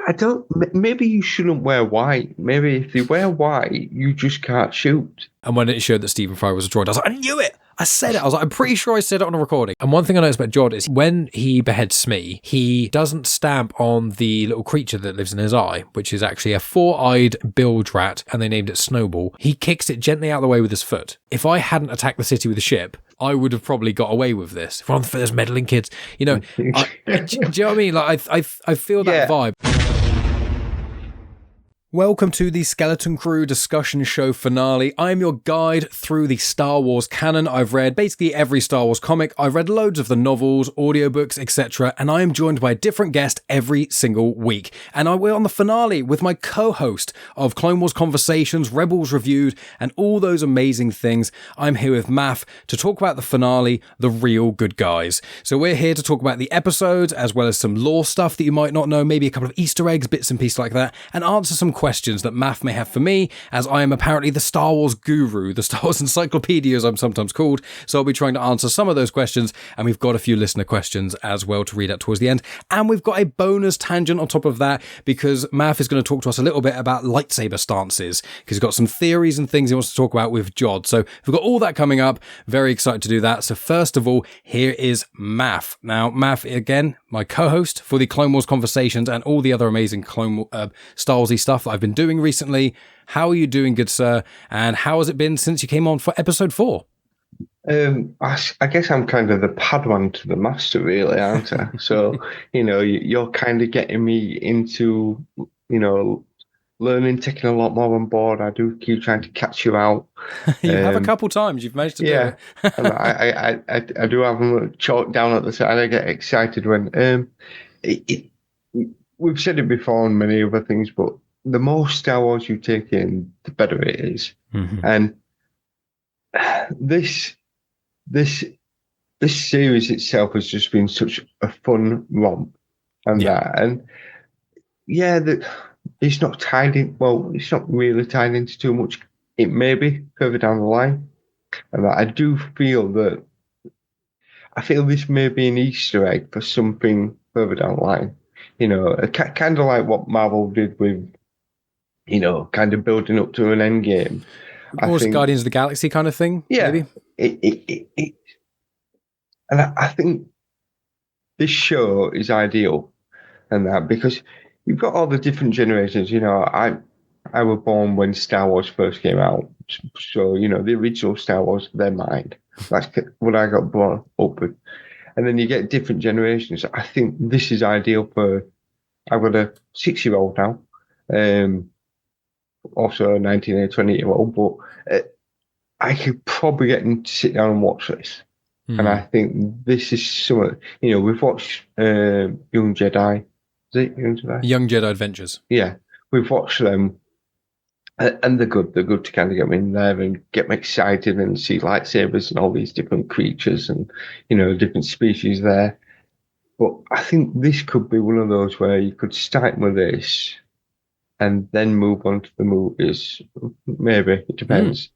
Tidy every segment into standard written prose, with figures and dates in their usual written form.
I don't. Maybe you shouldn't wear white. Maybe if you wear white, you just can't shoot. And when it showed that Stephen Fry was a droid, I was like, I knew it. I said it. I was like, I'm pretty sure I said it on a recording. And one thing I noticed about Jod is when he beheads Smee, he doesn't stamp on the little creature that lives in his eye, which is actually a four-eyed bilge rat, and they named it Snowball. He kicks it gently out of the way with his foot. If I hadn't attacked the city with a ship, I would have probably got away with this. If I'm for those meddling kids, do you know what I mean? Like I feel that vibe. Welcome to the Skeleton Crew discussion show finale. I'm your guide through the Star Wars canon. I've read basically every Star Wars comic. I've read loads of the novels, audiobooks, etc. And I am joined by a different guest every single week. And we're on the finale with my co-host of Clone Wars Conversations, Rebels Reviewed, and all those amazing things. I'm here with Maff to talk about the finale, The Real Good Guys. So we're here to talk about the episodes, as well as some lore stuff that you might not know, maybe a couple of Easter eggs, bits and pieces like that, and answer some questions that Maff may have for me, as I am apparently the Star Wars guru, the Star Wars encyclopedia as I'm sometimes called. So I'll be trying to answer some of those questions, and we've got a few listener questions as well to read out towards the end. And we've got a bonus tangent on top of that, because Maff is going to talk to us a little bit about lightsaber stances, because he's got some theories and things he wants to talk about with Jod. So we've got all that coming up. Very excited to do that. So first of all, here is Maff. Now, Maff, again, my co-host for the Clone Wars Conversations and all the other amazing Star Warsy stuff that I've been doing recently. How are you doing, good sir? And how has it been since you came on for episode 4? I guess I'm kind of the Padawan to the master, really, aren't I? So, you're kind of getting me into, learning, taking a lot more on board. I do keep trying to catch you out. You have a couple times you've managed to do it. And I do have them chalked down at the side. I get excited when we've said it before on many other things, but the more Star Wars you take in, the better it is. Mm-hmm. And this series itself has just been such a fun romp, it's not tied in. Well, it's not really tied into too much. It may be further down the line, and I do feel that. I feel this may be an Easter egg for something further down the line. Kind of like what Marvel did with, kind of building up to an end game. Almost Guardians of the Galaxy kind of thing. Yeah, maybe. And I think this show is ideal, and that because you've got all the different generations. I was born when Star Wars first came out, so the original Star Wars, they're mine. That's what I got brought up with. And then you get different generations. I think this is ideal for. I've got a 6-year-old now, also a 19 and a 20-year-old, but I could probably get them to sit down and watch this. Mm. And I think this is something. We've watched Young Jedi. Is it Young Jedi? Young Jedi Adventures. Yeah, we've watched them. And they're good. They're good to kind of get me in there and get me excited and see lightsabers and all these different creatures and, different species there. But I think this could be one of those where you could start with this and then move on to the movies. Maybe. It depends.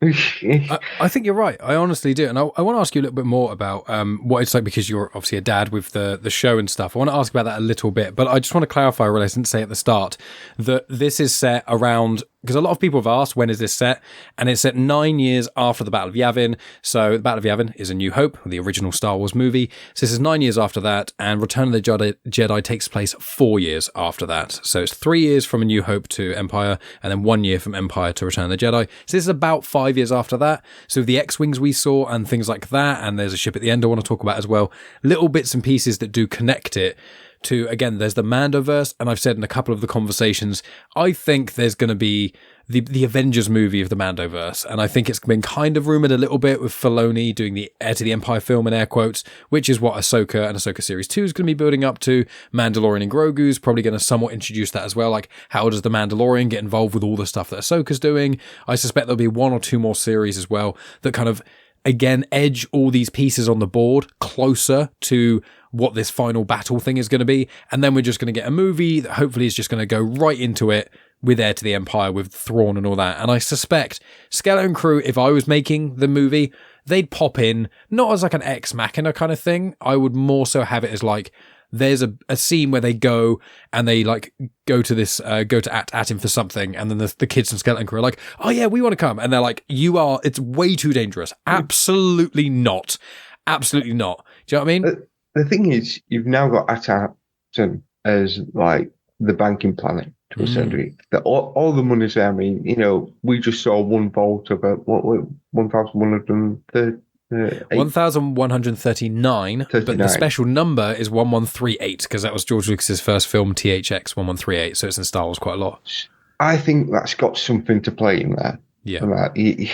I think you're right. I honestly do. And I want to ask you a little bit more about what it's like, because you're obviously a dad with the show and stuff. I want to ask about that a little bit. But I just want to clarify what I didn't say at the start, that this is set around... Because a lot of people have asked, when is this set? And it's set 9 years after the Battle of Yavin. So the Battle of Yavin is A New Hope, the original Star Wars movie. So this is 9 years after that. And Return of the Jedi takes place 4 years after that. So it's 3 years from A New Hope to Empire, and then 1 year from Empire to Return of the Jedi. So this is about 5 years after that. So the X-Wings we saw and things like that. And there's a ship at the end I want to talk about as well. Little bits and pieces that do connect it to, again, there's the Mandoverse, and I've said in a couple of the conversations, I think there's going to be the Avengers movie of the Mandoverse, and I think it's been kind of rumoured a little bit with Filoni doing the Heir to the Empire film in air quotes, which is what Ahsoka and Ahsoka Series 2 is going to be building up to. Mandalorian and Grogu's probably going to somewhat introduce that as well, like how does the Mandalorian get involved with all the stuff that Ahsoka's doing. I suspect there'll be 1 or 2 more series as well that kind of, again, edge all these pieces on the board closer to what this final battle thing is going to be. And then we're just going to get a movie that hopefully is just going to go right into it with Heir to the Empire, with Thrawn and all that. And I suspect Skeleton Crew, if I was making the movie, they'd pop in, not as like an Ex Machina kind of thing. I would more so have it as like there's a scene where they go and they like go to At Attin for something, and then the kids from Skeleton Crew are like, oh yeah, we want to come, and they're like, it's way too dangerous. Absolutely not. Absolutely not. Do you know what I mean? The thing is, you've now got At Attin as like the banking planet to a certain degree. All the money's there. I mean, we just saw one vault of 1,130. 1,139, but the special number is 1138 because that was George Lucas's first film, THX 1138. So it's in Star Wars quite a lot. I think that's got something to play in there. Yeah, and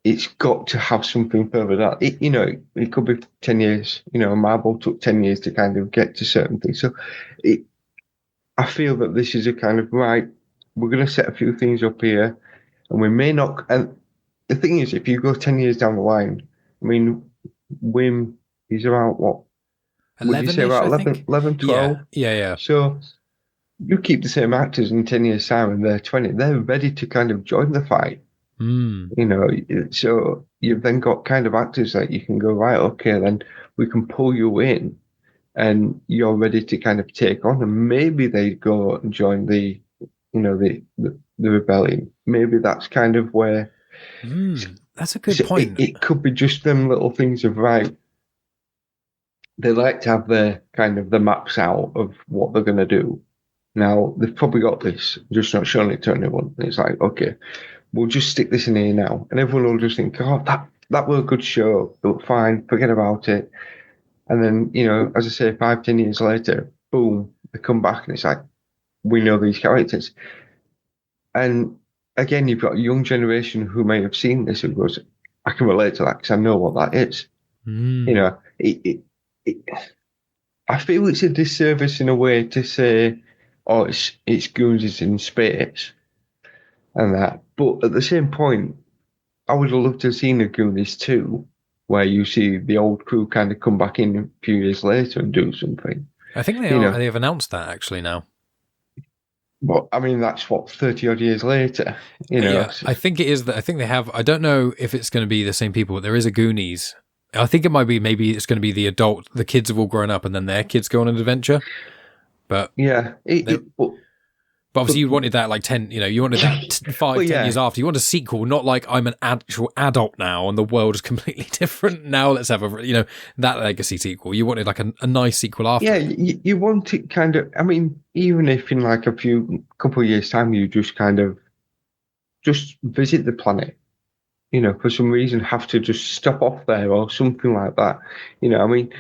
it's got to have something further down. It could be 10 years. Marvel took 10 years to kind of get to certain things. So I feel that this is a kind of, right, we're going to set a few things up here, and we may not. And the thing is, if you go 10 years down the line, I mean, Wim, he's about what? 11, would you say about 11, 12? Yeah. So you keep the same actors in 10 years' time and they're 20, they're ready to kind of join the fight. So you've then got kind of actors that you can go, right, okay, then we can pull you in and you're ready to kind of take on, and maybe they go and join the rebellion. Maybe that's kind of where. That's a good point. It could be just them little things of, right, they like to have the maps out of what they're going to do. Now, they've probably got this, just not showing it to anyone. And it's like, okay, we'll just stick this in here now. And everyone will just think, oh, that was a good show. It looked fine, forget about it. And then, as I say, 5-10 years later, boom, they come back and it's like, we know these characters. And again, you've got a young generation who may have seen this and goes, I can relate to that because I know what that is. I feel it's a disservice in a way to say, oh, it's Goonies in space and that. But at the same point, I would have loved to have seen a Goonies 2, where you see the old crew kind of come back in a few years later and do something. I think they have announced that actually now. But I mean, that's what, 30 odd years later, Yeah, I think it is. I think they have. I don't know if it's going to be the same people, but there is a Goonies. I think it might be. Maybe it's going to be the kids have all grown up, and then their kids go on an adventure. But yeah, but obviously you wanted that like 10. You wanted that 5, 10 years after. You want a sequel, not like I'm an actual adult now and the world is completely different. Now let's have that legacy sequel. You wanted like a nice sequel after. Yeah, you want it kind of. I mean, even if in like a couple of years' time you just kind of just visit the planet, for some reason have to just stop off there or something like that. I mean,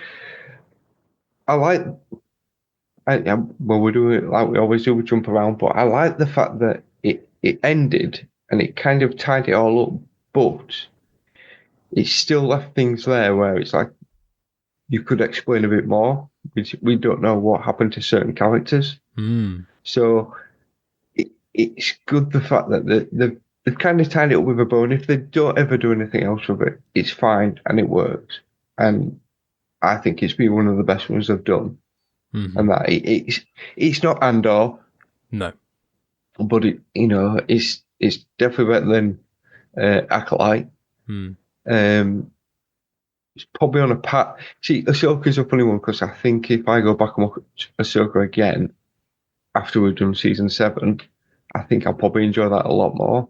I like. We do it like we always do, we jump around, but I like the fact that it ended and it kind of tied it all up, but it still left things there where it's like you could explain a bit more. We don't know what happened to certain characters. So it's good the fact that they've kind of tied it up with a bow, and if they don't ever do anything else with it, it's fine and it works. And I think it's been one of the best ones they've done. And that it's not Andor, no, but it's definitely better than Acolyte. It's probably on a pat. See, Ahsoka's a funny one because I think if I go back and look at Ahsoka again after we've done season 7, I think I'll probably enjoy that a lot more.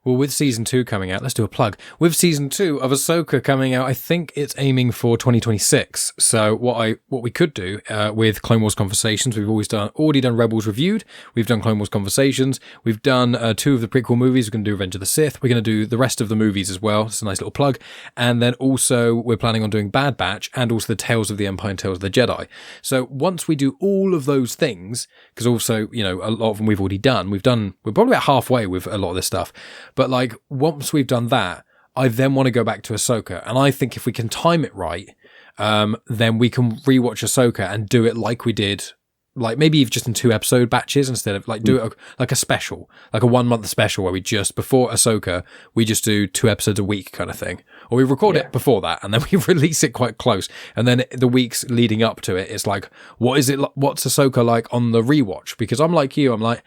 Well, with season 2 coming out, let's do a plug. With season 2 of Ahsoka coming out, I think it's aiming for 2026. So what we could do with Clone Wars Conversations, we've already done Rebels Reviewed, we've done Clone Wars Conversations, we've done 2 of the prequel movies, we're going to do Revenge of the Sith, we're going to do the rest of the movies as well. It's a nice little plug. And then also we're planning on doing Bad Batch and also the Tales of the Empire and Tales of the Jedi. So once we do all of those things, because also, a lot of them we've already done, we're probably about halfway with a lot of this stuff. But like once we've done that, I then want to go back to Ahsoka, and I think if we can time it right, then we can rewatch Ahsoka and do it like we did, like maybe even just in 2 episode batches instead of like do it like a special, like a 1 month special where we just before Ahsoka we just do 2 episodes a week kind of thing, or we record it before that and then we release it quite close, and then the weeks leading up to it, it's like what's Ahsoka like on the rewatch? Because I'm like you, I'm like,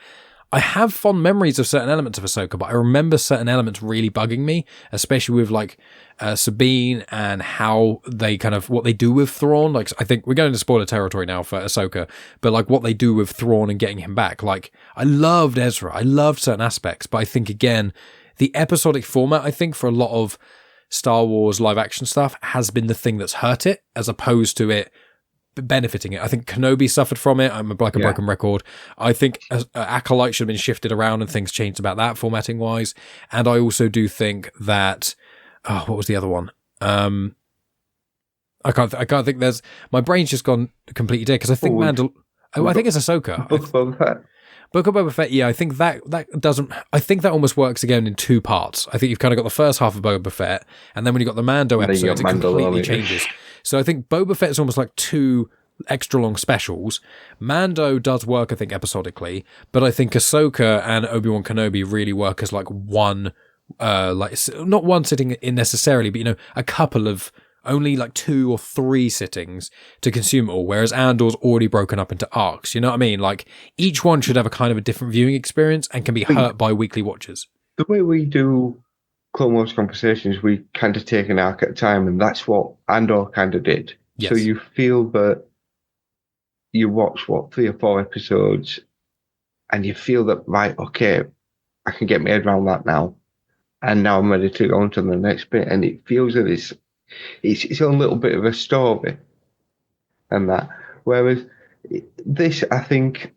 I have fond memories of certain elements of Ahsoka, but I remember certain elements really bugging me, especially with like Sabine and how they kind of what they do with Thrawn. Like, I think we're going into spoiler territory now for Ahsoka, but like what they do with Thrawn and getting him back. Like, I loved Ezra, I loved certain aspects, but I think again, the episodic format, I think for a lot of Star Wars live action stuff has been the thing that's hurt it, as opposed to it benefiting it. I think Kenobi suffered from it. I'm like a broken record. I think Acolyte should have been shifted around and things changed about that formatting wise. And I also do think that what was the other one? I can't think. There's my brain's just gone completely dead because I think I think it's Ahsoka. Book of Boba Fett, yeah, I think that doesn't. I think that almost works again in two parts. I think you've kind of got the first half of Boba Fett, and then when you've got the Mando episodes, it completely changes. So I think Boba Fett is almost like two extra long specials. Mando does work, I think, episodically, but I think Ahsoka and Obi-Wan Kenobi really work as like one, like not one sitting in necessarily, but a couple of. Only like 2 or 3 sittings to consume it all, whereas Andor's already broken up into arcs. You know what I mean? Like, each one should have a kind of a different viewing experience and can be hurt by weekly watchers. The way we do Clone Wars conversations, we kind of take an arc at a time, and that's what Andor kind of did. Yes. So you feel that you watch, 3 or 4 episodes, and you feel that, right, okay, I can get my head around that now, and now I'm ready to go on to the next bit, and it feels that it's its own little bit of a story and that. Whereas this, I think,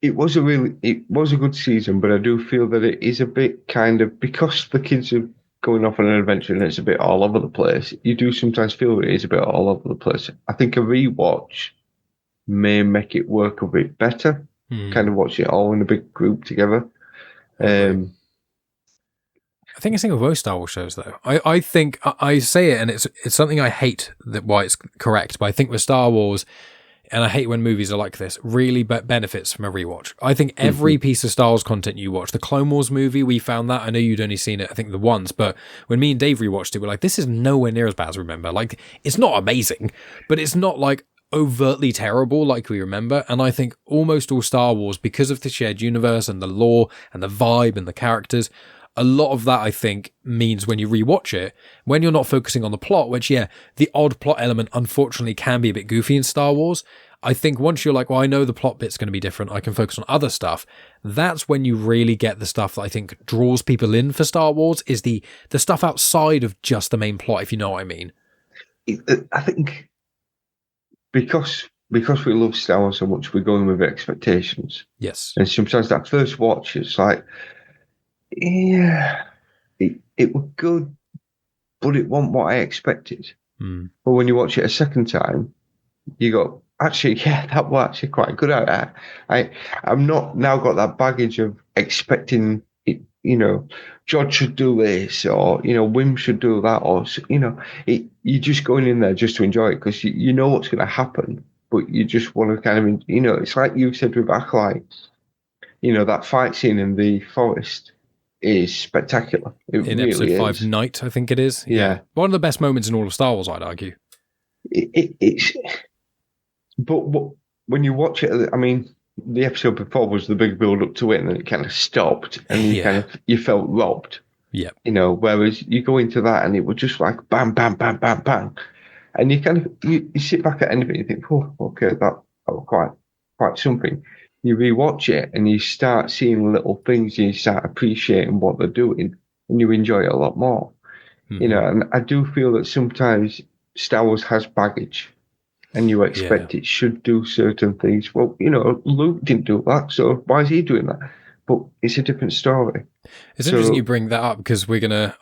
it was a good season, but I do feel that it is a bit kind of, because the kids are going off on an adventure and it's a bit all over the place, you do sometimes feel that it is a bit all over the place. I think a rewatch may make it work a bit better, kind of watch it all in a big group together. I think it's with most Star Wars shows, though. I think I say it, and it's something I hate why it's correct. But I think with Star Wars, and I hate when movies are like this, really benefits from a rewatch. I think every piece of Star Wars content you watch, the Clone Wars movie, we found that. I know you'd only seen it, I think, the once, but when me and Dave rewatched it, we're like, this is nowhere near as bad as I remember. Like, it's not amazing, but it's not like overtly terrible like we remember. And I think almost all Star Wars, because of the shared universe and the lore and the vibe and the characters, a lot of that, I think, means when you rewatch it, when you're not focusing on the plot, which, yeah, the odd plot element, unfortunately, can be a bit goofy in Star Wars. I think once you're like, well, I know the plot bit's going to be different, I can focus on other stuff. That's when you really get the stuff that I think draws people in for Star Wars, is the stuff outside of just the main plot, if you know what I mean. I think because we love Star Wars so much, we're going with expectations. Yes. And sometimes that first watch, it's like, yeah, it was good, but it wasn't what I expected. But when you watch it a second time, you go, actually, yeah, that was actually quite good. I'm not now got that baggage of expecting it, Jod should do this, or, Wim should do that, or, you're just going in there just to enjoy it because you know what's going to happen, but you just want to kind of, it's like you said with Acolyte, that fight scene in the forest is spectacular. It in really episode 5, is. Night, I think it is. Yeah. One of the best moments in all of Star Wars, I'd argue. But when you watch it, I mean, the episode before was the big build up to it, and then it kind of stopped, and you felt robbed. Yeah. Whereas you go into that, and it was just like bam, bam, bam, bam, bam, and you kind of you sit back at the end of it, and you think, oh, okay, that was quite something. You rewatch it, and you start seeing little things, and you start appreciating what they're doing, and you enjoy it a lot more. And I do feel that sometimes Star Wars has baggage, and you expect it should do certain things. Well, Luke didn't do that, so why is he doing that? But it's a different story. It's interesting you bring that up, because we're gonna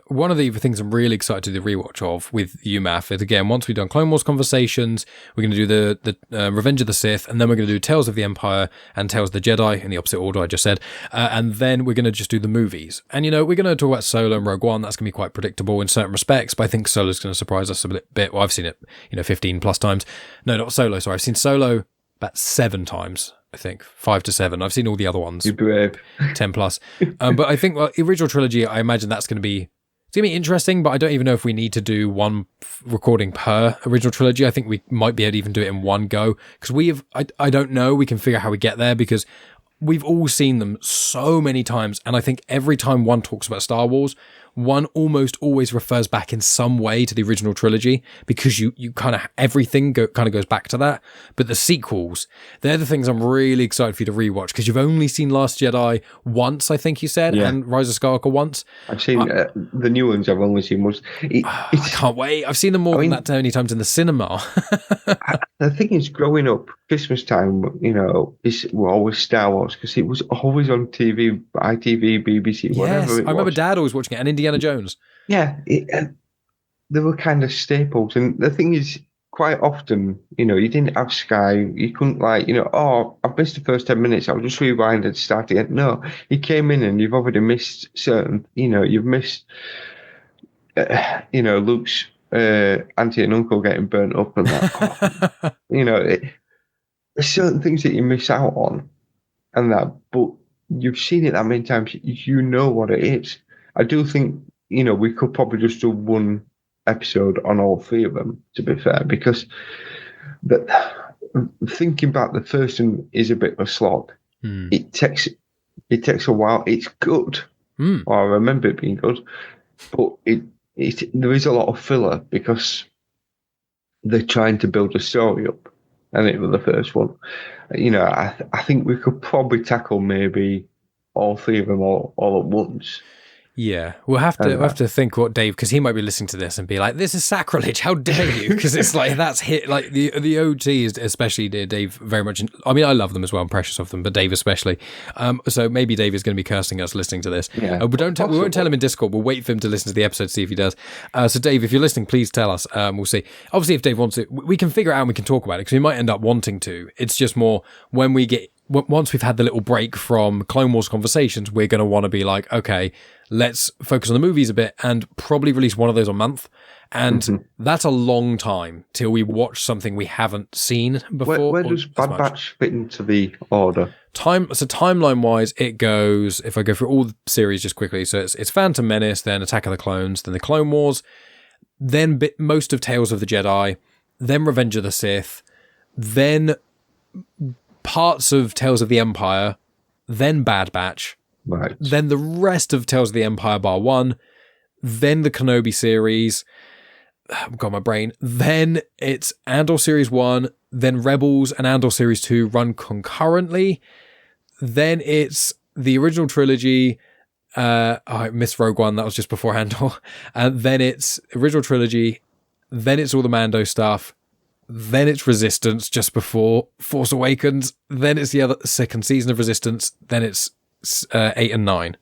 one of the things I'm really excited to do the rewatch of with you, Maff, is again, once we've done Clone Wars conversations, we're gonna do the Revenge of the Sith, and then we're gonna do Tales of the Empire and Tales of the Jedi in the opposite order I just said, and then we're gonna just do the movies. And we're gonna talk about Solo and Rogue One. That's gonna be quite predictable in certain respects, but I think Solo's gonna surprise us a bit. Well, I've seen it 15 plus times. No, not Solo. Sorry, I've seen Solo about 7 times. I think 5 to 7. I've seen all the other ones. You're brave. 10 plus. But I think, the original trilogy, I imagine it's going to be going to be interesting, but I don't even know if we need to do one recording per original trilogy. I think we might be able to even do it in one go, because I don't know, we can figure out how we get there, because we've all seen them so many times, and I think every time one talks about Star Wars, one almost always refers back in some way to the original trilogy, because you kind of, everything kind of goes back to that. But the sequels, they're the things I'm really excited for you to rewatch, because you've only seen Last Jedi once, I think you said, and Rise of Skywalker once. I've seen the new ones. I've only seen once. I can't wait. I've seen them more than that many times in the cinema. The thing is, growing up, Christmas time, we're always Star Wars, because it was always on TV, ITV, BBC, whatever it was. I remember Dad always watching it, and Indiana Jones. Yeah, they were kind of staples. And the thing is, quite often, you didn't have Sky. You couldn't I've missed the first 10 minutes. I'll just rewind and start again. No, you came in and you've already missed certain, you've missed, Luke's auntie and uncle getting burnt up and that. There's certain things that you miss out on and that, but you've seen it that many times, you know what it is. I do think, we could probably just do one episode on all three of them, to be fair, because thinking back, the first one is a bit of a slog. It takes a while. It's good. Or I remember it being good, but there is a lot of filler because they're trying to build a story up, and it was the first one. I think we could probably tackle maybe all three of them all at once. Yeah, we'll have to think what Dave, because he might be listening to this and be like, "This is sacrilege! How dare you?" Because it's like that's hit like the OGs, especially Dave, very much. I mean, I love them as well. I'm precious of them, but Dave especially. So maybe Dave is going to be cursing us listening to this. Yeah, we won't tell him in Discord. We'll wait for him to listen to the episode, see if he does. So Dave, if you're listening, please tell us. We'll see. Obviously, if Dave wants it, we can figure it out and we can talk about it, because we might end up wanting to. It's just more when once we've had the little break from Clone Wars conversations, we're going to want to be like, okay, let's focus on the movies a bit and probably release one of those a month. And that's a long time till we watch something we haven't seen before. Where does Bad Batch fit into the order? Timeline-wise, it goes, if I go through all the series just quickly, so it's Phantom Menace, then Attack of the Clones, then the Clone Wars, then most of Tales of the Jedi, then Revenge of the Sith, then parts of Tales of the Empire, then Bad Batch, right, then the rest of Tales of the Empire bar 1, then the Kenobi series, I've got my brain, then it's Andor Series 1, then Rebels and Andor Series 2 run concurrently, then it's the original trilogy, I missed Rogue One, that was just before Andor, and then it's original trilogy, then it's all the Mando stuff, then it's Resistance just before Force Awakens, then it's the other second season of Resistance, then it's 8 and 9.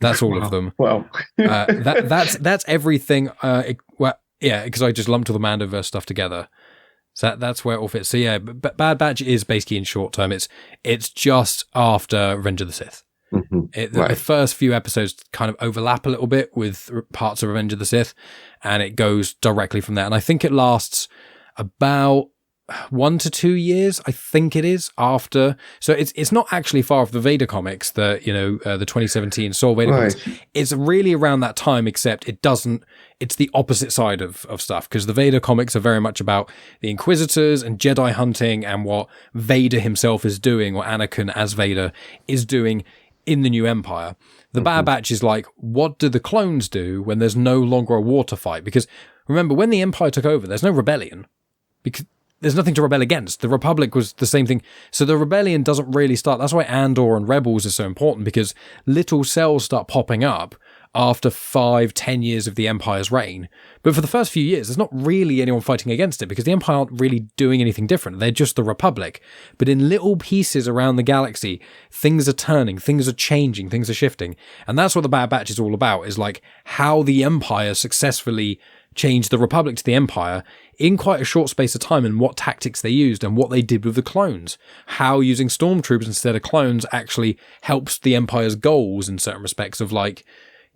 That's all of them. Well, that's everything. Because I just lumped all the Mandoverse stuff together. So that's where it all fits. So yeah, Bad Batch is basically in short term. It's just after Revenge of the Sith. The first few episodes kind of overlap a little bit with parts of Revenge of the Sith, and it goes directly from there. And I think it lasts about 1 to 2 years, I think it is, after. So it's not actually far off the Vader comics, the 2017 Saul Vader comics. It's really around that time, except it's the opposite side of stuff, because the Vader comics are very much about the Inquisitors and Jedi hunting and what Vader himself is doing, or Anakin as Vader is doing in the new Empire. The Bad Batch is like, what do the clones do when there's no longer a war to fight? Because remember, when the Empire took over, there's no rebellion, because there's nothing to rebel against. The Republic was the same thing. So the rebellion doesn't really start. That's why Andor and Rebels are so important, because little cells start popping up after 5-10 years of the Empire's reign. But for the first few years, there's not really anyone fighting against it, because the Empire aren't really doing anything different. They're just the Republic. But in little pieces around the galaxy, things are turning, things are changing, things are shifting. And that's what the Bad Batch is all about, is like how the Empire successfully changed the Republic to the Empire in quite a short space of time, and what tactics they used and what they did with the clones. How using stormtroopers instead of clones actually helps the Empire's goals in certain respects, of like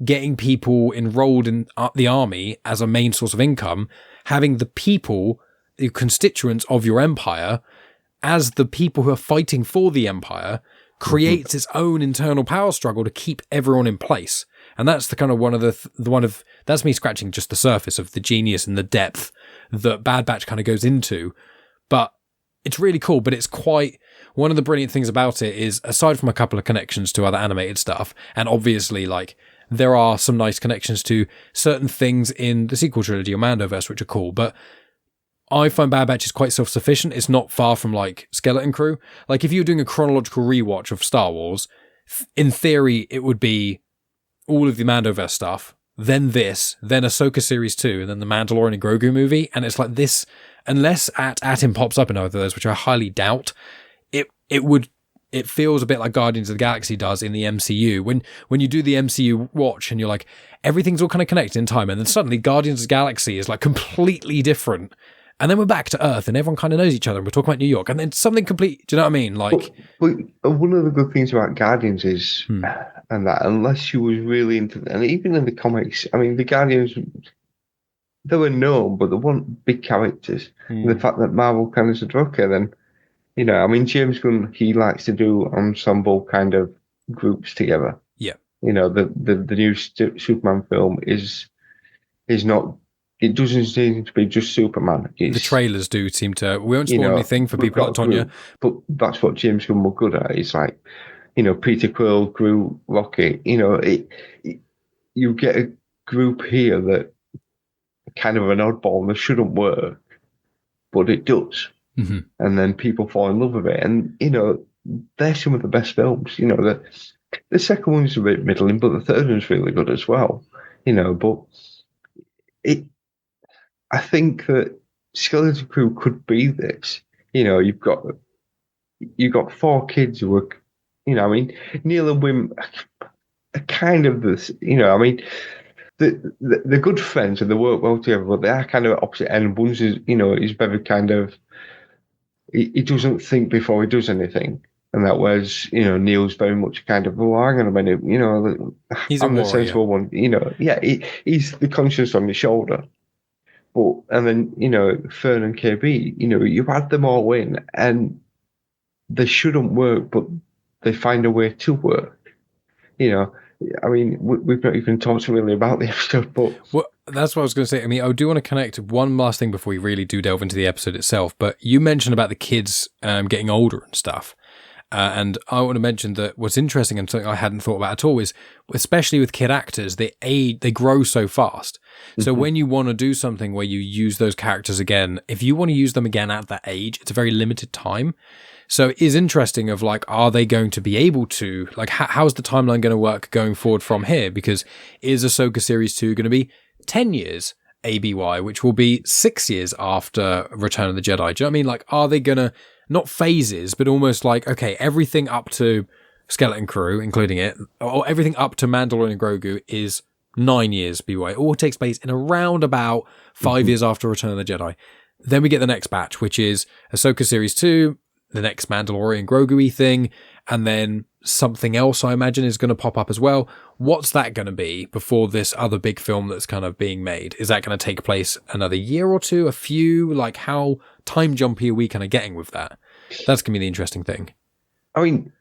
getting people enrolled in the army as a main source of income, having the people, the constituents of your empire, as the people who are fighting for the Empire, creates its own internal power struggle to keep everyone in place. And that's the kind of that's me scratching just the surface of the genius and the depth that Bad Batch kind of goes into. But it's really cool, but it's quite, one of the brilliant things about it is, aside from a couple of connections to other animated stuff, and obviously like there are some nice connections to certain things in the sequel trilogy or Mandoverse, which are cool, but I find Bad Batch is quite self-sufficient. It's not far from like Skeleton Crew. Like if you were doing a chronological rewatch of Star Wars, in theory, it would be all of the Mandoverse stuff, then this, then Ahsoka Series 2, and then the Mandalorian and Grogu movie. And it's like this, unless At Attin pops up in either of those, which I highly doubt, it feels a bit like Guardians of the Galaxy does in the MCU. When you do the MCU watch and you're like, everything's all kind of connected in time, and then suddenly Guardians of the Galaxy is like completely different. And then we're back to Earth and everyone kind of knows each other and we're talking about New York and then something complete. Do you know what I mean? Like, but one of the good things about Guardians is, and that unless you was really into, and even in the comics, I mean, the Guardians, they were known, but they weren't big characters. And the fact that Marvel kind of said, okay, then, you know, I mean, James Gunn, he likes to do ensemble kind of groups together. Yeah. You know, the new Superman film is not, it doesn't seem to be just Superman. The trailers do seem to, we won't spoil anything for people like Tonya. But that's what James Gunn was good at. It's like, you know, Peter Quill, Groot, Rocket, you know, you get a group here that kind of an oddball that shouldn't work, but it does. Mm-hmm. And then people fall in love with it. And, you know, they're some of the best films. You know, the second one's a bit middling, but the third one's really good as well. You know, but I think that Skeleton Crew could be this. You know, you've got 4 kids who are, you know, I mean, Neel and Wim are kind of this, you know, I mean, they're good friends and they work well together, but they are kind of opposite end. One's is, you know, he's very kind of, he doesn't think before he does anything. And that was, you know, Neil's very much kind of, oh, hang on a minute, you know, he's I'm the sensible one, you know, yeah, he's the conscience on his shoulder. But, and then, you know, Fern and KB, you know, you had them all in and they shouldn't work, but they find a way to work. You know, I mean, we've not even talked really about the episode, but... Well, that's what I was going to say. I mean, I do want to connect one last thing before we really do delve into the episode itself, but you mentioned about the kids getting older and stuff. And I want to mention that what's interesting and something I hadn't thought about at all is, especially with kid actors, they grow so fast. So when you want to do something where you use those characters again, if you want to use them again at that age, it's a very limited time. So it is interesting of like, are they going to be able to, like, how's the timeline going to work going forward from here? Because is Ahsoka Series 2 going to be 10 years ABY, which will be 6 years after Return of the Jedi? Do you know what I mean? Like, are they going to, not phases, but almost like, okay, everything up to Skeleton Crew, including it, or everything up to Mandalorian and Grogu is 9 years BY. It all takes place in around about 5 years after Return of the Jedi. Then we get the next batch, which is Ahsoka Series 2, the next Mandalorian Grogu-y thing, and then something else I imagine is going to pop up as well. What's that going to be before this other big film that's kind of being made? Is that going to take place another year or two, a few? Like, how time jumpy are we kind of getting with that? That's going to be the interesting thing. I mean,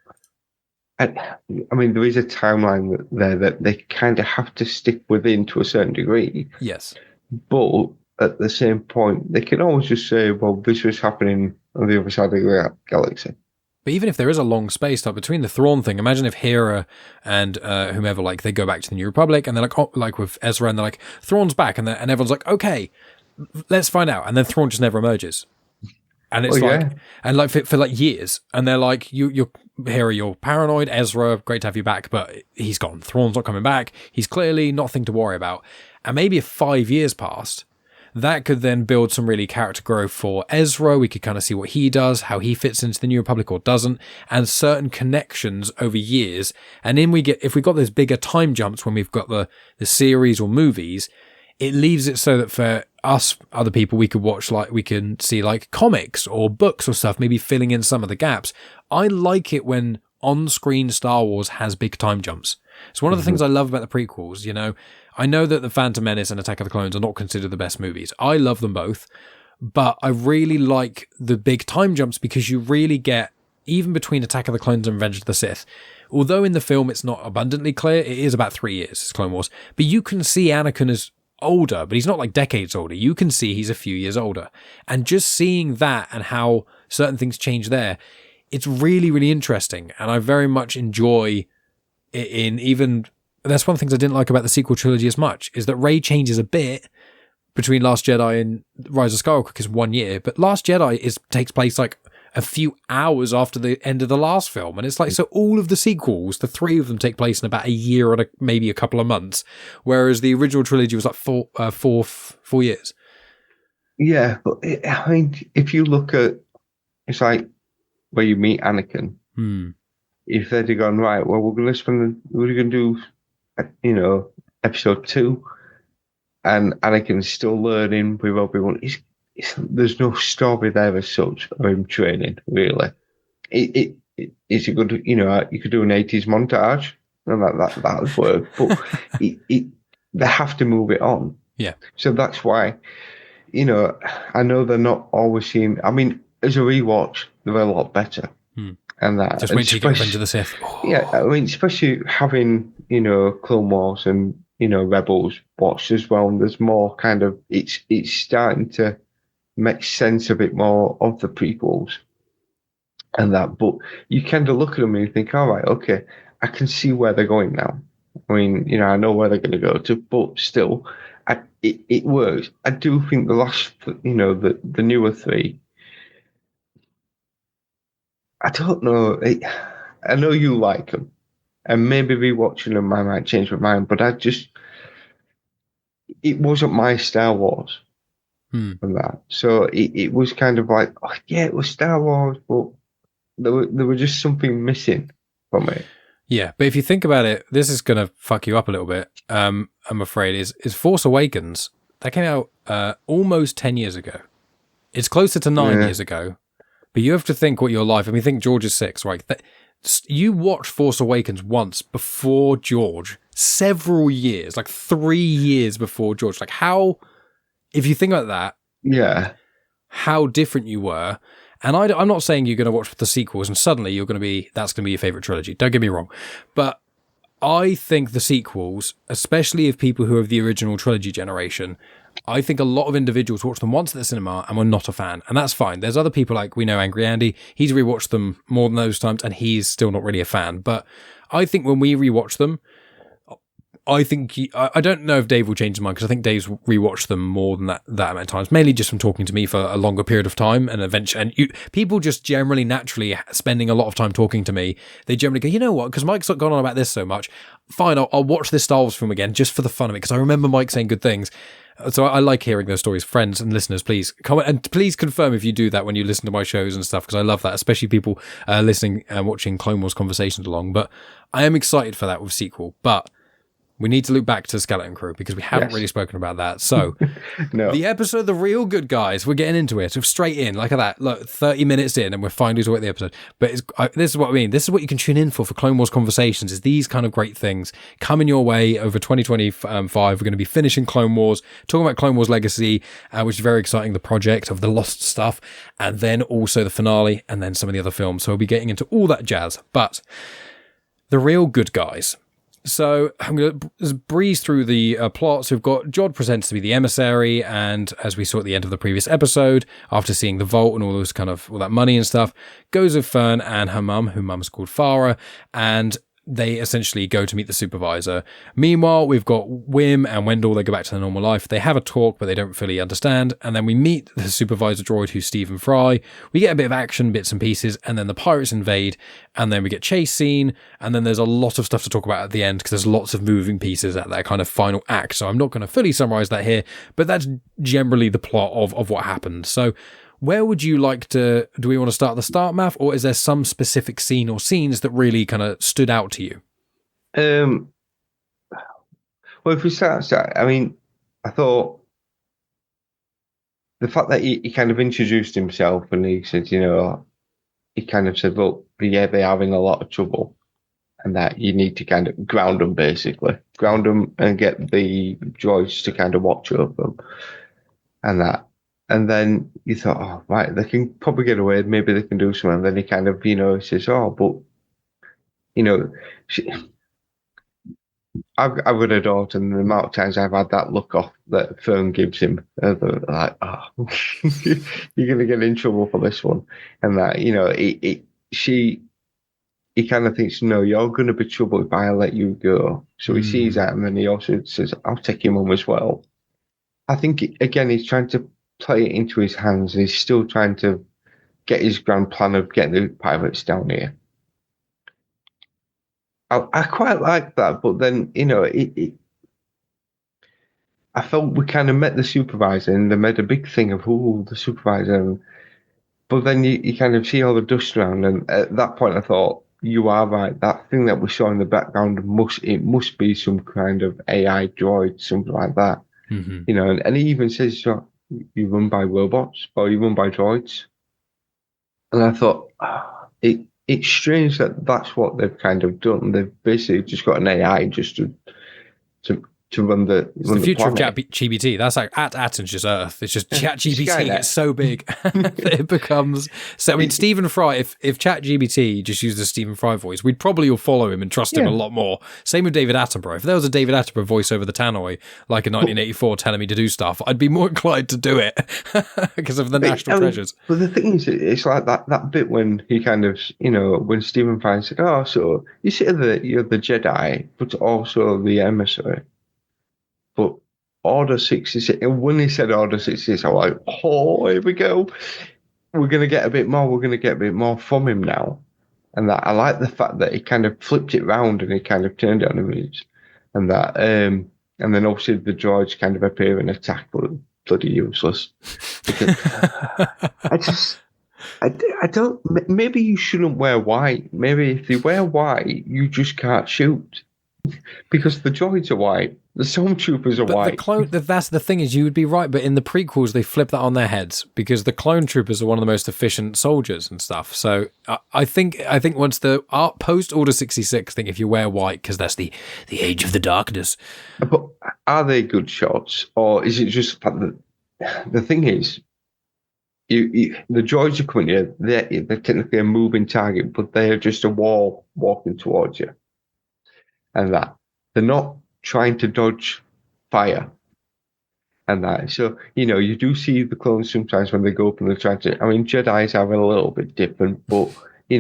there is a timeline there that they kind of have to stick within to a certain degree. Yes. But at the same point, they can always just say, well, this was happening on the other side of the galaxy. But even if there is a long space like between the Thrawn thing, imagine if Hera and whomever, like, they go back to the New Republic and they're like, oh, like with Ezra, and they're like, Thrawn's back, and everyone's like, okay, let's find out. And then Thrawn just never emerges. And it's and like for like years, and they're like, you're Hera, you're paranoid. Ezra, great to have you back, but he's gone. Thrawn's not coming back. He's clearly nothing to worry about. And maybe if 5 years passed, that could then build some really character growth for Ezra. We could kind of see what he does, how he fits into the New Republic or doesn't, and certain connections over years. And then if we got those bigger time jumps when we've got the series or movies, it leaves it so that for us, other people, we could watch, like, we can see like comics or books or stuff, maybe filling in some of the gaps. I like it when on-screen Star Wars has big time jumps. It's one of the things I love about the prequels, you know. I know that The Phantom Menace and Attack of the Clones are not considered the best movies. I love them both, but I really like the big time jumps because you really get even between Attack of the Clones and Revenge of the Sith, although in the film it's not abundantly clear, it is about 3 years, it's Clone Wars, but you can see Anakin as older, but he's not like decades older. You can see he's a few years older. And just seeing that and how certain things change there, it's really, really interesting. And I very much enjoy it in even... That's one of the things I didn't like about the sequel trilogy as much, is that Rey changes a bit between Last Jedi and Rise of Skywalker, because 1 year, but Last Jedi takes place like a few hours after the end of the last film. And it's like, so all of the sequels, the 3 of them take place in about a year and maybe a couple of months, whereas the original trilogy was like 4 years. Yeah, but I mean, if you look at, it's like where you meet Anakin. If they'd have gone, right, well, we're going to do, episode 2, and Anakin's still learning with Obi-Wan. There's no story there as such of him training, really. It's a good, you could do an 80s montage, and that would work. But they have to move it on. Yeah. So that's why, I know they're not always seeing. I mean, as a rewatch, they're a lot better. And that. Just wait till you get Revenge of the Sith. Oh. Yeah, I mean, especially having, Clone Wars and, Rebels watched as well, and there's more kind of, it's starting to make sense a bit more of the prequels and that, but you kind of look at them and you think, all right, okay, I can see where they're going now. I mean, I know where they're going to go to, but still, it works. I do think the last, the newer 3, I don't know, I know you like them, and maybe rewatching them I might change my mind, but it wasn't my Star Wars. From that, so it was kind of like, oh yeah, it was Star Wars, but there were just something missing from it. Yeah, but if you think about it, this is gonna fuck you up a little bit. I'm afraid is Force Awakens that came out almost 10 years ago. It's closer to 9 years ago, but you have to think what your life. I mean, think George is 6, right? You watched Force Awakens once before George, several years, like 3 years before George. Like how? If you think about that, yeah, how different you were. And I'm not saying you're going to watch the sequels and suddenly that's going to be your favorite trilogy. Don't get me wrong. But I think the sequels, especially if people who have the original trilogy generation, I think a lot of individuals watch them once at the cinema and were not a fan. And that's fine. There's other people like, we know Angry Andy, he's rewatched them more than those times and he's still not really a fan. But I think when we rewatch them, I think I don't know if Dave will change his mind, because I think Dave's rewatched them more than that amount of times, mainly just from talking to me for a longer period of time. And eventually, people just generally naturally spending a lot of time talking to me, they generally go, you know what, because Mike's gone on about this so much, fine, I'll watch this Star Wars film again just for the fun of it, because I remember Mike saying good things. So I like hearing those stories. Friends and listeners, please comment and please confirm if you do that when you listen to my shows and stuff, because I love that, especially people listening and watching Clone Wars conversations along. But I am excited for that with sequel, but we need to look back to Skeleton Crew, because we haven't really spoken about that. So, no. The episode, The Real Good Guys, we're getting into it. We're straight in, like that. Look, 30 minutes in, and we're finally talking about the episode. But this is what I mean. This is what you can tune in for Clone Wars conversations, is these kind of great things coming your way over 2025. We're going to be finishing Clone Wars, talking about Clone Wars Legacy, which is very exciting, the project of the lost stuff, and then also the finale, and then some of the other films. So we'll be getting into all that jazz. But The Real Good Guys. So I'm going to breeze through the plots. We've got Jod presents to be the emissary, and as we saw at the end of the previous episode, after seeing the vault and all that money and stuff, goes with Fern and her mum, whose mum's called Farah, and they essentially go to meet the supervisor. Meanwhile, we've got Wim and Wendell. They go back to their normal life. They have a talk, but they don't fully understand. And then we meet the supervisor droid, who's Stephen Fry. We get a bit of action, bits and pieces, and then the pirates invade. And then we get chase scene. And then there's a lot of stuff to talk about at the end, because there's lots of moving pieces at that kind of final act. So I'm not going to fully summarize that here, but that's generally the plot of what happened. So where would you like to, do we want to start at the start, Maff, or is there some specific scene or scenes that really kind of stood out to you? Well, if we start, I mean, I thought the fact that he kind of introduced himself and he said, he kind of said, look, yeah, they're having a lot of trouble, and that you need to kind of ground them and get the droids to kind of watch over them, and that. And then you thought, oh, right, they can probably get away. Maybe they can do something. And then he kind of, says, oh, but, you know, she, I've got a daughter, and the amount of times I've had that look off that Fern gives him, like, oh, you're going to get in trouble for this one. And that, he kind of thinks, no, you're going to be trouble if I let you go. So he sees that, and then he also says, I'll take him home as well. I think, again, he's trying to play it into his hands, and he's still trying to get his grand plan of getting the pirates down here. I quite like that, but then, I felt we kind of met the supervisor, and they made a big thing of, the supervisor. But then you kind of see all the dust around, and at that point I thought, you are right. That thing that we saw in the background must be some kind of AI droid, something like that. Mm-hmm. And he even says, so, you run by robots or you run by droids. And I thought, it's strange that that's what they've kind of done. They've basically just got an AI just to run the It's the future planet. of ChatGPT. That's like At Attin's just Earth. It's just ChatGPT gets so big that it becomes. So I mean, Stephen Fry. If ChatGPT just used the Stephen Fry voice, we'd probably all follow him and trust him a lot more. Same with David Attenborough. If there was a David Attenborough voice over the tannoy, like in 1984, telling me to do stuff, I'd be more inclined to do it because of the national treasures. But the thing is, it's like that bit when he kind of, when Stephen Fry said, "Oh, so you say that you're the Jedi, but also the emissary." But Order 66, and when he said Order 66, I'm like, oh, here we go. We're going to get a bit more. We're going to get a bit more from him now. And that I like the fact that he kind of flipped it round and he kind of turned it on him. And that, and then obviously the droids kind of appear and attack, but bloody useless. Because I don't, maybe you shouldn't wear white. Maybe if you wear white, you just can't shoot. Because the droids are white. The stormtroopers are white. That's the thing, is you would be right, but in the prequels they flip that on their heads because the clone troopers are one of the most efficient soldiers and stuff. So I think once the post Order 66, I think if you wear white, because that's the age of the darkness. But are they good shots, or is it just that the thing is, the droids are coming here. They're technically a moving target, but they are just a wall walking towards you, and that they're not trying to dodge fire and that. So, you do see the clones sometimes when they go up and they're trying to, I mean, Jedi's are a little bit different, but, they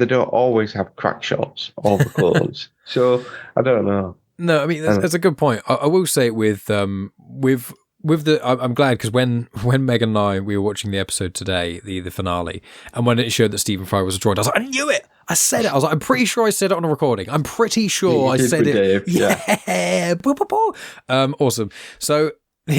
don't always have crack shots, all the clones. So, I don't know. No, I mean, that's a good point. I will say with the, I'm glad because when Megan and I, we were watching the episode today, the finale, and when it showed that Stephen Fry was a droid, I was like, I knew it. I said it. I was like, I'm pretty sure I said it on a recording. I'm pretty sure I said it. Dave, yeah. Awesome. So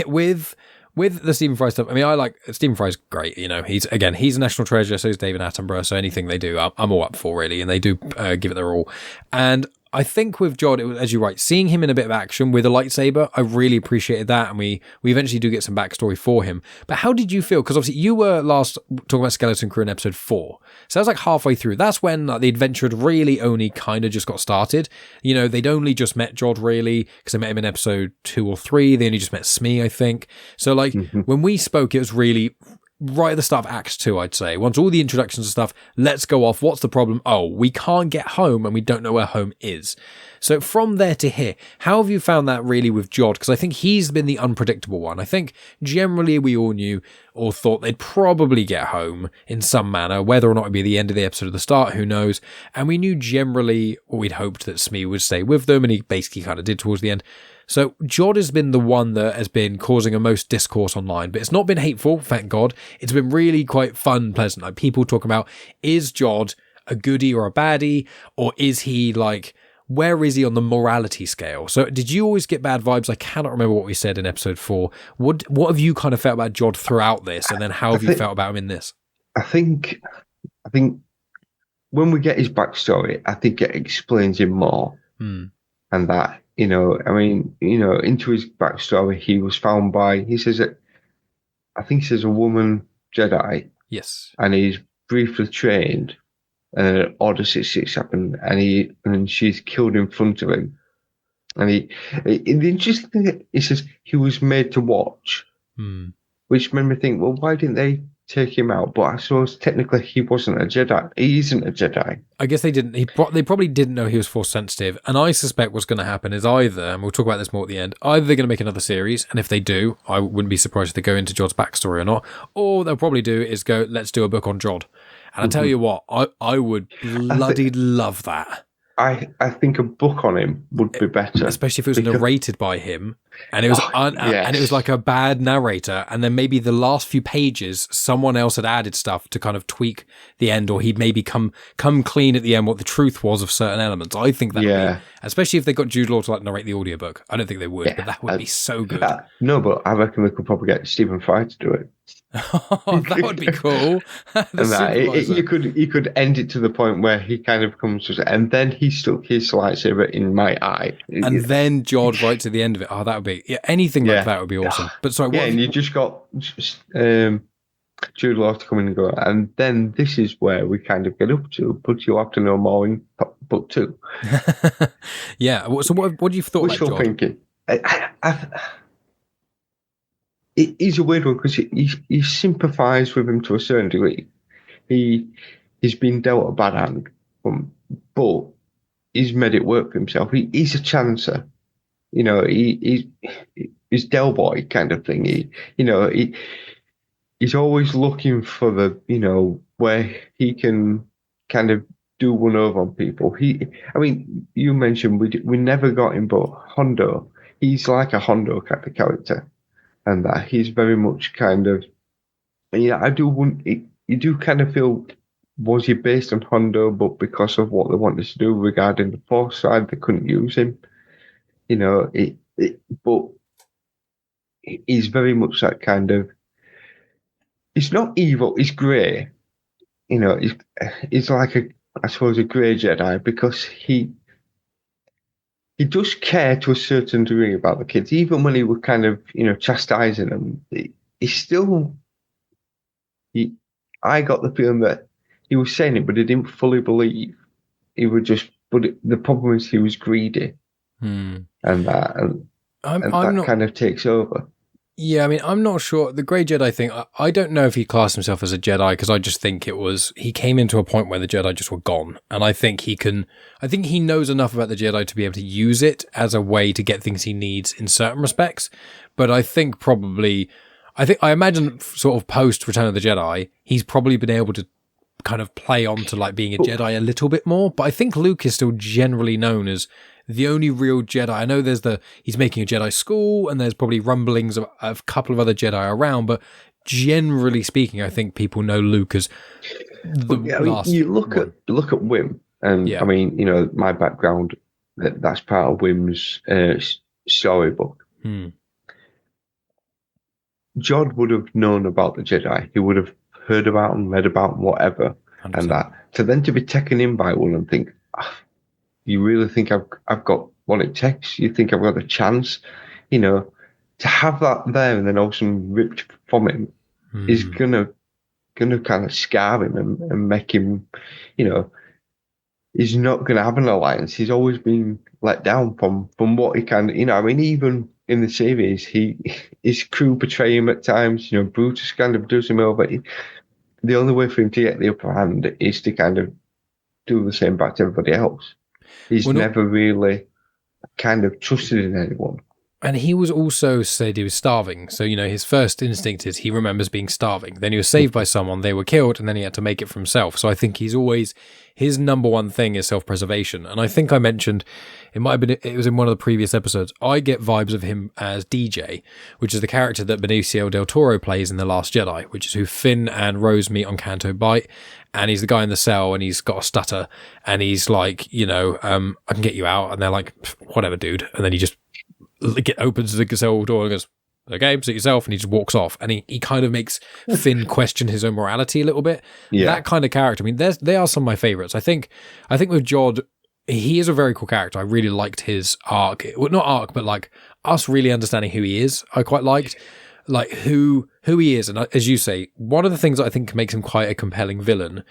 with the Stephen Fry stuff, I mean, I like Stephen Fry's great. He's a national treasure. So is David Attenborough. So anything they do, I'm all up for really, and they do give it their all. And I think with Jod, it was, as you're right, seeing him in a bit of action with a lightsaber, I really appreciated that, and we eventually do get some backstory for him. But how did you feel? Because obviously you were last talking about Skeleton Crew in episode 4, so that was like halfway through. That's when the adventure had really only kind of just got started. They'd only just met Jod really, because they met him in episode 2 or 3. They only just met Smee, I think. So like when we spoke, it was really right at the start of Acts 2, I'd say. Once all the introductions and stuff, let's go off. What's the problem? Oh, we can't get home and we don't know where home is. So from there to here, how have you found that really with Jod? Because I think he's been the unpredictable one. I think generally we all knew or thought they'd probably get home in some manner, whether or not it'd be the end of the episode or the start, who knows. And we knew generally, or we'd hoped that Smee would stay with them, and he basically kind of did towards the end. So Jod has been the one that has been causing a most discourse online, but it's not been hateful, thank God. It's been really quite fun, pleasant. Like people talking about, is Jod a goodie or a baddie, or is he like, where is he on the morality scale? So did you always get bad vibes? I cannot remember what we said in episode 4. What have you kind of felt about Jod throughout this, and then how have you felt about him in this? I think when we get his backstory, I think it explains him more, and that. Into his backstory, he was found by, he says a woman Jedi. Yes. And he's briefly trained, and Order 66 happened, and she's killed in front of him. And the interesting thing, he says he was made to watch. which made me think, well, why didn't they take him out? But I suppose technically he wasn't a Jedi. He isn't a Jedi. I guess they didn't. They probably didn't know he was force sensitive. And I suspect what's going to happen is either, and we'll talk about this more at the end, either they're going to make another series, and if they do, I wouldn't be surprised if they go into Jod's backstory or not. Or they'll probably do is go, let's do a book on Jod. And I tell you what, I would bloody love that. I think a book on him would be better, especially if it was narrated by him, and it was and it was like a bad narrator, and then maybe the last few pages someone else had added stuff to kind of tweak the end, or he'd maybe come clean at the end what the truth was of certain elements. I think that would be, especially if they got Jude Law to like narrate the audiobook. I don't think they would, but that would be so good. No, but I reckon we could probably get Stephen Fry to do it. Oh, that would be cool. You could end it to the point where he kind of comes to, and then he stuck his lightsaber in my eye, and then Jod right to the end of it. Oh, that would be anything like that would be awesome. But sorry, and you just got Jude Law to come in and go, and then this is where we kind of get up to, but you'll have to know more in book 2. Yeah. So what do you thought? Wishful thinking. He's a weird one because you sympathise with him to a certain degree. He's been dealt a bad hand, but he's made it work for himself. He's a chancer, you know. He's Del Boy kind of thing. He's always looking for the, you know, where he can kind of do one over on people. I mean, you mentioned we never got him, but Hondo, he's like a Hondo kind of character. And that he's very much kind of, you do kind of feel, was he based on Hondo, but because of what they wanted to do regarding the Force side, they couldn't use him. You know, but he's very much that kind of, he's not evil, he's grey. You know, he's like I suppose a grey Jedi, because he does care to a certain degree about the kids, even when he was kind of, you know, chastising them. I got the feeling that he was saying it, but he didn't fully believe. He would just, the problem is he was greedy, and that kind of takes over. Yeah, I mean, I'm not sure. The Grey Jedi thing, I don't know if he classed himself as a Jedi, because I just think he came into a point where the Jedi just were gone. And I think he knows enough about the Jedi to be able to use it as a way to get things he needs in certain respects. But I imagine sort of post Return of the Jedi, he's probably been able to kind of play on to like being a Jedi a little bit more. But I think Luke is still generally known as the only real Jedi. I know he's making a Jedi school, and there's probably rumblings of a couple of other Jedi around, but generally speaking, I think people know Luke as the last. You look at Wim, and I mean, you know, my background, that's part of Wim's storybook. Jod would have known about the Jedi. He would have heard about them, read about them, whatever, 100%. And that. So then to be taken in by one and think, you really think I've got what it takes? You think I've got a chance? You know, to have that there and then all of a sudden ripped from him is gonna kind of scar him and make him, you know, he's not gonna have an alliance. He's always been let down from what he can. You know, I mean, even in the series, his crew betray him at times. You know, Brutus kind of does him over. The only way for him to get the upper hand is to kind of do the same back to everybody else. He's never really kind of trusted in anyone. And he was also said he was starving. So, you know, his first instinct is he remembers being starving. Then he was saved by someone, they were killed, and then he had to make it for himself. So I think his number one thing is self-preservation. And I think I mentioned, it was in one of the previous episodes, I get vibes of him as DJ, which is the character that Benicio del Toro plays in The Last Jedi, which is who Finn and Rose meet on Canto Bight. And he's the guy in the cell, and he's got a stutter, and he's like, you know, I can get you out. And they're like, whatever, dude. And then he just opens the cell door and goes, okay, suit yourself, and he just walks off. And he kind of makes Finn question his own morality a little bit. Yeah. That kind of character. I mean, they are some of my favorites. I think with Jod, he is a very cool character. I really liked his arc. Well, not arc, but like us really understanding who he is. I quite liked like who he is. And as you say, one of the things that I think makes him quite a compelling villain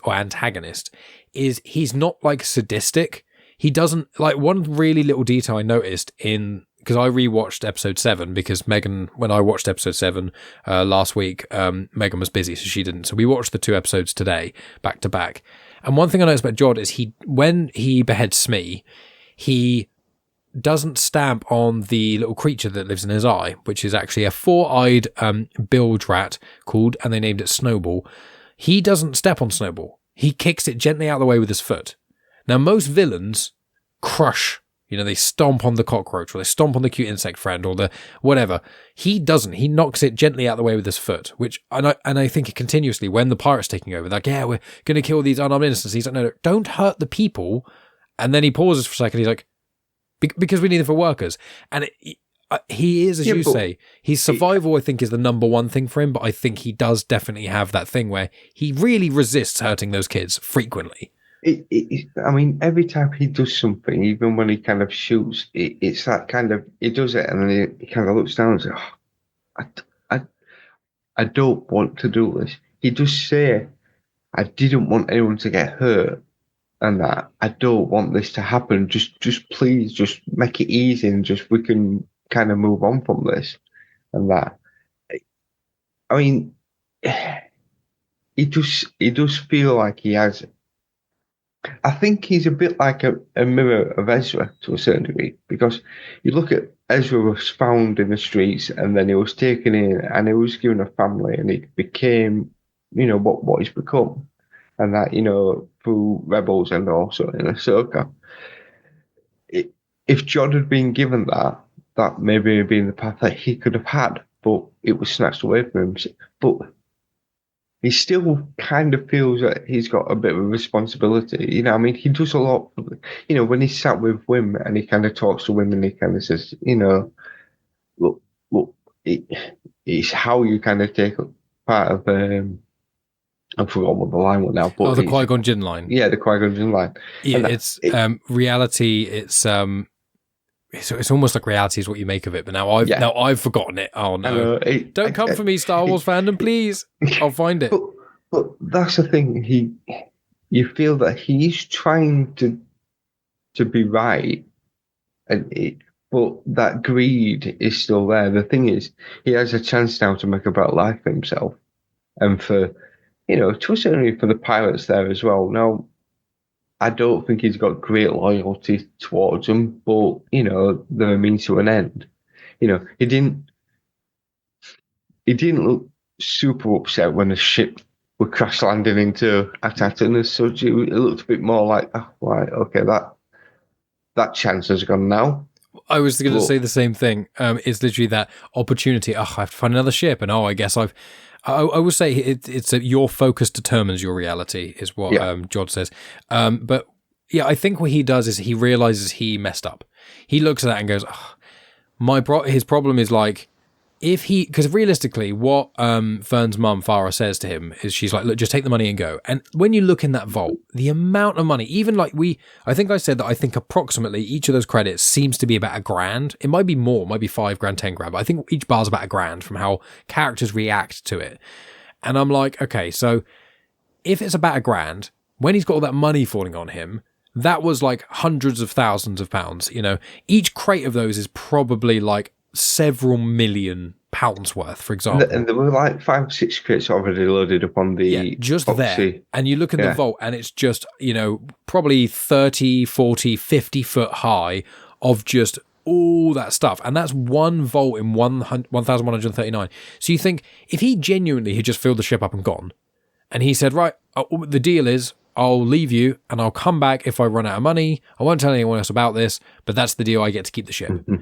or antagonist is he's not like sadistic. He doesn't, like, one really little detail I noticed in because I rewatched episode 7 because Megan, when I watched episode 7 last week, Megan was busy, so she didn't. So we watched the 2 episodes today, back to back. And one thing I noticed about Jod is when he beheads Smee, he doesn't stamp on the little creature that lives in his eye, which is actually a 4-eyed bilge rat called, and they named it Snowball. He doesn't step on Snowball. He kicks it gently out of the way with his foot. Now, most villains crush, they stomp on the cockroach, or they stomp on the cute insect friend, or the whatever. He doesn't. He knocks it gently out of the way with his foot, and I think it continuously, when the pirate's taking over, like, yeah, we're going to kill these unarmed innocents. He's like, no, don't hurt the people. And then he pauses for a second. He's like, because we need it for workers. And he is, as you say, his survival, I think, is the number one thing for him, but I think he does definitely have that thing where he really resists hurting those kids frequently. I mean, every time he does something, even when he kind of shoots, it's that kind of, he does it and then he kind of looks down and says, I don't want to do this. He does say, I didn't want anyone to get hurt. And that I don't want this to happen. Just please, just make it easy, and we can kind of move on from this. And that, I mean, he does feel like he has. I think he's a bit like a mirror of Ezra to a certain degree, because you look at Ezra was found in the streets, and then he was taken in, and he was given a family, and he became, what he's become. And that, through Rebels and also in Ahsoka. If Jod had been given that maybe had been the path that he could have had, but it was snatched away from him. But he still kind of feels that he's got a bit of a responsibility. I mean, he does a lot. When he's sat with Wim and he kind of talks to Wim and he kind of says, look, it's how you kind of take part of I forgot what the line was now. But the Qui-Gon Jinn line. Yeah, the Qui-Gon Jinn line. Yeah, it's reality. It's almost like reality is what you make of it. But now I've forgotten it. Oh no! Don't come for me, Star Wars fandom, please. I'll find it. But that's the thing. You feel that he's trying to be right, but that greed is still there. The thing is, he has a chance now to make a better life for himself, and for, to a certain degree, for the pirates there as well. Now, I don't think he's got great loyalty towards them, but, they're a means to an end. He didn't look super upset when the ship were crash landing into At Attin as such. It looked a bit more like, oh, right, okay, that chance has gone now. I was going to say the same thing. It's literally that opportunity. Oh, I have to find another ship, and I guess I would say it's your focus determines your reality, is what Jod says. But yeah, I think what he does is he realizes he messed up. He looks at that and goes, oh, his problem is like, because realistically, what Fern's mum, Farah, says to him is she's like, look, just take the money and go. And when you look in that vault, the amount of money, even like I think I said that I think approximately each of those credits seems to be about $1,000. It might be more, it might be $5,000, $10,000, but I think each bar's about $1,000 from how characters react to it. And I'm like, okay, so if it's about $1,000, when he's got all that money falling on him, that was like hundreds of thousands of pounds. Each crate of those is probably like several $million worth, for example. And there were like 5 or 6 crates already loaded up on the just there. And you look in the vault and it's just, probably 30, 40, 50 foot high of just all that stuff. And that's one vault in 1,139. So you think if he genuinely had just filled the ship up and gone, and he said, right, the deal is I'll leave you and I'll come back if I run out of money. I won't tell anyone else about this, but that's the deal. I get to keep the ship. Mm-hmm.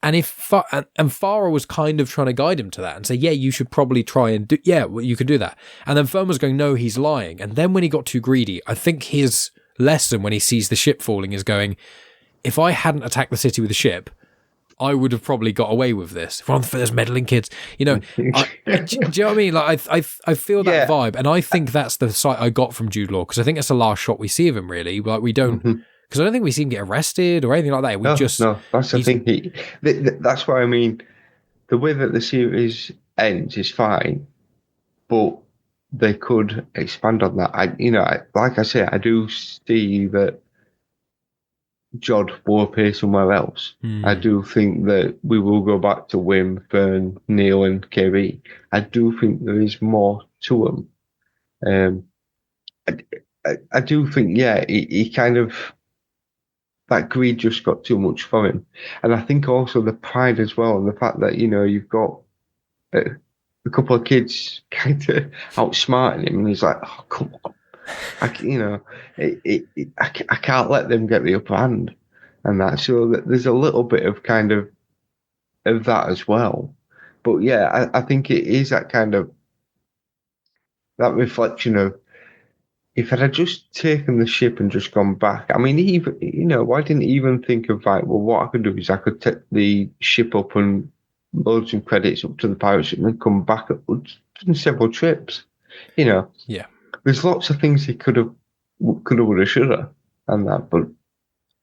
And and Farah was kind of trying to guide him to that and say, yeah, you should probably try and you could do that. And then Fern was going, no, he's lying. And then when he got too greedy, I think his lesson when he sees the ship falling is going, if I hadn't attacked the city with the ship, I would have probably got away with this. Run for those meddling kids. Do you know what I mean? Like I feel that vibe. And I think that's the sight I got from Jude Law, because I think that's the last shot we see of him, really. Like we don't... Mm-hmm. Because I don't think we see him get arrested or anything like that. No, that's the thing. That's what I mean. The way that the series ends is fine, but they could expand on that. Like I say, I do see that Jod will appear somewhere else. I do think that we will go back to Wim, Fern, Neel, and KB. I do think there is more to them. I do think, yeah, he kind of, that greed just got too much for him. And I think also the pride as well, and the fact that, you've got a couple of kids kind of outsmarting him, and he's like, oh, come on. I can't let them get the upper hand. And that, so there's a little bit of kind of that as well. But yeah, I think it is that kind of, that reflection of, if I'd have just taken the ship and just gone back, I mean, even, why didn't he even think of like, well, what I could do is I could take the ship up and load some credits up to the pirate ship and then come back done several trips. Yeah. There's lots of things he could have, would have, should have, and that, but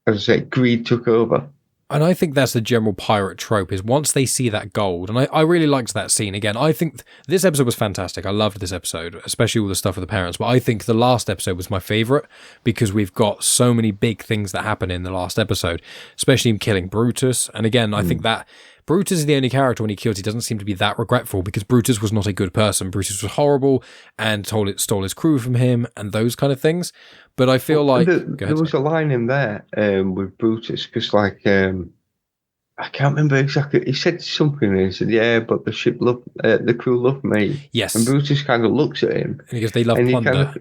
as I say, greed took over. And I think that's the general pirate trope, is once they see that gold, and I really liked that scene. Again, I think this episode was fantastic. I loved this episode, especially all the stuff with the parents. But I think the last episode was my favourite because we've got so many big things that happen in the last episode, especially him killing Brutus. And again, I think that Brutus is the only character when he kills, he doesn't seem to be that regretful because Brutus was not a good person. Brutus was horrible and stole his crew from him and those kind of things. But I feel like there was a line in there with Brutus, because like I can't remember exactly. He said something. And he said, "Yeah, but the crew loved me." Yes. And Brutus kind of looks at him, and he goes, "They love plunder."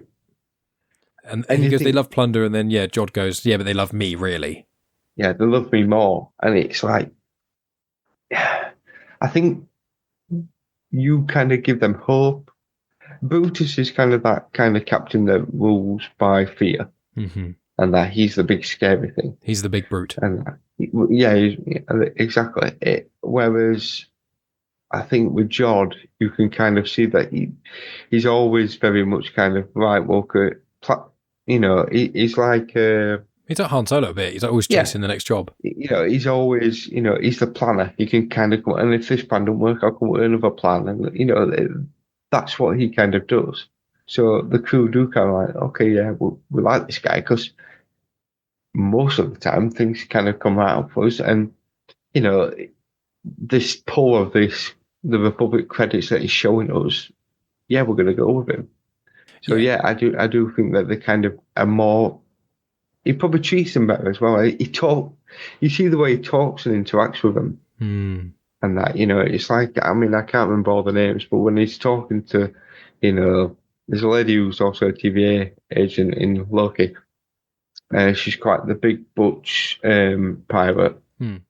And he goes, "They love plunder," and then Jod goes, "Yeah, but they love me, really." Yeah, they love me more, and it's like, I think you kind of give them hope. Brutus is kind of that kind of captain that rules by fear, and that he's the big scary thing. He's the big brute, and exactly. Whereas I think with Jod, you can kind of see that he's always very much kind of right. Well, he's like he's like Han Solo a bit. He's always chasing the next job. He's always he's the planner. He can kind of come, and if this plan don't work, I'll come with another plan, and that's what he kind of does. So the crew do kind of like, okay, yeah, we like this guy because most of the time things kind of come out for us, and this pull of the Republic credits that he's showing us, yeah, we're going to go with him. So yeah, I do think that they kind of are more. He probably treats them better as well. You see the way he talks and interacts with them, and that it's like, I mean, I can't remember all the names, but when he's talking to, there's a lady who's also a TVA agent in Loki. She's quite the big butch pirate, and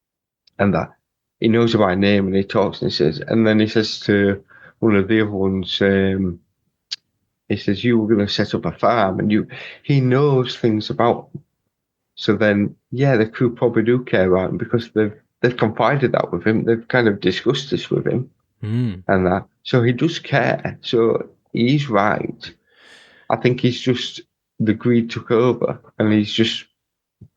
that he knows her by name, and he talks and he says to one of the other ones, he says, "You were going to set up a farm," and he knows things about them. So then, yeah, the crew probably do care about him because they've confided that with him. They've kind of discussed this with him, and that. So he does care. So he's right. I think he's just, the greed took over, and he's just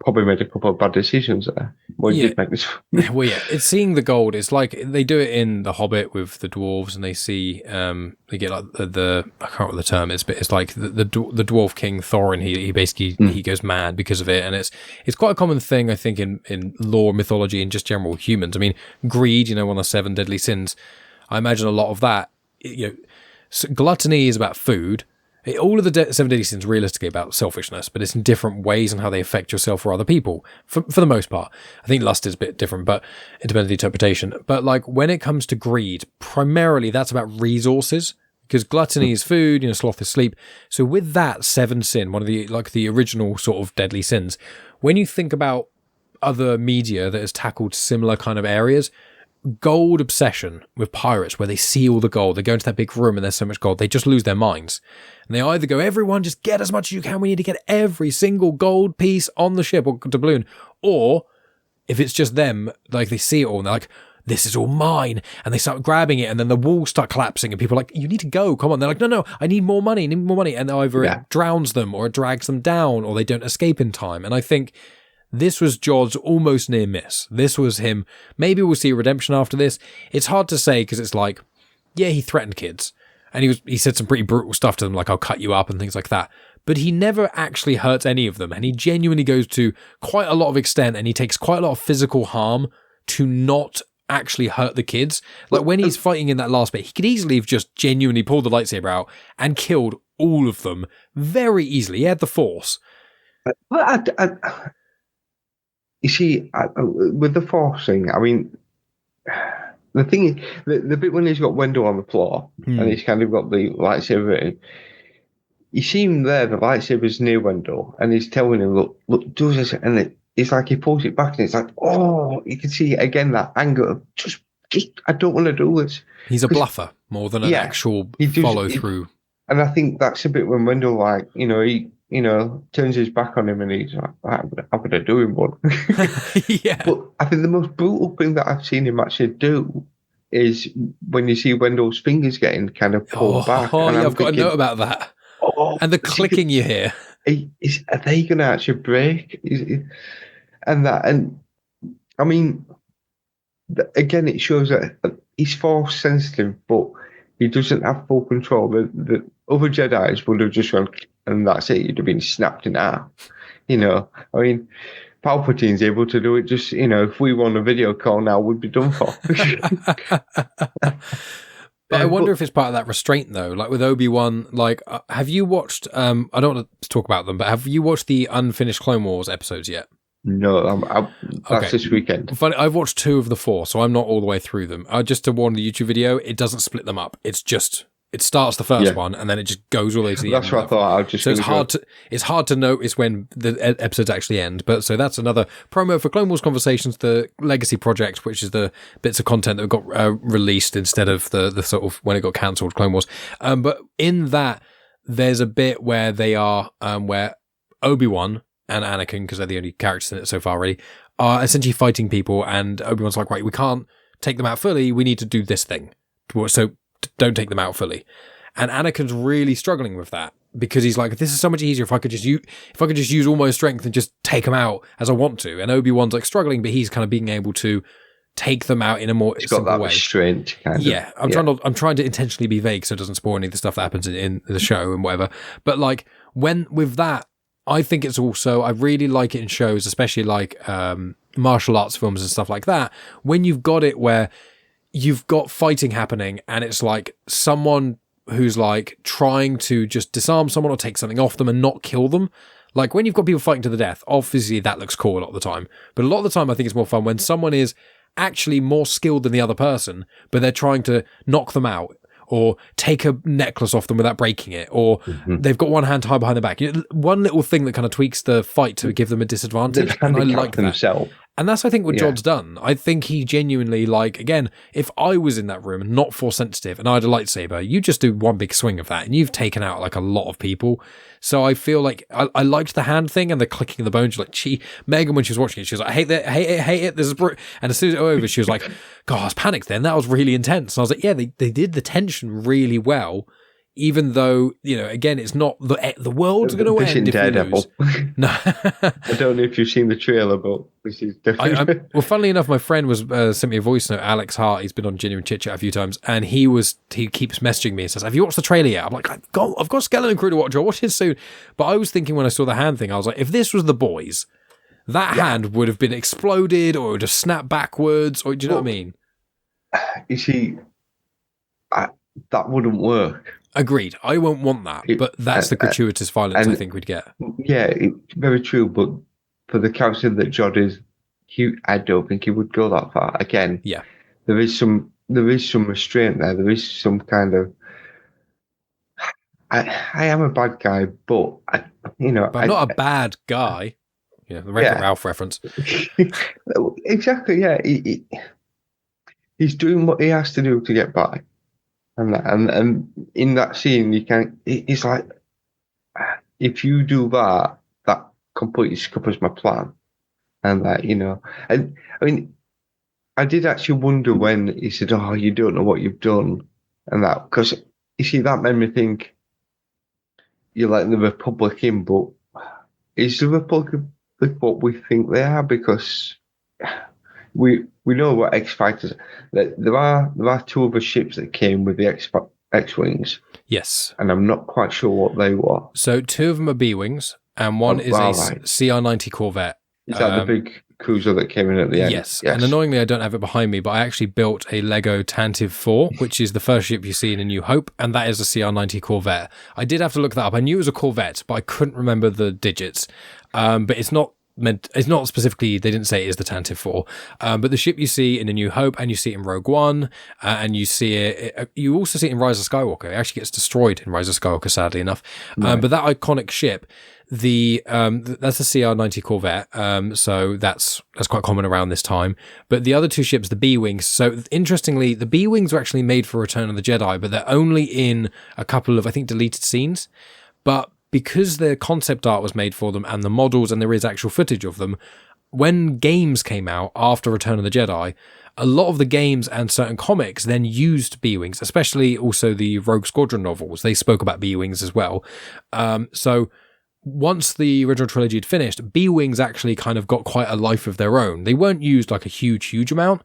probably made a couple of bad decisions there. Well, he did make this. Well, yeah, it's seeing the gold. It's like they do it in The Hobbit with the dwarves, and they see they get like the I can't remember the term is, but it's like the dwarf king Thorin. He basically he goes mad because of it, and it's quite a common thing, I think, in lore, mythology, and just general humans. I mean, greed, one of the 7 deadly sins. I imagine a lot of that. Gluttony is about food. All of the 7 deadly sins realistically about selfishness, but it's in different ways and how they affect yourself or other people, for the most part. I think lust is a bit different, but it depends on the interpretation. But like when it comes to greed, primarily that's about resources, because gluttony is food, sloth is sleep. So with that 7 sin, one of the original sort of deadly sins, when you think about other media that has tackled similar kind of areas, gold obsession with pirates, where they see all the gold, they go into that big room and there's so much gold, they just lose their minds. And they either go, everyone just get as much as you can, we need to get every single gold piece on the ship or doubloon, or if it's just them, like they see it all and they're like, this is all mine, and they start grabbing it, and then the walls start collapsing, and people are like, you need to go, come on. They're like, no, I need more money, and either it drowns them or it drags them down, or they don't escape in time. And I think this was Jod's almost near miss. This was him. Maybe we'll see redemption after this. It's hard to say because it's like, yeah, he threatened kids. And he said some pretty brutal stuff to them, like, I'll cut you up and things like that. but he never actually hurts any of them. And he genuinely goes to quite a lot of extent, and he takes quite a lot of physical harm to not actually hurt the kids. Like when he's fighting in that last bit, he could easily have just genuinely pulled the lightsaber out and killed all of them very easily. He had the Force. But you see, with the Force thing, I mean, the thing is, the bit when he's got Wendell on the floor and he's kind of got the lightsaber, you see him there, the lightsaber's near Wendell, and he's telling him, look, do this, and it's like he pulls it back, and it's like, oh, you can see again that anger of just, I don't want to do this. He's a bluffer more than an actual follow through. And I think that's a bit when Wendell, like, he turns his back on him, and he's like, I'm going to do him one. Yeah. But I think the most brutal thing that I've seen him actually do is when you see Wendell's fingers getting kind of pulled back. Oh, yeah, I've got a note about that. And the clicking you hear. Are they going to actually break? And I mean, again, it shows that he's Force sensitive, but he doesn't have full control. The other Jedi's would have just gone, and that's it. You'd have been snapped in half. I mean, Palpatine's able to do it. Just if we were on a video call now, we'd be done for. But I wonder if it's part of that restraint, though. Like with Obi-Wan, like, have you watched, I don't want to talk about them, but have you watched the unfinished Clone Wars episodes yet? No, that's this weekend. Funny, I've watched 2 of the 4, so I'm not all the way through them. Just to warn the YouTube video, it doesn't split them up. It's just, it starts the first one, and then it just goes all the way to the end. That's what I thought. So it's hard to notice when the episodes actually end. But so that's another promo for Clone Wars Conversations, the Legacy Project, which is the bits of content that got released instead of the sort of when it got cancelled, Clone Wars. But in that, there's a bit where they are, where Obi-Wan and Anakin, because they're the only characters in it so far already, are essentially fighting people, and Obi-Wan's like, right, we can't take them out fully, we need to do this thing. So don't take them out fully. And Anakin's really struggling with that, because he's like, this is so much easier if I could just use all my strength and just take them out as I want to. And Obi-Wan's like struggling, but he's kind of being able to take them out in a more simple way. He's got that restraint kind of. Yeah, I'm trying to intentionally be vague so it doesn't spoil any of the stuff that happens in the show and whatever. But like with that, I think it's also, I really like it in shows, especially like martial arts films and stuff like that, when you've got it where you've got fighting happening and it's like someone who's like trying to just disarm someone or take something off them and not kill them. Like when you've got people fighting to the death, obviously that looks cool a lot of the time. But a lot of the time I think it's more fun when someone is actually more skilled than the other person, but they're trying to knock them out, or take a necklace off them without breaking it, or they've got one hand tied behind their back. One little thing that kind of tweaks the fight to give them a disadvantage. And I like that. And that's, I think, what Jod's done. I think he genuinely, like, again, if I was in that room, not Force sensitive, and I had a lightsaber, you just do one big swing of that, and you've taken out, like, a lot of people. So I feel like I liked the hand thing and the clicking of the bones. Like, Megan, when she was watching it, she was like, I hate it, this is and as soon as it was over, she was like, God, I was panicked then. That was really intense. And I was like, yeah, they did the tension really well. Even though, again, it's not the world's going to end if Daredevil. we lose. No. I don't know if you've seen the trailer, but this is different. Well, funnily enough, my friend was sent me a voice note, Alex Hart. He's been on Genuine Chit-Chat a few times, and he keeps messaging me and says, have you watched the trailer yet? I'm like, I've got Skeleton Crew to watch. I'll watch it soon. But I was thinking when I saw the hand thing, I was like, if this was The Boys, that hand would have been exploded or it would have snapped backwards, or do you know what I mean? You see, that wouldn't work. Agreed. I won't want that, but that's the gratuitous violence I think we'd get. Yeah, it's very true. But for the character that Jod is, I don't think he would go that far. Again, yeah, there is some restraint there. There is some kind of. I am a bad guy, but but I'm not a bad guy. Yeah, the Wreck-It Ralph reference. Exactly. Yeah, he's doing what he has to do to get by. And in that scene, it's like, if you do that, that completely scuppers my plan. And that, and I mean, I did actually wonder when he said, oh, you don't know what you've done. And that, because you see, that made me think, you're letting the Republic in, but is the Republic what we think they are? Because we know what X-Fighters. There are 2 other ships that came with the X-Wings. Yes. and I'm not quite sure what they were. So 2 of them are B-Wings, and one is a Right. CR-90 Corvette. Is that the big cruiser that came in at the end? Yes. And annoyingly, I don't have it behind me, but I actually built a Lego Tantive 4, which is the first ship you see in A New Hope, and that is a CR-90 Corvette. I did have to look that up. I knew it was a Corvette, but I couldn't remember the digits. But it's not specifically, they didn't say it is the Tantive 4, but the ship you see in A New Hope, and you see it in Rogue One, and you see it, you also see it in Rise of Skywalker. It actually gets destroyed in Rise of Skywalker, sadly enough. But that iconic ship, that's the CR-90 Corvette, so that's quite common around this time. But the other 2 ships, the B-Wings, so interestingly, the B-Wings were actually made for Return of the Jedi, but they're only in a couple of, I think, deleted scenes. But because the concept art was made for them and the models, and there is actual footage of them, when games came out after Return of the Jedi, a lot of the games and certain comics then used B-Wings, especially also the Rogue Squadron novels. They spoke about B-Wings as well. So once the original trilogy had finished, B-Wings actually kind of got quite a life of their own. They weren't used like a huge amount,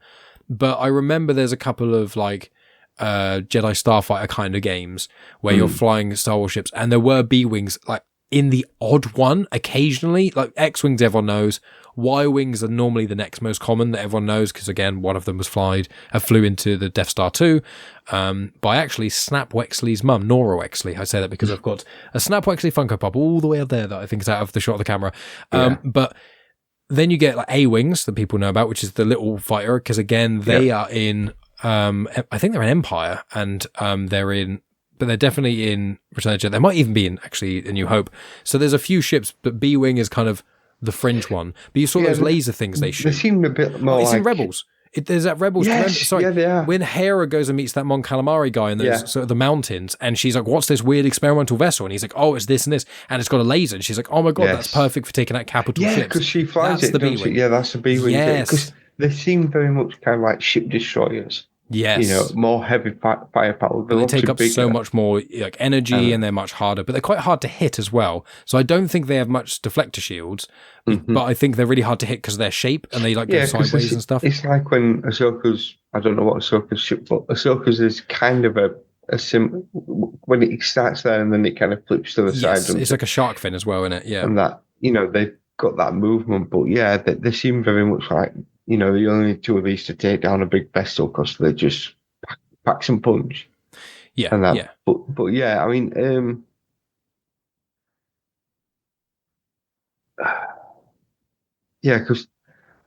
but I remember there's a couple of like Jedi Starfighter kind of games where you're flying Star Wars ships, and there were B-Wings like in the odd one occasionally. Like X-Wings everyone knows, Y-Wings are normally the next most common that everyone knows, because again, one of them was flew into the Death Star 2 by actually Snap Wexley's mum, Nora Wexley. I say that because I've got a Snap Wexley Funko Pop all the way up there that I think is out of the shot of the camera. But then you get like A-Wings that people know about, which is the little fighter, because again, they are in I think they're in Empire, and but they're definitely in Return of the Jedi. They might even be in actually A New Hope. So there's a few ships, but B-Wing is kind of the fringe one. But you saw those laser things they shoot. They seem a bit more it's in Rebels. There's that Rebels. Yes, Sorry, they are. when Hera goes and meets that Mon Calamari guy in those sort of the mountains, and she's like, "What's this weird experimental vessel?" And he's like, "Oh, it's this and this, and it's got a laser." And she's like, "Oh my god, that's perfect for taking out capital ships." Yeah, because she flies that's it, doesn't she? Yeah, that's the B-Wing. Yes, because they seem very much kind of like ship destroyers. Yes, More heavy firepower. They take up so much more like energy, and they're much harder, but they're quite hard to hit as well. So I don't think they have much deflector shields, but I think they're really hard to hit because of their shape, and they like go sideways and stuff. It's like when Ahsoka's, I don't know what Ahsoka's ship, but Ahsoka's is kind of when it starts there and then it kind of flips to the side. It's like a shark fin as well, isn't it? Yeah, and that they've got that movement, but they seem very much like. You only need 2 of these to take down a big vessel because they just pack some punch. Yeah, and that. Yeah. But yeah, I mean, yeah, because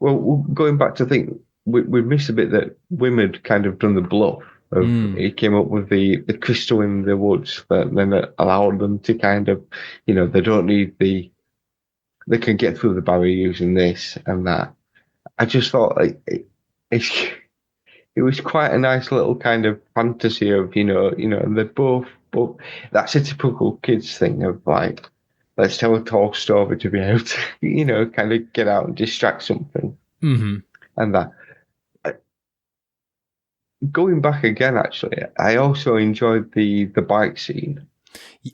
going back to think, we missed a bit that Wim had kind of done the bluff. He came up with the crystal in the woods that then allowed them to kind of, they don't need they can get through the barrier using this and that. I just thought it was quite a nice little kind of fantasy of, they're both, but that's a typical kids thing of like, let's tell a tall story to be able to, kind of get out and distract something. And that. Going back again, actually, I also enjoyed the bike scene.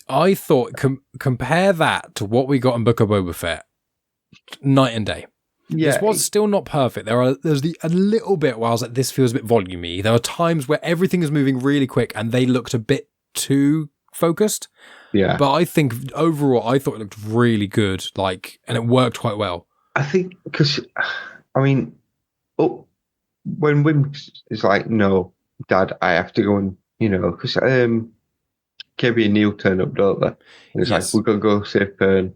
I thought, compare that to what we got in Book of Boba Fett, night and day. Yeah, this was still not perfect. There's a little bit where I was like, this feels a bit volumey. There are times where everything is moving really quick and they looked a bit too focused. Yeah. But I think overall, I thought it looked really good, and it worked quite well. I think because, I mean, when Wim is like, no, Dad, I have to go and, because KB and Neel turn up, don't they? And it's like, we're going to go save Fern.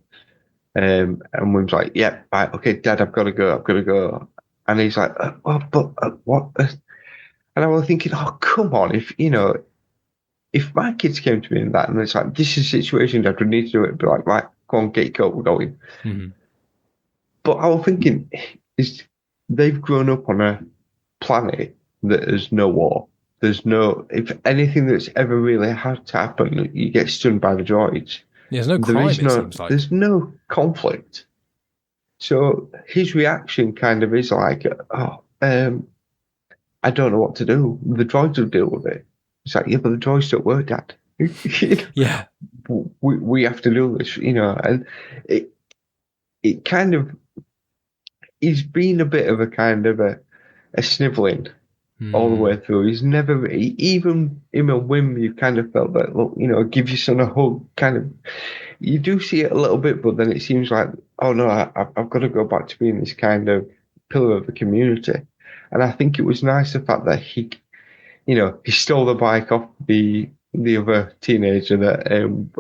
And Wim's like, yeah, right, okay, Dad, I've got to go. And he's like, what? And I was thinking, oh, come on, if my kids came to me in that, and it's like, this is a situation, Dad, we need to do it, be like, right, go on, get your coat, we're going. But I was thinking, they've grown up on a planet that there's no war. There's no, if anything that's ever really had to happen, you get stunned by the droids. There's no crime, it seems like. There's no conflict. So his reaction kind of is like, I don't know what to do. The droids will deal with it. It's like, yeah, but the droids don't work, Dad. Yeah. We have to do this, and it kind of, he's been a bit of a kind of a sniveling all the way through. He's never, even in a whim, you kind of felt that, look, give your son a hug, kind of. You do see it a little bit, but then it seems like, oh no, I've got to go back to being this kind of pillar of the community. And I think it was nice the fact that he stole the bike off the other teenager that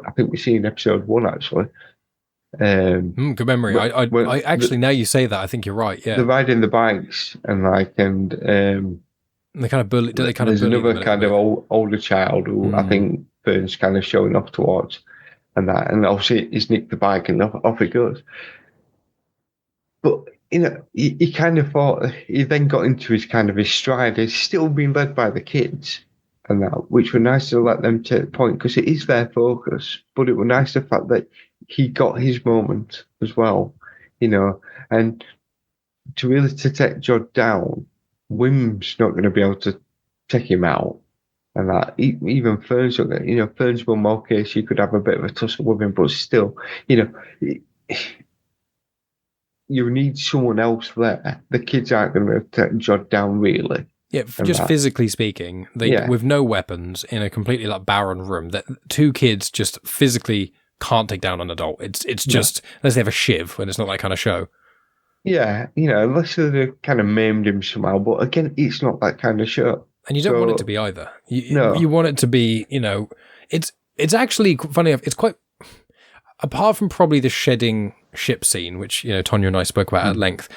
I think we see in episode 1 actually. Good memory. I actually, now you say that, I think you're right. Yeah, they're riding the bikes and they kind of bully. Do they kind of? There's another kind of older child who I think Fern's kind of showing off towards, and obviously he's nicked the bike and off it goes. But he kind of thought he then got into his stride. He's still being led by the kids, and that, which were nice to let them take the point because it is their focus. But it was nice the fact that he got his moment as well, and to really to take Jod down, Wim's not going to be able to take him out. And that even Fern's, Fern's mum, okay, she could have a bit of a tussle with him, but still, you need someone else there. The kids aren't going to take Jod down, really. Yeah, just physically speaking, with no weapons in a completely barren room, that two kids just physically can't take down an adult. It's just, unless they have a shiv, and it's not that kind of show. Yeah, unless they kind of maimed him somehow. But again, it's not that kind of show. And you don't want it to be either. You want it to be, it's actually funny enough, it's quite, apart from probably the shedding ship scene, which, Tonya and I spoke about at length,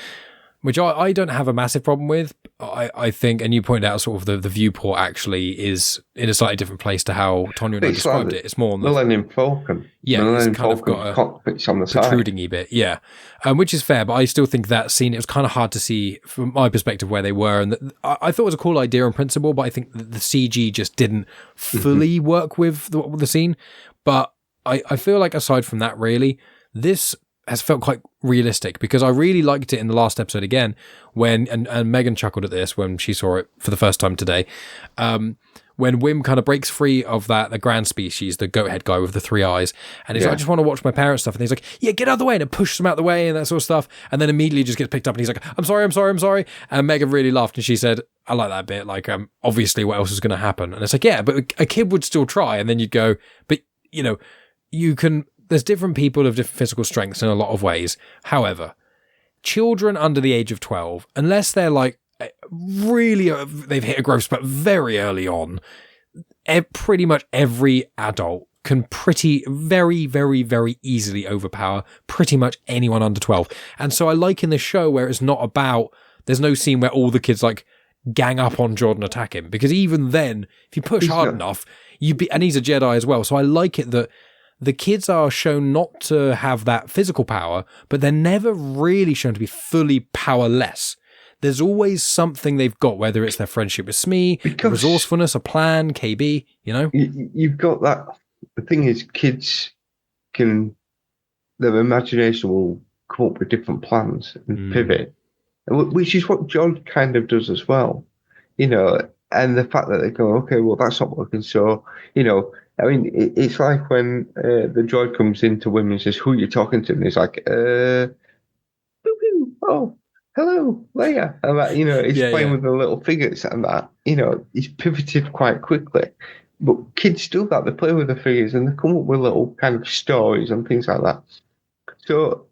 which I don't have a massive problem with. I think, and you pointed out sort of the viewport actually is in a slightly different place to how Tonya and I described it. It's more on the Millennium Falcon. It's kind of got a cockpits on the protruding-y bit, which is fair, but I still think that scene, it was kind of hard to see from my perspective where they were, and I thought it was a cool idea in principle, but I think the CG just didn't fully work with the scene. But I feel like aside from that, really, this has felt quite realistic, because I really liked it in the last episode again when, and Megan chuckled at this when she saw it for the first time today, when Wim kind of breaks free of the grand species, the goat head guy with the 3 eyes, and he's like, I just want to watch my parents' stuff, and he's like, yeah, get out of the way, and it pushes him out of the way and that sort of stuff, and then immediately just gets picked up and he's like, I'm sorry, and Megan really laughed and she said, I like that bit, obviously what else is going to happen? And it's like, yeah, but a kid would still try, and then you'd go, but you can, there's different people of different physical strengths in a lot of ways. However, children under the age of 12, unless they're really, they've hit a growth spurt very early on, pretty much every adult can very, very, very easily overpower pretty much anyone under 12. And so I like in the show where it's not about, there's no scene where all the kids gang up on Jod and attack him, because even then, if you push hard enough, and he's a Jedi as well. So I like it that the kids are shown not to have that physical power, but they're never really shown to be fully powerless. There's always something they've got, whether it's their friendship with Smee, resourcefulness, a plan, KB, You've got that. The thing is, kids their imagination will come up with different plans and pivot, which is what Jod kind of does as well, and the fact that they go, okay, well, that's not working. So, I mean, it's like when the droid comes into Wim and says, who are you talking to? And he's like, oh, hello, Leia. And that, he's playing with the little figures and that, he's pivoted quite quickly. But kids do that. They play with the figures and they come up with little kind of stories and things like that. So,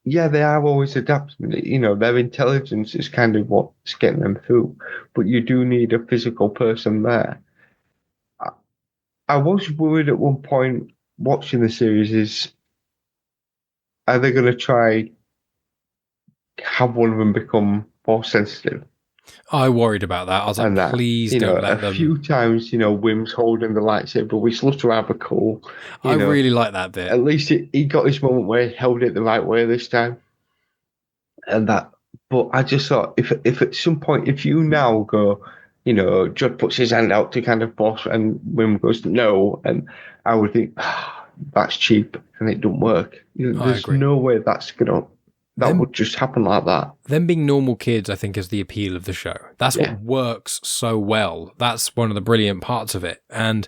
yeah, they are always adapting. Their intelligence is kind of what's getting them through. But you do need a physical person there. I was worried at one point watching the series are they going to try have one of them become more sensitive? I worried about that. I was like, please don't let them. A few times, Wim's holding the lightsaber, which looks rather cool. I really like that bit. At least he got his moment where he held it the right way this time. But I just thought, if at some point, if you now go, Jod puts his hand out to kind of boss and Wim goes, no, and I would think, that's cheap and it don't work. There's no way that would just happen like that. Them being normal kids, I think, is the appeal of the show. That's what works so well. That's one of the brilliant parts of it. And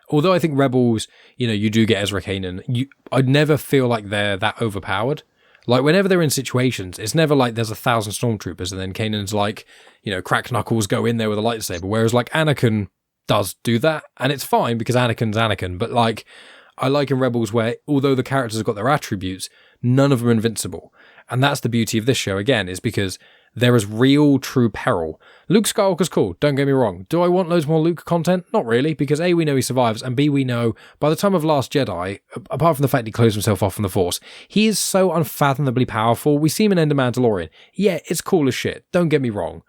although I think Rebels, you do get Ezra Kanan, I'd never feel like they're that overpowered. Like, whenever they're in situations, it's never like there's 1,000 stormtroopers and then Kanan's like, crack knuckles, go in there with a lightsaber. Whereas, like, Anakin does do that, and it's fine because Anakin's Anakin. But, like, I like in Rebels where, although the characters have got their attributes, none of them are invincible. And that's the beauty of this show, again, is because there is real, true peril. Luke Skywalker's cool, don't get me wrong. Do I want loads more Luke content? Not really, because A, we know he survives, and B, we know, by the time of Last Jedi, apart from the fact he closed himself off from the Force, he is so unfathomably powerful. We see him in End of Mandalorian. Yeah, it's cool as shit, don't get me wrong.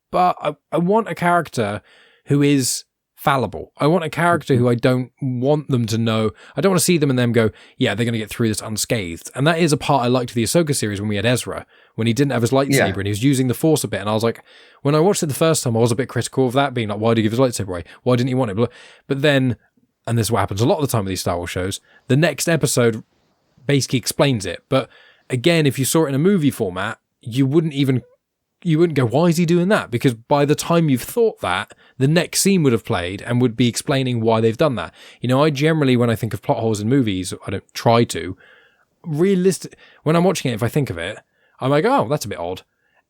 But I want a character who is fallible. I want a character who I don't want them to know. I don't want to see them and them go, yeah, they're going to get through this unscathed. And that is a part I liked of the Ahsoka series when we had Ezra, when he didn't have his lightsaber and he was using the Force a bit. And I was like, when I watched it the first time, I was a bit critical of that, being like, why did he give his lightsaber away? Why didn't he want it? But then, and this is what happens a lot of the time with these Star Wars shows, the next episode basically explains it. But again, if you saw it in a movie format, you wouldn't go, why is he doing that? Because by the time you've thought that, the next scene would have played and would be explaining why they've done that. I generally, when I think of plot holes in movies, I don't try to, when I'm watching it, if I think of it, I'm like, oh, that's a bit odd.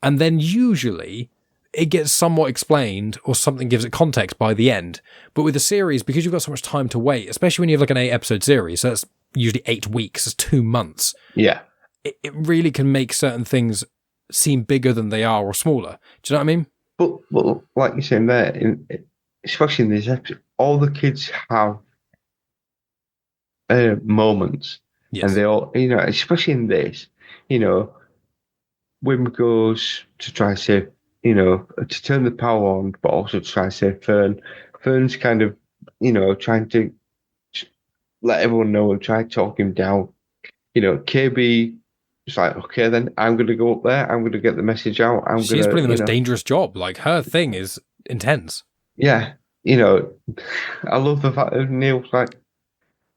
And then usually it gets somewhat explained or something gives it context by the end. But with a series, because you've got so much time to wait, especially when you have like an 8-episode series, so that's usually 8 weeks, it's 2 months. Yeah. It really can make certain things seem bigger than they are or smaller. Do you know what I mean? But like you're saying there, especially in this episode, all the kids have moments. Yes. And they all, especially in this, Wim goes to try to save, to turn the power on, but also to try to save Fern. Fern's kind of, trying to let everyone know and try to talk him down. KB, it's like, okay, then I'm going to go up there. I'm going to get the message out. She's probably the most dangerous job. Like, her thing is intense. Yeah. I love the fact that Neil's like,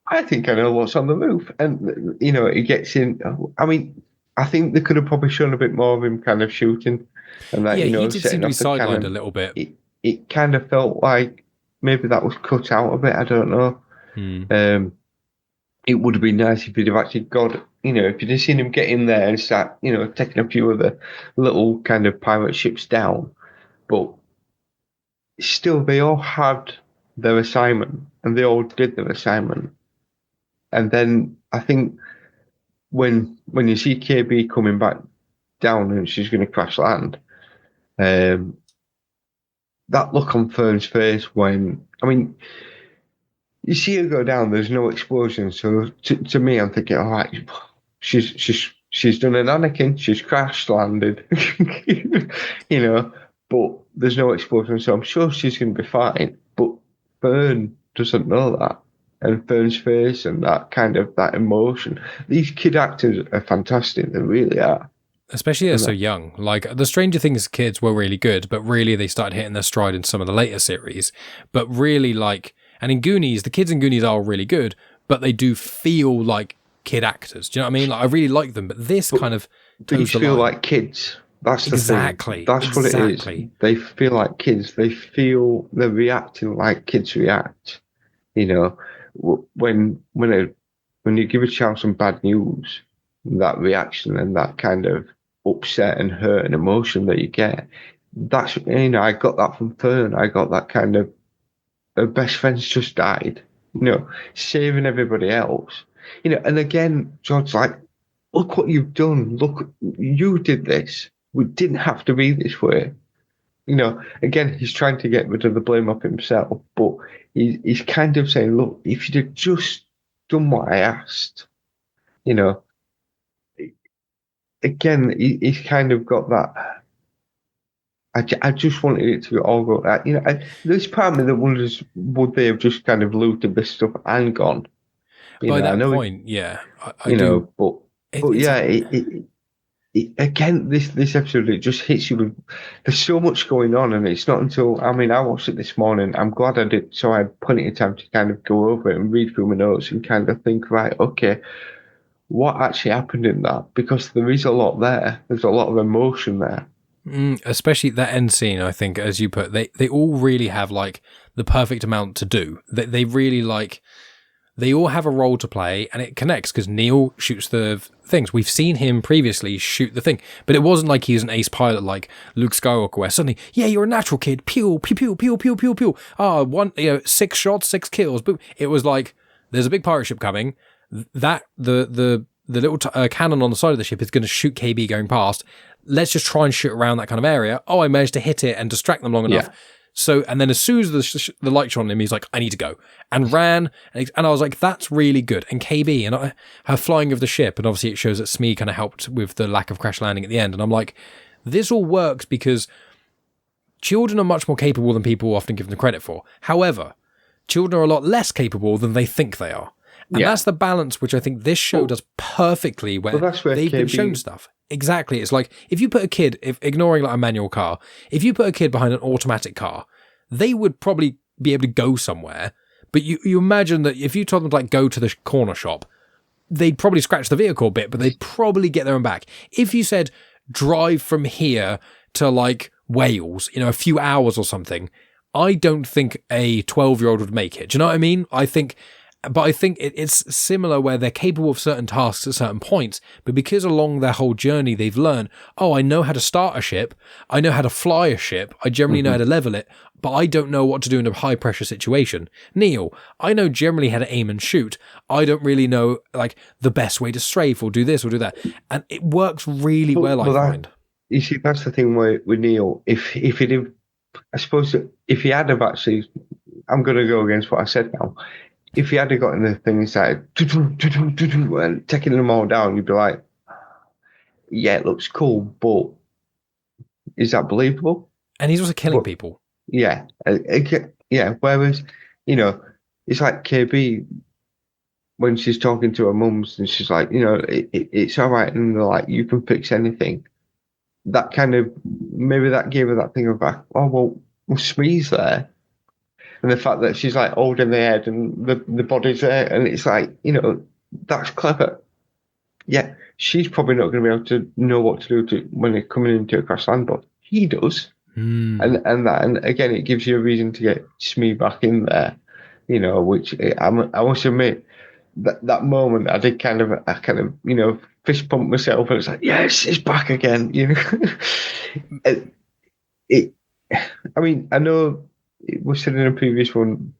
I think I know what's on the move. And, he gets in. I mean, I think they could have probably shown a bit more of him kind of shooting. And that, he did seem to be sidelined a little bit. It kind of felt like maybe that was cut out a bit. I don't know. It would have been nice if he'd have actually got, if you'd have seen him get in there and start, taking a few of the little kind of pirate ships down. But still, they all had their assignment and they all did their assignment. And then I think when you see KB coming back down and she's going to crash land, that look on Fern's face when, you see her go down, there's no explosion. So to me, I'm thinking, all right, she's done an Anakin, she's crash landed, but there's no explosion. So I'm sure she's going to be fine. But Fern doesn't know that. And Fern's face and that kind of, that emotion. These kid actors are fantastic. They really are. Especially they're so young. Like, the Stranger Things kids were really good, but really they started hitting their stride in some of the later series. But really, like, and in Goonies, the kids in Goonies are really good, but they do feel like kid actors. Do you know what I mean? Like, I really like them, but this kind of toes the line. Feel like kids. That's the thing. That's what it is. They feel like kids. They're reacting like kids react. When you give a child some bad news, that reaction and that kind of upset and hurt and emotion that you get, that's, I got that from Fern. I got that kind of, her best friend's just died, saving everybody else, and again, George's like, look what you've done. Look, you did this. We didn't have to be this way. Again, he's trying to get rid of the blame of himself, but he's kind of saying, look, if you'd have just done what I asked, again, he's kind of got that. I just wanted it to all go. There's part of me that wonders, would they have just kind of looted this stuff and gone? By that point, I do. But yeah, again, this episode, it just hits you with, there's so much going on, and it's not until, I watched it this morning. I'm glad I did, so I had plenty of time to kind of go over it and read through my notes and kind of think, right, okay, what actually happened in that? Because there is a lot there. There's a lot of emotion there. Especially that end scene, I think, as you put, they all really have like the perfect amount to do. They really like, They all have a role to play, and it connects because Neel shoots the things. We've seen him previously shoot the thing, but it wasn't like he was an ace pilot like Luke Skywalker, where suddenly, yeah, you're a natural kid. Pew, pew, pew, pew, pew, pew, pew. One, 6 shots, 6 kills. Boom. It was like, there's a big pirate ship coming. That the little cannon on the side of the ship is going to shoot KB going past. Let's just try and shoot around that kind of area. Oh, I managed to hit it and distract them long enough. Yeah. So, and then as soon as the light shone on him, he's like, I need to go. And ran. And I was like, that's really good. And KB, and her flying of the ship, and obviously it shows that Smee kind of helped with the lack of crash landing at the end. And I'm like, this all works because children are much more capable than people often give them credit for. However, children are a lot less capable than they think they are. And that's the balance which I think this show does perfectly, where they've been shown stuff. Exactly. It's like, if you put a kid, ignoring like a manual car, if you put a kid behind an automatic car, they would probably be able to go somewhere. But you imagine that if you told them to like go to the corner shop, they'd probably scratch the vehicle a bit, but they'd probably get there and back. If you said drive from here to like Wales, a few hours or something, I don't think a 12-year-old would make it. Do you know what I mean? I think it's similar where they're capable of certain tasks at certain points, but because along their whole journey they've learned, I know how to start a ship, I know how to fly a ship, I generally know how to level it, but I don't know what to do in a high pressure situation. Neel, I know generally how to aim and shoot, I don't really know like the best way to strafe or do this or do that, and it works really well. I find. You see, that's the thing with Neel. If he did, I suppose if he had have actually, I'm going to go against what I said now. If he had gotten the thing inside and taking them all down, you'd be like, yeah, it looks cool, but is that believable? And he's also killing people. Yeah. Yeah. Whereas, it's like KB when she's talking to her mums and she's like, it's all right. And they're like, you can fix anything. That kind of, maybe that gave her that thing of like, oh, well, Smee's there. And the fact that she's like holding the head and the body's there, and it's like, that's clever. Yeah, she's probably not going to be able to know what to do when they're coming into a crash land, but he does. And again, it gives you a reason to get Smee back in there, which I must admit that moment I kind of fist pump myself, and it's like, yes, it's back again. I mean, I know. It was said in a previous one,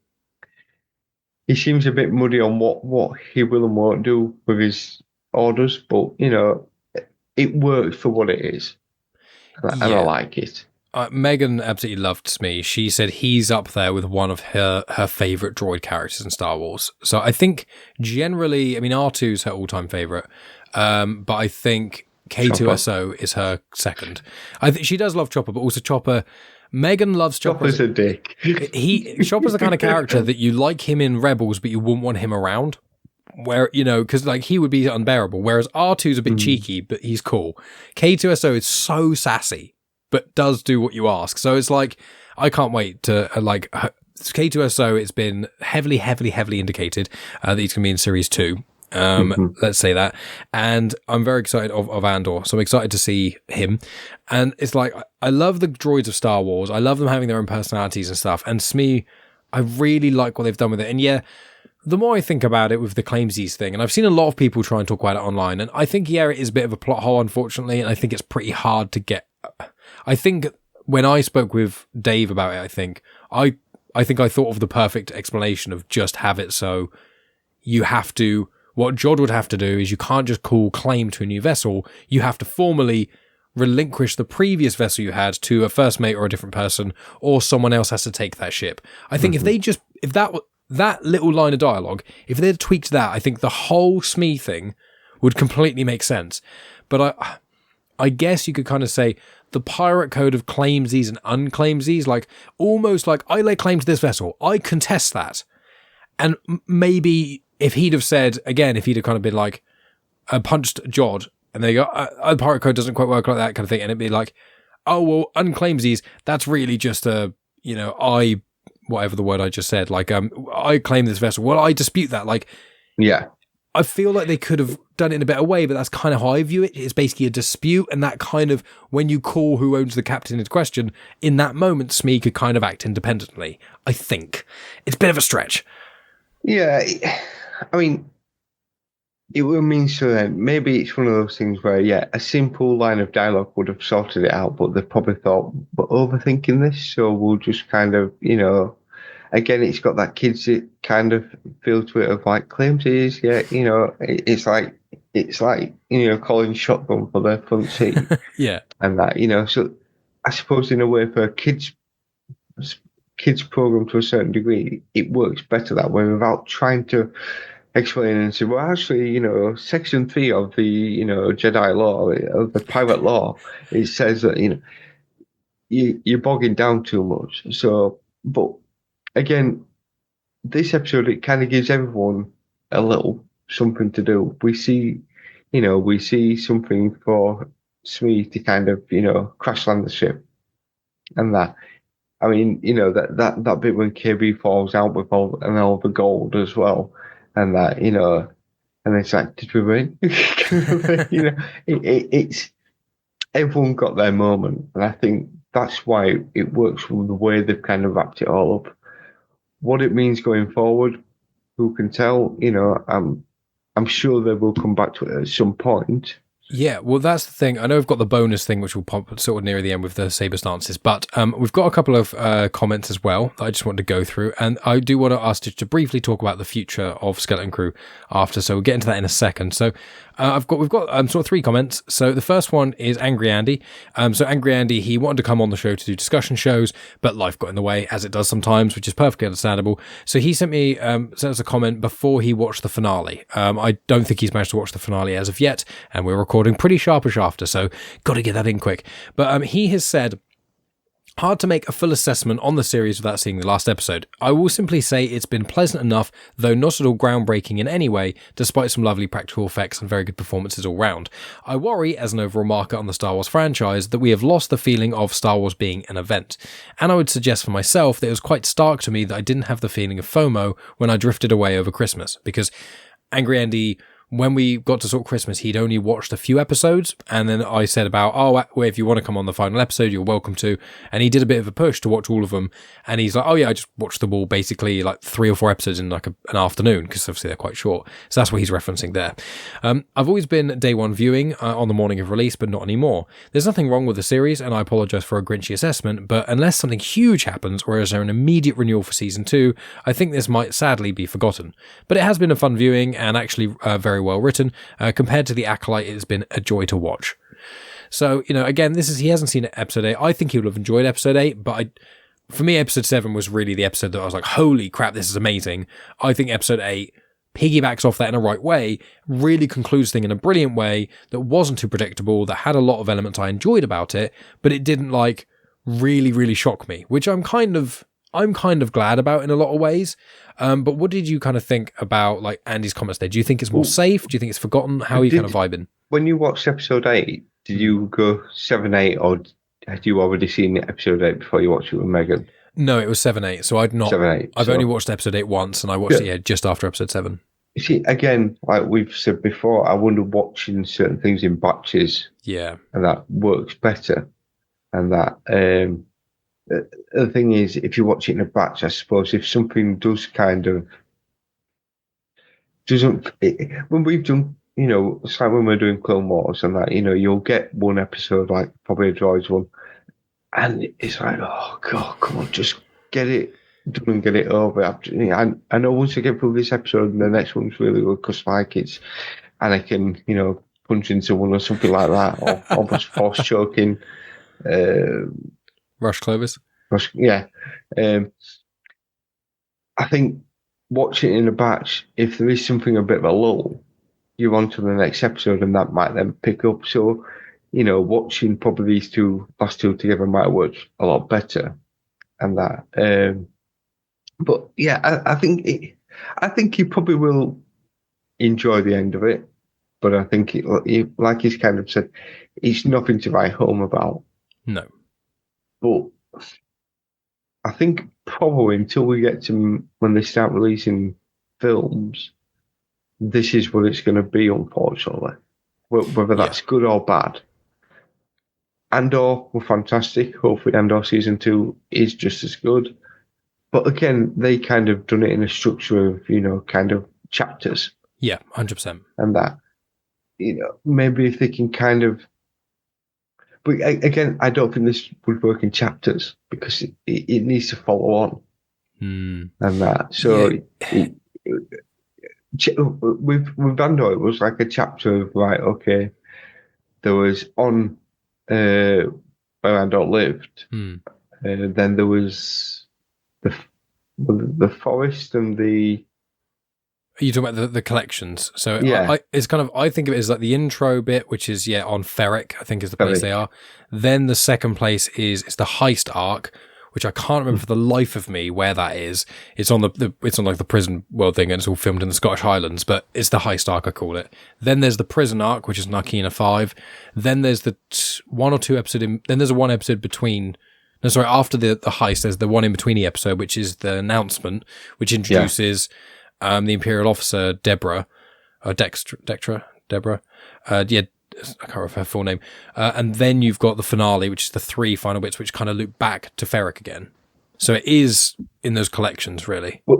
he seems a bit muddy on what he will and won't do with his orders, but it works for what it is, and I like it. Megan absolutely loved Smee. She said he's up there with one of her favorite droid characters in Star Wars. So I think generally, I mean, R2's her all-time favorite, but I think K2SO is her second. I think she does love Chopper, but also Chopper. Megan loves Chopper. Chopper's a dick. Chopper's the kind of character that you like him in Rebels, but you wouldn't want him around. Where, because like he would be unbearable. Whereas R2's a bit cheeky, but he's cool. K2SO is so sassy, but does do what you ask. So it's like, I can't wait to K2SO. It's been heavily indicated that he's going to be in Series 2. Let's say that, and I'm very excited of Andor, so I'm excited to see him. And it's like, I love the droids of Star Wars, I love them having their own personalities and stuff, and Smee, I really like what they've done with it. And yeah, the more I think about it with the claimsies thing, and I've seen a lot of people try and talk about it online, and I think it is a bit of a plot hole, unfortunately, and I think it's pretty hard to get. I think when I spoke with Dave about it, I think I thought of the perfect explanation of just have it so you have to. What Jod would have to do is you can't just call claim to a new vessel. You have to formally relinquish the previous vessel you had to a first mate or a different person, or someone else has to take that ship. I think if that little line of dialogue, if they'd tweaked that, I think the whole Smee thing would completely make sense. But I guess you could kind of say the pirate code of claimsies and unclaimsies, like almost like I lay claim to this vessel, I contest that. And maybe if he'd have said, again, if he'd have kind of been like, punched Jod, and they go, the pirate code doesn't quite work like that kind of thing, and it'd be like, oh, well, unclaimsies, that's really just whatever the word I just said, like, I claim this vessel. Well, I dispute that. Like, yeah. I feel like they could have done it in a better way, but that's kind of how I view it. It's basically a dispute, and that kind of, when you call who owns the captain into question, in that moment, Smee could kind of act independently, I think. It's a bit of a stretch. Yeah, I mean, it will mean so then. Maybe it's one of those things where, yeah, a simple line of dialogue would have sorted it out, but they probably thought, we're overthinking this, so we'll just kind of, again, it's got that kids kind of feel to it of like claims it is, yeah, it's like calling shotgun for the front seat Yeah. and that, so I suppose in a way for a kids program to a certain degree, it works better that way without trying to explain and say, well, actually, Section 3 of the, Jedi law, of the pirate law, it says that, you're bogging down too much. So, but again, this episode, it kind of gives everyone a little something to do. We see something for Smee to kind of, crash land the ship and that. I mean, that bit when KB falls out with all the gold as well, and that, and it's like, did we win? It's everyone got their moment, and I think that's why it works from the way they've kind of wrapped it all up. What it means going forward, who can tell? I'm sure they will come back to it at some point. Yeah, well, that's the thing. I know we've got the bonus thing, which will pop sort of near the end with the saber stances, but we've got a couple of comments as well that I just want to go through, and I do want to ask you to briefly talk about the future of Skeleton Crew after. So we'll get into that in a second. So we've got sort of 3 comments. So the first one is Angry Andy. So Angry Andy, he wanted to come on the show to do discussion shows, but life got in the way, as it does sometimes, which is perfectly understandable. So he sent us a comment before he watched the finale. I don't think he's managed to watch the finale as of yet, and we're recording pretty sharpish after, so got to get that in quick. But he has said, hard to make a full assessment on the series without seeing the last episode. I will simply say it's been pleasant enough, though not at all groundbreaking in any way, despite some lovely practical effects and very good performances all round. I worry, as an overall marker on the Star Wars franchise, that we have lost the feeling of Star Wars being an event. And I would suggest for myself that it was quite stark to me that I didn't have the feeling of FOMO when I drifted away over Christmas, because Angry Andy, when we got to sort of Christmas, he'd only watched a few episodes, and then I said about, well, if you want to come on the final episode, you're welcome to. And he did a bit of a push to watch all of them, and he's like, oh yeah, I just watched them all basically like 3 or 4 episodes in like an afternoon, because obviously they're quite short. So that's what he's referencing there. I've always been day one viewing on the morning of release, but not anymore. There's nothing wrong with the series, and I apologise for a grinchy assessment, but unless something huge happens, or is there an immediate renewal for season 2, I think this might sadly be forgotten. But it has been a fun viewing, and actually very well written. Compared to the Acolyte, it's been a joy to watch. So, again, he hasn't seen episode 8. I think he would have enjoyed episode 8, but for me, episode 7 was really the episode that I was like, holy crap, this is amazing. I think episode 8 piggybacks off that in a right way, really concludes things in a brilliant way that wasn't too predictable, that had a lot of elements I enjoyed about it, but it didn't really, really shock me, which I'm kind of glad about in a lot of ways. But what did you kind of think about Andy's comments there? Do you think it's more safe? Do you think it's forgotten? How are you kind of vibing? When you watched episode 8, did you go 7, 8, or had you already seen episode 8 before you watched it with Megan? No, it was 7, 8. So I'd not. 7, 8. I've only watched episode 8 once, and I watched it just after episode 7. You see, again, like we've said before, I wonder watching certain things in batches. Yeah. And that works better. And that the thing is, if you watch it in a batch, I suppose if something does kind of when we've done, it's like when we're doing Clone Wars and that, you'll get one episode, like probably a Droids one, and it's like, oh God, come on, just get it done and get it over. I know once I get through this episode, and the next one's really good because it's Anakin, punch into someone or something like that, or almost force choking. Rush Clovis. Yeah. I think watching it in a batch, if there is something a bit of a lull, you're on to the next episode and that might then pick up. So, watching probably these last two together might work a lot better and that. But yeah, I think you probably will enjoy the end of it. But I think, like he's kind of said, it's nothing to write home about. No. But I think probably until we get to when they start releasing films, this is what it's going to be, unfortunately. Whether that's good or bad. Andor were fantastic. Hopefully Andor season 2 is just as good. But again, they kind of done it in a structure of, kind of chapters Yeah, 100%. and that. Maybe if they can kind of. But again, I don't think this would work in chapters because it needs to follow on and that. So Yeah. with Andor, it was like a chapter of right. Okay, there was on where Andor lived. Then there was the forest and the. Are you talking about the collections? So Yeah. it's kind of, I think of it as like the intro bit, which is on Ferric, I think is the place Ferric. they are. Then the second place it's the heist arc, which I can't remember for the life of me where that is. It's on it's on like the prison world thing, and it's all filmed in the Scottish Highlands, but it's the heist arc, I call it. Then there's the prison arc, which is Narkina 5. Then there's the one or two episode then there's a one episode between. No, sorry, after the heist, there's the one in between the episode, which is the announcement, which introduces the Imperial officer Deborah, Deborah. I can't remember her full name. And then you've got the finale, which is the 3 final bits, which kind of loop back to Ferric again. So it is in those collections, really. But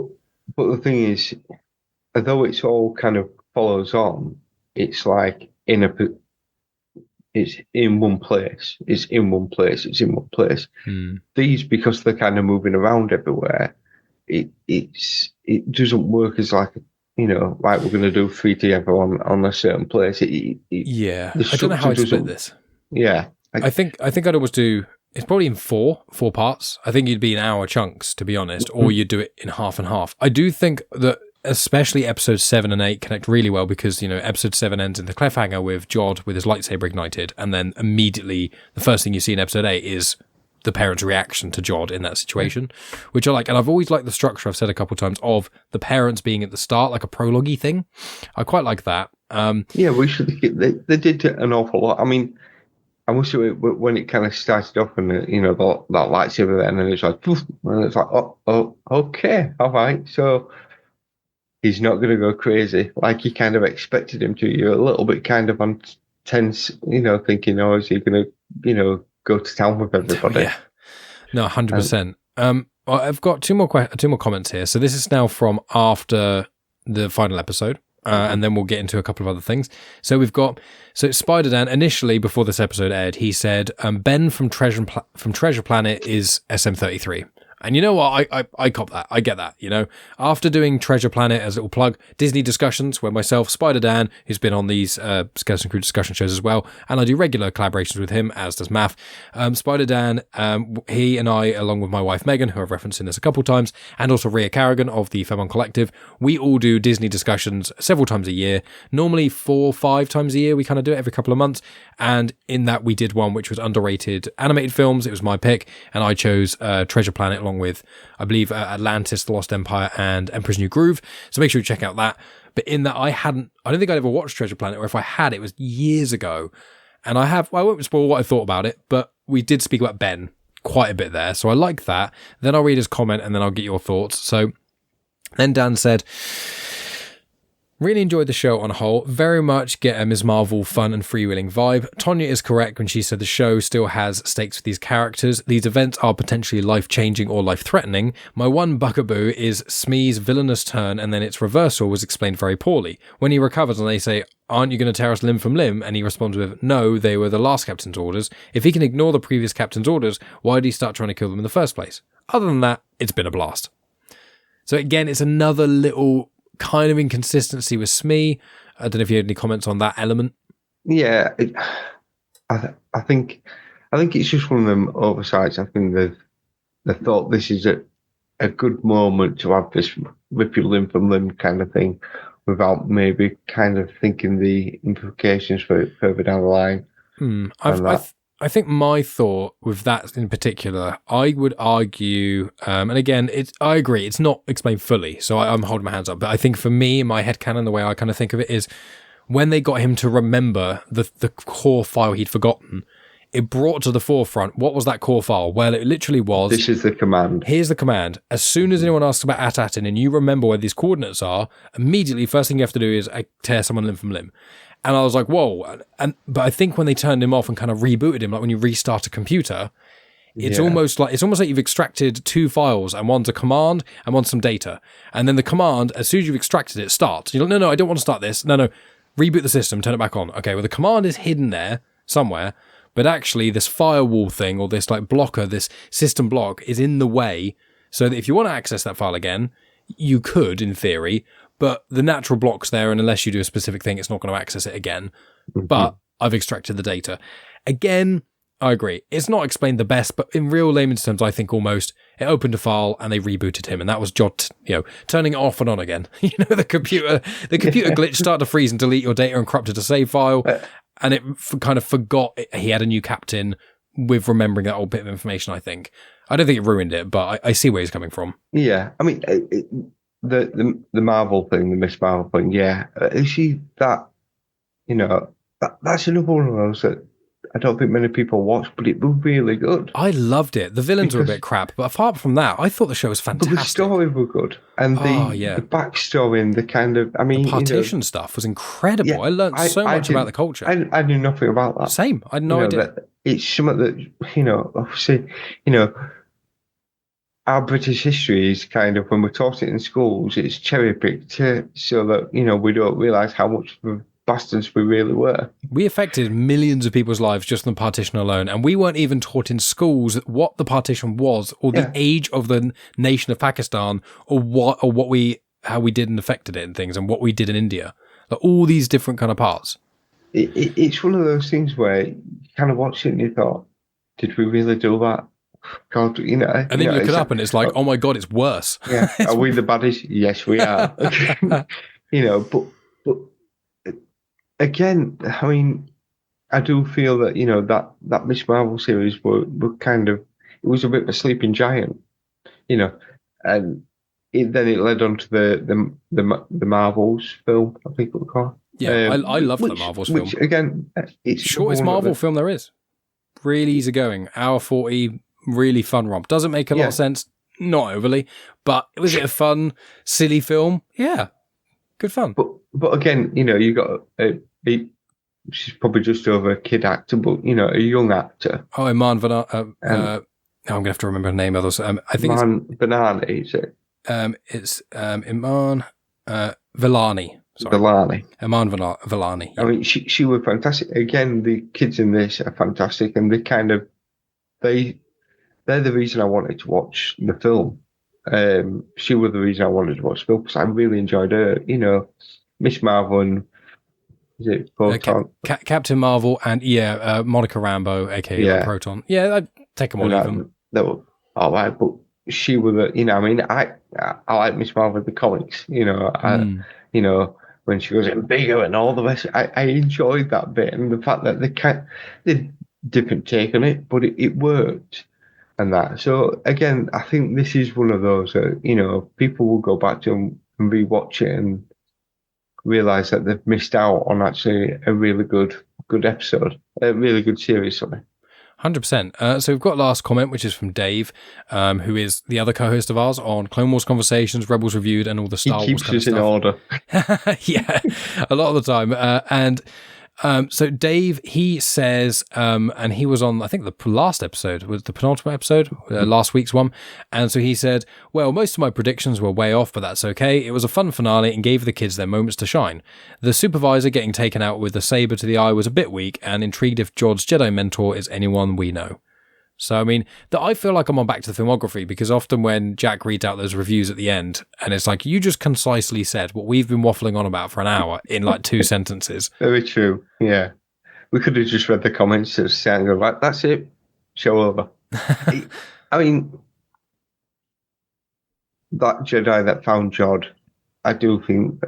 the thing is, although it's all kind of follows on, it's like it's in one place. It's in one place. It's in one place. These, because they're kind of moving around everywhere, it doesn't work as like like we're going to do 3 together on a certain place. I don't know how I'd split this. Yeah, I think I'd always do. It's probably in four parts. I think you'd be in hour chunks, to be honest, or you'd do it in half and half. I do think that especially episodes 7 and 8 connect really well because episode 7 ends in the cliffhanger with Jod with his lightsaber ignited, and then immediately the first thing you see in episode 8 is the parents' reaction to Jod in that situation, which I like. And I've always liked the structure, I've said a couple of times, of the parents being at the start, like a prologue-y thing. I quite like that. We should. They did an awful lot. I mean, I wish when it kind of started off and that lightsaber there, and then it's like, poof, and it's like, oh, okay, all right. So he's not going to go crazy like you kind of expected him to. You're a little bit kind of on tense, thinking, oh, is he going to, go to town with everybody? Yeah, no, 100%. Well, I've got two more comments here. So this is now from after the final episode. And then we'll get into a couple of other things. So we've got Spider Dan. Initially, before this episode aired, he said Ben from Treasure Planet is SM33. And you know what? I cop that. I get that. After doing Treasure Planet as a little plug, Disney discussions, where myself, Spider Dan, who's been on these Skeleton Crew discussion shows as well, and I do regular collaborations with him, as does Maff. Spider Dan, he and I, along with my wife Megan, who I've referenced in this a couple times, and also Rhea Carrigan of the Femon Collective, we all do Disney discussions several times a year. Normally 4 or 5 times a year. We kind of do it every couple of months. And in that, we did one which was underrated animated films. It was my pick, and I chose Treasure Planet along with, I believe, Atlantis, The Lost Empire, and Emperor's New Groove. So make sure you check out that. But in that, I don't think I'd ever watched Treasure Planet, or if I had, it was years ago. And I won't spoil what I thought about it, but we did speak about Ben quite a bit there. So I like that. Then I'll read his comment, and then I'll get your thoughts. So then Dan said, really enjoyed the show on a whole. Very much get a Ms. Marvel fun and freewheeling vibe. Tonya is correct when she said the show still has stakes for these characters. These events are potentially life-changing or life-threatening. My one bugaboo is Smee's villainous turn, and then its reversal was explained very poorly. When he recovers and they say, aren't you going to tear us limb from limb? And he responds with, no, they were the last captain's orders. If he can ignore the previous captain's orders, why did he start trying to kill them in the first place? Other than that, it's been a blast. So again, it's another little kind of inconsistency with Smee. I don't know if you had any comments on that element. Yeah, I think it's just one of them oversights. I think they thought this is a good moment to have this rip your limb from limb kind of thing, without maybe kind of thinking the implications for it further down the line. I think my thought with that in particular, I would argue, and again, I agree, it's not explained fully, so I'm holding my hands up, but I think for me, in my headcanon, the way I kind of think of it is, when they got him to remember the core file he'd forgotten, it brought to the forefront, what was that core file? Well, it literally was, this is the command. Here's the command. As soon as anyone asks about At Attin and you remember where these coordinates are, immediately, first thing you have to do is tear someone limb from limb. And I was like, whoa. But I think when they turned him off and kind of rebooted him, like when you restart a computer, It's Yeah. almost like you've extracted two files, and one's a command and one's some data. And then the command, as soon as you've extracted it, starts. You're like, no, I don't want to start this. No, reboot the system, turn it back on. Okay, well, the command is hidden there somewhere, but actually this firewall thing, or this like blocker, this system block, is in the way, so that if you want to access that file again, you could, in theory, but the natural block's there, and unless you do a specific thing, it's not going to access it again. But I've extracted the data. Again, I agree. It's not explained the best, but in real layman's terms, I think almost it opened a file and they rebooted him, and that was Jod, turning it off and on again. The computer glitch started to freeze and delete your data and corrupted a save file, and it kind of forgot he had a new captain with remembering that old bit of information. I think. I don't think it ruined it, but I see where he's coming from. Yeah, I mean, the Marvel thing, the Miss Marvel thing. Yeah, is she that? That's another one of those that I don't think many people watch, but it was really good. I loved it. The villains were a bit crap, but apart from that, I thought the show was fantastic. But the story was good, and the backstory and the kind of, the partition stuff was incredible. Yeah, I learned so much about the culture. I knew nothing about that. Same, I had no idea. It's something that obviously, our British history is kind of, when we're taught it in schools, it's cherry picked so that we don't realise how much of bastards we really were. We affected millions of people's lives just on the partition alone, and we weren't even taught in schools what the partition was, or the age of the nation of Pakistan, or how we did and affected it and things, and what we did in India. Like all these different kind of parts. It's one of those things where you kind of watch it and you thought, did we really do that? God, and then you look it up and it's like, oh my God, it's worse. Yeah, are we the baddies? Yes, we are. But again, I mean, I do feel that that Miss Marvel series were kind of, it was a bit of a sleeping giant, and then it led on to the Marvels film, I think it was called. Yeah, I love the Marvels film. Which again, it's shortest Marvel film there is. Really easy going, hour 40. Really fun romp. Doesn't make a lot of sense, not overly, but it was a fun, silly film. Yeah, good fun. But again, you got she's probably just over a kid actor, but a young actor. Oh, Iman Van. I'm gonna have to remember the name of those. I think Banani, is it? It's Iman Vellani. Sorry. Vellani. Iman Vellani. Yeah. I mean, she was fantastic. Again, the kids in this are fantastic, and they're the reason I wanted to watch the film. She was the reason I wanted to watch the film, because I really enjoyed her. Miss Marvel and is it Proton? Captain Marvel and Monica Rambeau, aka Proton. Yeah, I'd take them all even. They were all right, but she was I like Miss Marvel the comics. When she goes in bigger and all the rest, I enjoyed that bit, and the fact that they different take on it, but it worked. And that. So again, I think this is one of those that, people will go back to and rewatch it and realise that they've missed out on actually a really good episode, a really good series, sorry. 100%. So we've got last comment, which is from Dave, who is the other co-host of ours on Clone Wars Conversations, Rebels Reviewed, and all the Star Wars kind of stuff. He keeps us in order. Yeah, a lot of the time. So Dave, he says, and he was on, I think the last episode, was the penultimate episode, last week's one. And so he said, well, most of my predictions were way off, but that's okay. It was a fun finale and gave the kids their moments to shine. The supervisor getting taken out with the saber to the eye was a bit weak, and intrigued if Jod's Jedi mentor is anyone we know. So, I mean, I feel like I'm on Back to the Filmography, because often when Jack reads out those reviews at the end, and it's like, you just concisely said what we've been waffling on about for an hour in like 2 sentences. Very true, yeah. We could have just read the comments and saying, like, that's it, show over. I mean, that Jedi that found Jod, I do think,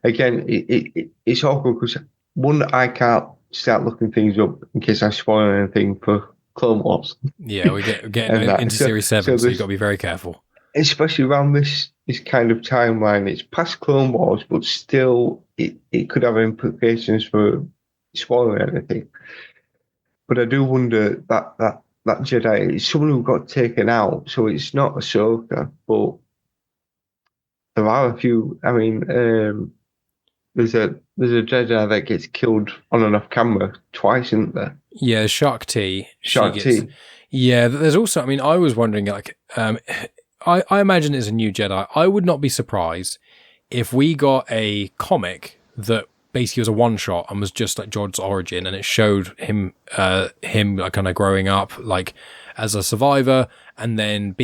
again, it's awkward because, one, I can't start looking things up in case I spoil anything for Clone Wars. Yeah, we get into Series 7, so you've got to be very careful. Especially around this kind of timeline. It's past Clone Wars, but still it could have implications for spoiling anything. But I do wonder that Jedi is someone who got taken out, so it's not Ahsoka, but there are a few. I mean, there's a Jedi that gets killed on and off camera twice, isn't there? Yeah, Shakti. Shakti. Yeah, there's also, I mean, I was wondering, like, I imagine it's a new Jedi. I would not be surprised if we got a comic that basically was a one shot and was just like Jod's origin, and it showed him like kind of growing up like as a survivor, and then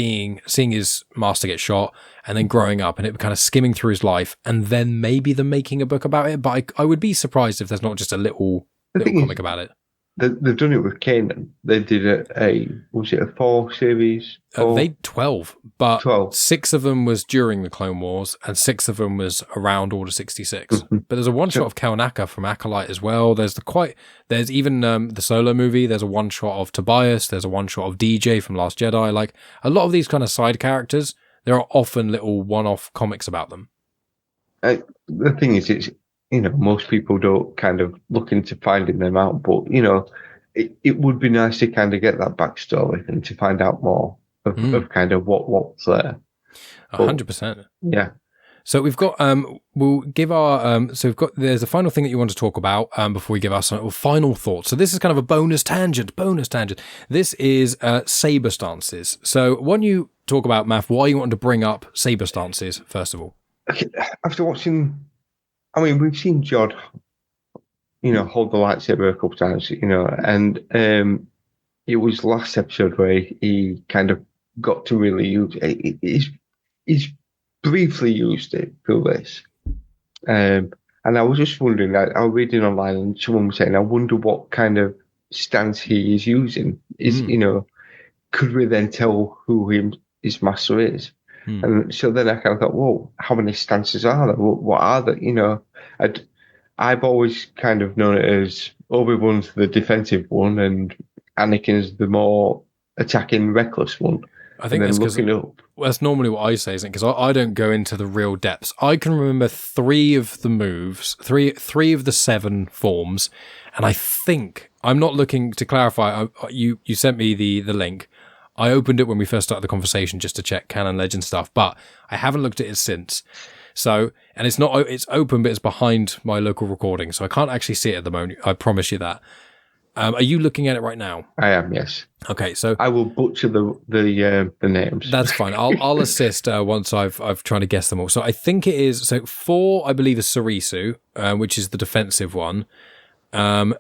seeing his master get shot, and then growing up, and it kind of skimming through his life, and then maybe them making a book about it. But I would be surprised if there's not just a little comic about it. They've done it with Canon. They did was it a 4 series? They 12, but 12. 6 of them was during the Clone Wars, and 6 of them was around Order 66. Mm-hmm. But there's a one shot of Kelnaka from Acolyte as well. There's even the Solo movie. There's a one shot of Tobias. There's a one shot of DJ from Last Jedi. Like a lot of these kind of side characters, there are often little one-off comics about them. The thing is, it's, most people don't kind of look into finding them out, but, it would be nice to kind of get that backstory and to find out more of kind of what's there. 100%. Yeah. So we've got, we'll give our, there's a final thing that you want to talk about before we give our final thoughts. So this is kind of a bonus tangent. This is saber stances. So why don't you talk about, Maff, why you want to bring up saber stances, first of all? Okay. After watching, I mean, we've seen Jod, hold the lightsaber a couple times, and it was last episode where he kind of got to really use it. He's briefly used it through this. And I was just wondering, I was reading online and someone was saying, I wonder what kind of stance he is using. Could we then tell who his master is? And so then I kind of thought, whoa, how many stances are there? What are they? I've always kind of known it as Obi-Wan's the defensive one and Anakin's the more attacking, reckless one. I think that's because that's normally what I say, isn't it? Because I don't go into the real depths. I can remember 3 of the moves, three of the 7 forms, and I think, I'm not looking to clarify. You sent me the link. I opened it when we first started the conversation just to check Canon Legend stuff, but I haven't looked at it since. So, and it's open, but it's behind my local recording, so I can't actually see it at the moment. I promise you that. Are you looking at it right now? I am, yes. Okay, so I will butcher the names. That's fine. I'll assist once I've tried to guess them all. So I think it is. So 4, I believe, is Sarisu, which is the defensive one.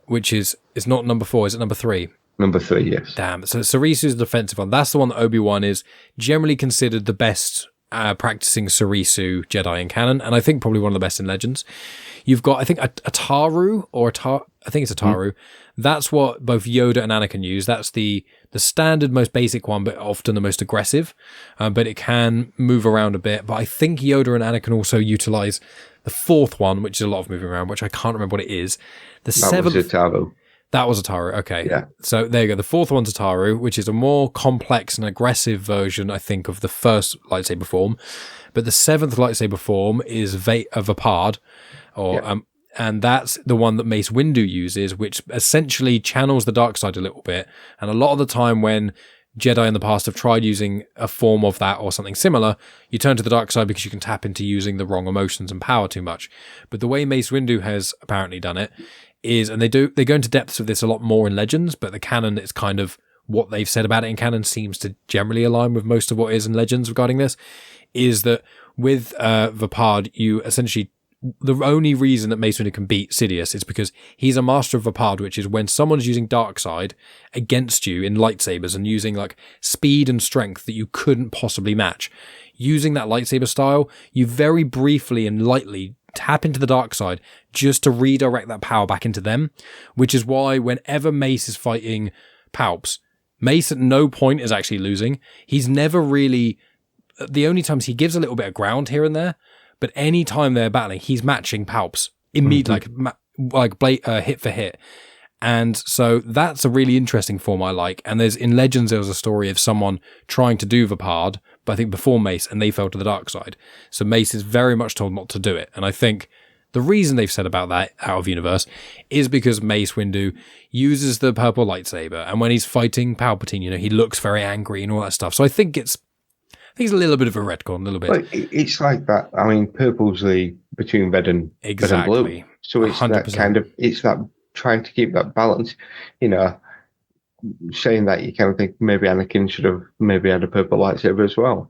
Which is not number 4. Is it number 3? Number 3, yes. Damn. So Sarisu is the defensive one. That's the one that Obi-Wan is generally considered the best practicing Sarisu Jedi in canon, and I think probably one of the best in Legends. You've got, I think, Ataru, I think it's Ataru. That's what both Yoda and Anakin use. That's the standard, most basic one, but often the most aggressive. But it can move around a bit. But I think Yoda and Anakin also utilize the 4th one, which is a lot of moving around, which I can't remember what it is. The 7th. Was Ataru. That was Ataru. Okay. Yeah. So there you go. The 4th one's Ataru, which is a more complex and aggressive version, I think, of the first lightsaber form. But the 7th lightsaber form is Vapard, and that's the one that Mace Windu uses, which essentially channels the dark side a little bit. And a lot of the time when Jedi in the past have tried using a form of that or something similar, you turn to the dark side because you can tap into using the wrong emotions and power too much. But the way Mace Windu has apparently done it is, and they go into depths of this a lot more in Legends, but the canon, it's kind of what they've said about it in canon seems to generally align with most of what is in Legends regarding this, is that with Vapard, you essentially, the only reason that Mace Windu can beat Sidious is because he's a master of Vapard, which is when someone's using dark side against you in lightsabers and using like speed and strength that you couldn't possibly match. Using that lightsaber style, you very briefly and lightly tap into the dark side just to redirect that power back into them, which is why whenever Mace is fighting Palps, Mace at no point is actually losing. He's never really, the only times he gives a little bit of ground here and there, but any time they're battling, he's matching Palps immediately, hit for hit. And so that's a really interesting form I like. And in Legends, there was a story of someone trying to do Vapard, but I think before Mace, and they fell to the dark side. So Mace is very much told not to do it. And I think the reason they've said about that out of universe is because Mace Windu uses the purple lightsaber. And when he's fighting Palpatine, he looks very angry and all that stuff. So I think it's a little bit of a retcon, a little bit. But it's like that. I mean, purple's between red and blue. So it's 100%. That kind of, it's that trying to keep that balance, you know, saying that you kind of think maybe Anakin should have maybe had a purple lightsaber as well.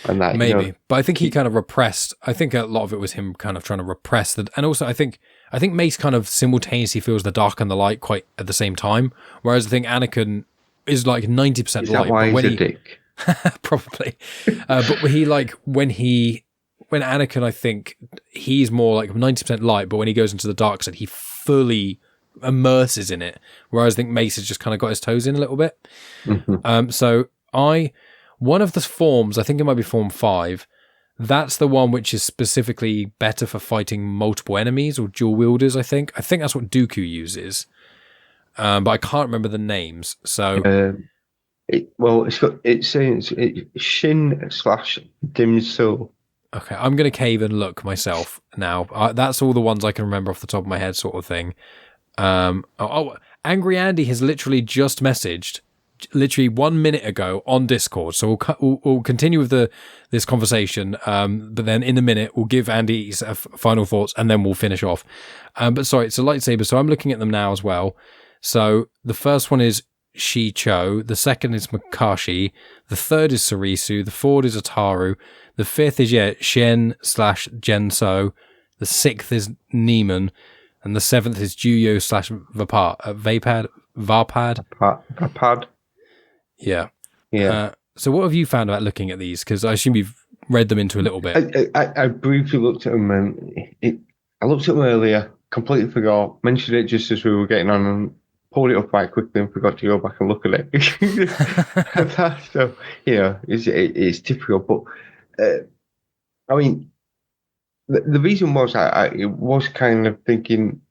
And that, Maybe, you know, but I think he kind of repressed. I think a lot of it was him kind of trying to repress that, and also I think Mace kind of simultaneously feels the dark and the light quite at the same time, whereas I think Anakin is like 90% is that light. why But when he's a dick? probably, but he like when Anakin, I think he's more like 90% light, but when he goes into the dark side, he fully immerses in it. Whereas I think Mace has just kind of got his toes in a little bit. So one of the forms, I think it might be form 5, that's the one which is specifically better for fighting multiple enemies or dual wielders, I think. I think that's what Dooku uses. But I can't remember the names. So it's saying Shin / Dim Sum. okay, I'm going to cave and look myself now. That's all the ones I can remember off the top of my head, sort of thing. Angry Andy has literally just messaged literally 1 minute ago on Discord. So we'll continue with this conversation. But then in a minute, we'll give Andy his final thoughts and then we'll finish off. But sorry, it's a lightsaber. So I'm looking at them now as well. So the first one is Shi Cho. The second is Makashi. The third is Sarisu. The fourth is Ataru. The fifth is Shen / Genso. The sixth is Neiman. And the seventh is Juyo / Vapad. Varpad. Yeah. So what have you found about looking at these? Because I assume you've read them into a little bit. I briefly looked at them and I looked at them earlier, completely forgot, mentioned it just as we were getting on and pulled it up quite quickly and forgot to go back and look at it. So, you know, it's typical. But, I mean, the reason was I was kind of thinking,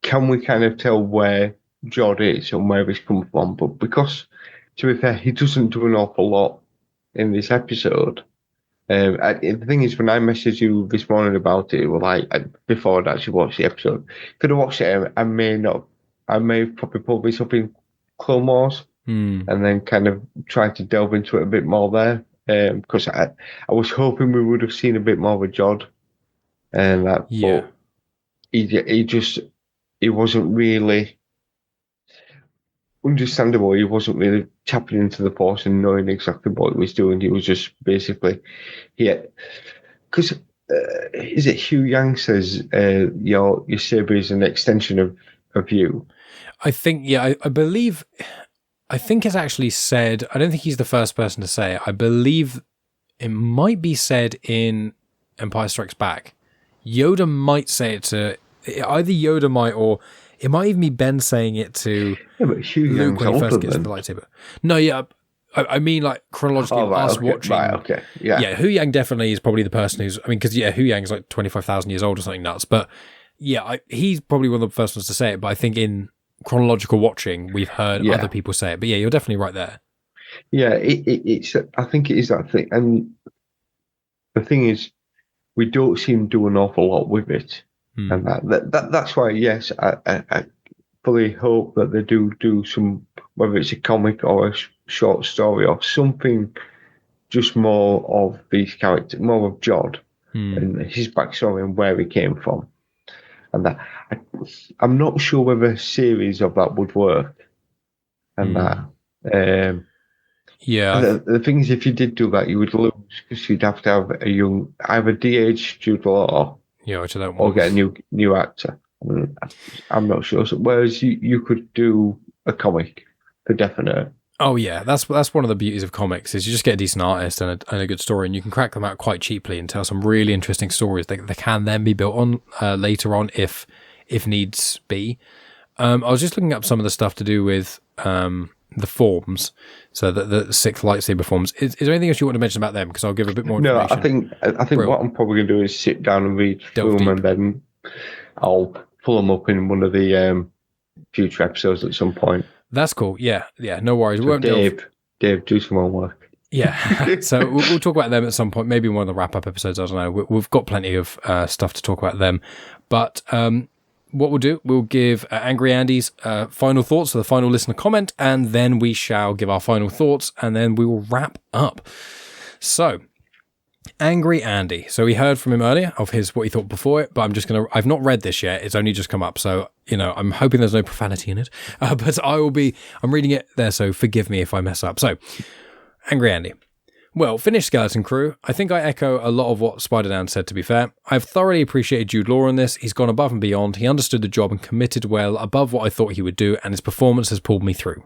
can we kind of tell where Jod is and where he's come from? But because, to be fair, he doesn't do an awful lot in this episode. The thing is, when I messaged you this morning about it, before I'd actually watched the episode, could have watched it. I may have probably pulled this up in Clone Wars and then kind of tried to delve into it a bit more there. Because I was hoping we would have seen a bit more of a Jod. And that, Yeah. but he wasn't really understandable. He wasn't really tapping into the Force and knowing exactly what he was doing. He was just basically, because is it Hugh Yang says your saber is an extension of you? I think, I believe, I think it's actually said, I don't think he's the first person to say it. I believe it might be said in Empire Strikes Back. Yoda might say it to, either Yoda might, or it might even be Ben saying it to Luke when he first gets the lightsaber. No, I mean like chronologically watching. Right, okay. Yeah, Hu Yang definitely is probably the person who's, I mean, because Hu Yang's like 25,000 years old or something nuts. But he's probably one of the first ones to say it. But I think in chronological watching, we've heard other people say it. But you're definitely right there. Yeah, it's. I think it is that thing, and the thing is, we don't seem to do an awful lot with it, and that's why. Yes, I fully hope that they do some, whether it's a comic or a short story or something, just more of these characters, more of Jod and his backstory and where he came from, and that. I'm not sure whether a series of that would work, and that. The thing is, if you did do that, you would lose because you'd have to have a young, either de-age Jude Law, which I don't want, or get a new actor. I'm not sure. So, whereas you could do a comic for definite. Oh yeah, that's one of the beauties of comics is you just get a decent artist and a good story, and you can crack them out quite cheaply and tell some really interesting stories. They can then be built on later on if needs be. I was just looking up some of the stuff to do with the forms, so the sixth lightsaber forms. Is there anything else you want to mention about them? Because I'll give a bit more information. No, I think what I'm probably going to do is sit down and read through them, and then I'll pull them up in one of the future episodes at some point. That's cool. Yeah, no worries. So Dave, do some homework. Yeah, so we'll talk about them at some point, maybe in one of the wrap-up episodes, I don't know. We've got plenty of stuff to talk about them. But what we'll do, we'll give Angry Andy's final thoughts, so the final listener comment, and then we shall give our final thoughts, and then we will wrap up. So, Angry Andy. So we heard from him earlier of what he thought before it, but I've not read this yet. It's only just come up. So, I'm hoping there's no profanity in it. But I'm reading it there, so forgive me if I mess up. So, Angry Andy. Well, finished Skeleton Crew. I think I echo a lot of what Spider-Dan said, to be fair. I've thoroughly appreciated Jude Law in this. He's gone above and beyond. He understood the job and committed well above what I thought he would do, and his performance has pulled me through.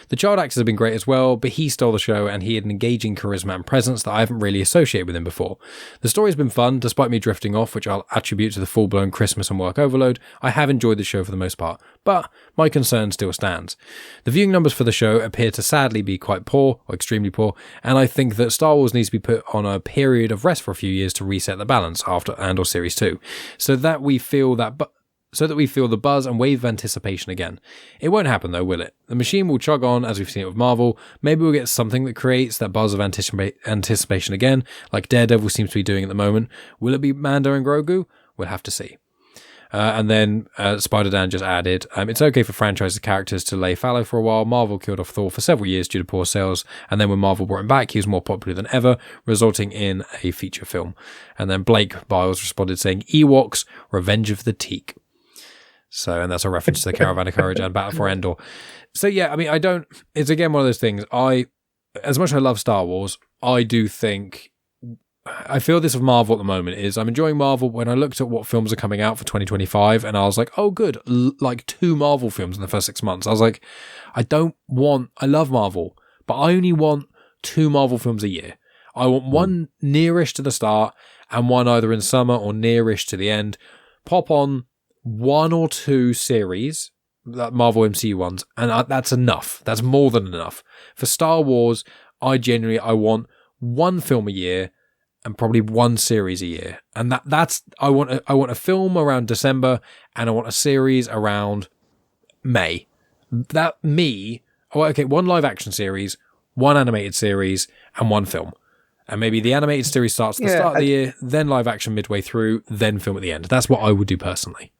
The child actors have been great as well, but he stole the show and he had an engaging charisma and presence that I haven't really associated with him before. The story's been fun, despite me drifting off, which I'll attribute to the full-blown Christmas and work overload. I have enjoyed the show for the most part, but my concern still stands. The viewing numbers for the show appear to sadly be quite poor, or extremely poor, and I think that Star Wars needs to be put on a period of rest for a few years to reset the balance after Andor Series 2, so that we feel the buzz and wave of anticipation again. It won't happen though, will it? The machine will chug on as we've seen it with Marvel. Maybe we'll get something that creates that buzz of anticipation again, like Daredevil seems to be doing at the moment. Will it be Mando and Grogu? We'll have to see. And then Spider-Dan just added, it's okay for franchise characters to lay fallow for a while. Marvel killed off Thor for several years due to poor sales, and then when Marvel brought him back, he was more popular than ever, resulting in a feature film. And then Blake Biles responded saying, Ewoks, Revenge of the Teak. So, and that's a reference to the Caravan of Courage and Battle for Endor. So yeah, it's again one of those things. As much as I love Star Wars, I feel this of Marvel at the moment is I'm enjoying Marvel. When I looked at what films are coming out for 2025 and I was like, oh good, like 2 Marvel films in the first 6 months. I was like, I love Marvel, but I only want 2 Marvel films a year. I want one nearish to the start and one either in summer or nearish to the end. Pop on 1 or 2 series, that Marvel MCU ones, and that's enough. That's more than enough. For Star Wars, I want 1 film a year and probably 1 series a year. And I want a film around December and I want a series around May. 1 live action series, 1 animated series, and 1 film. And maybe the animated series starts at the start of the year, then live action midway through, then film at the end. That's what I would do personally.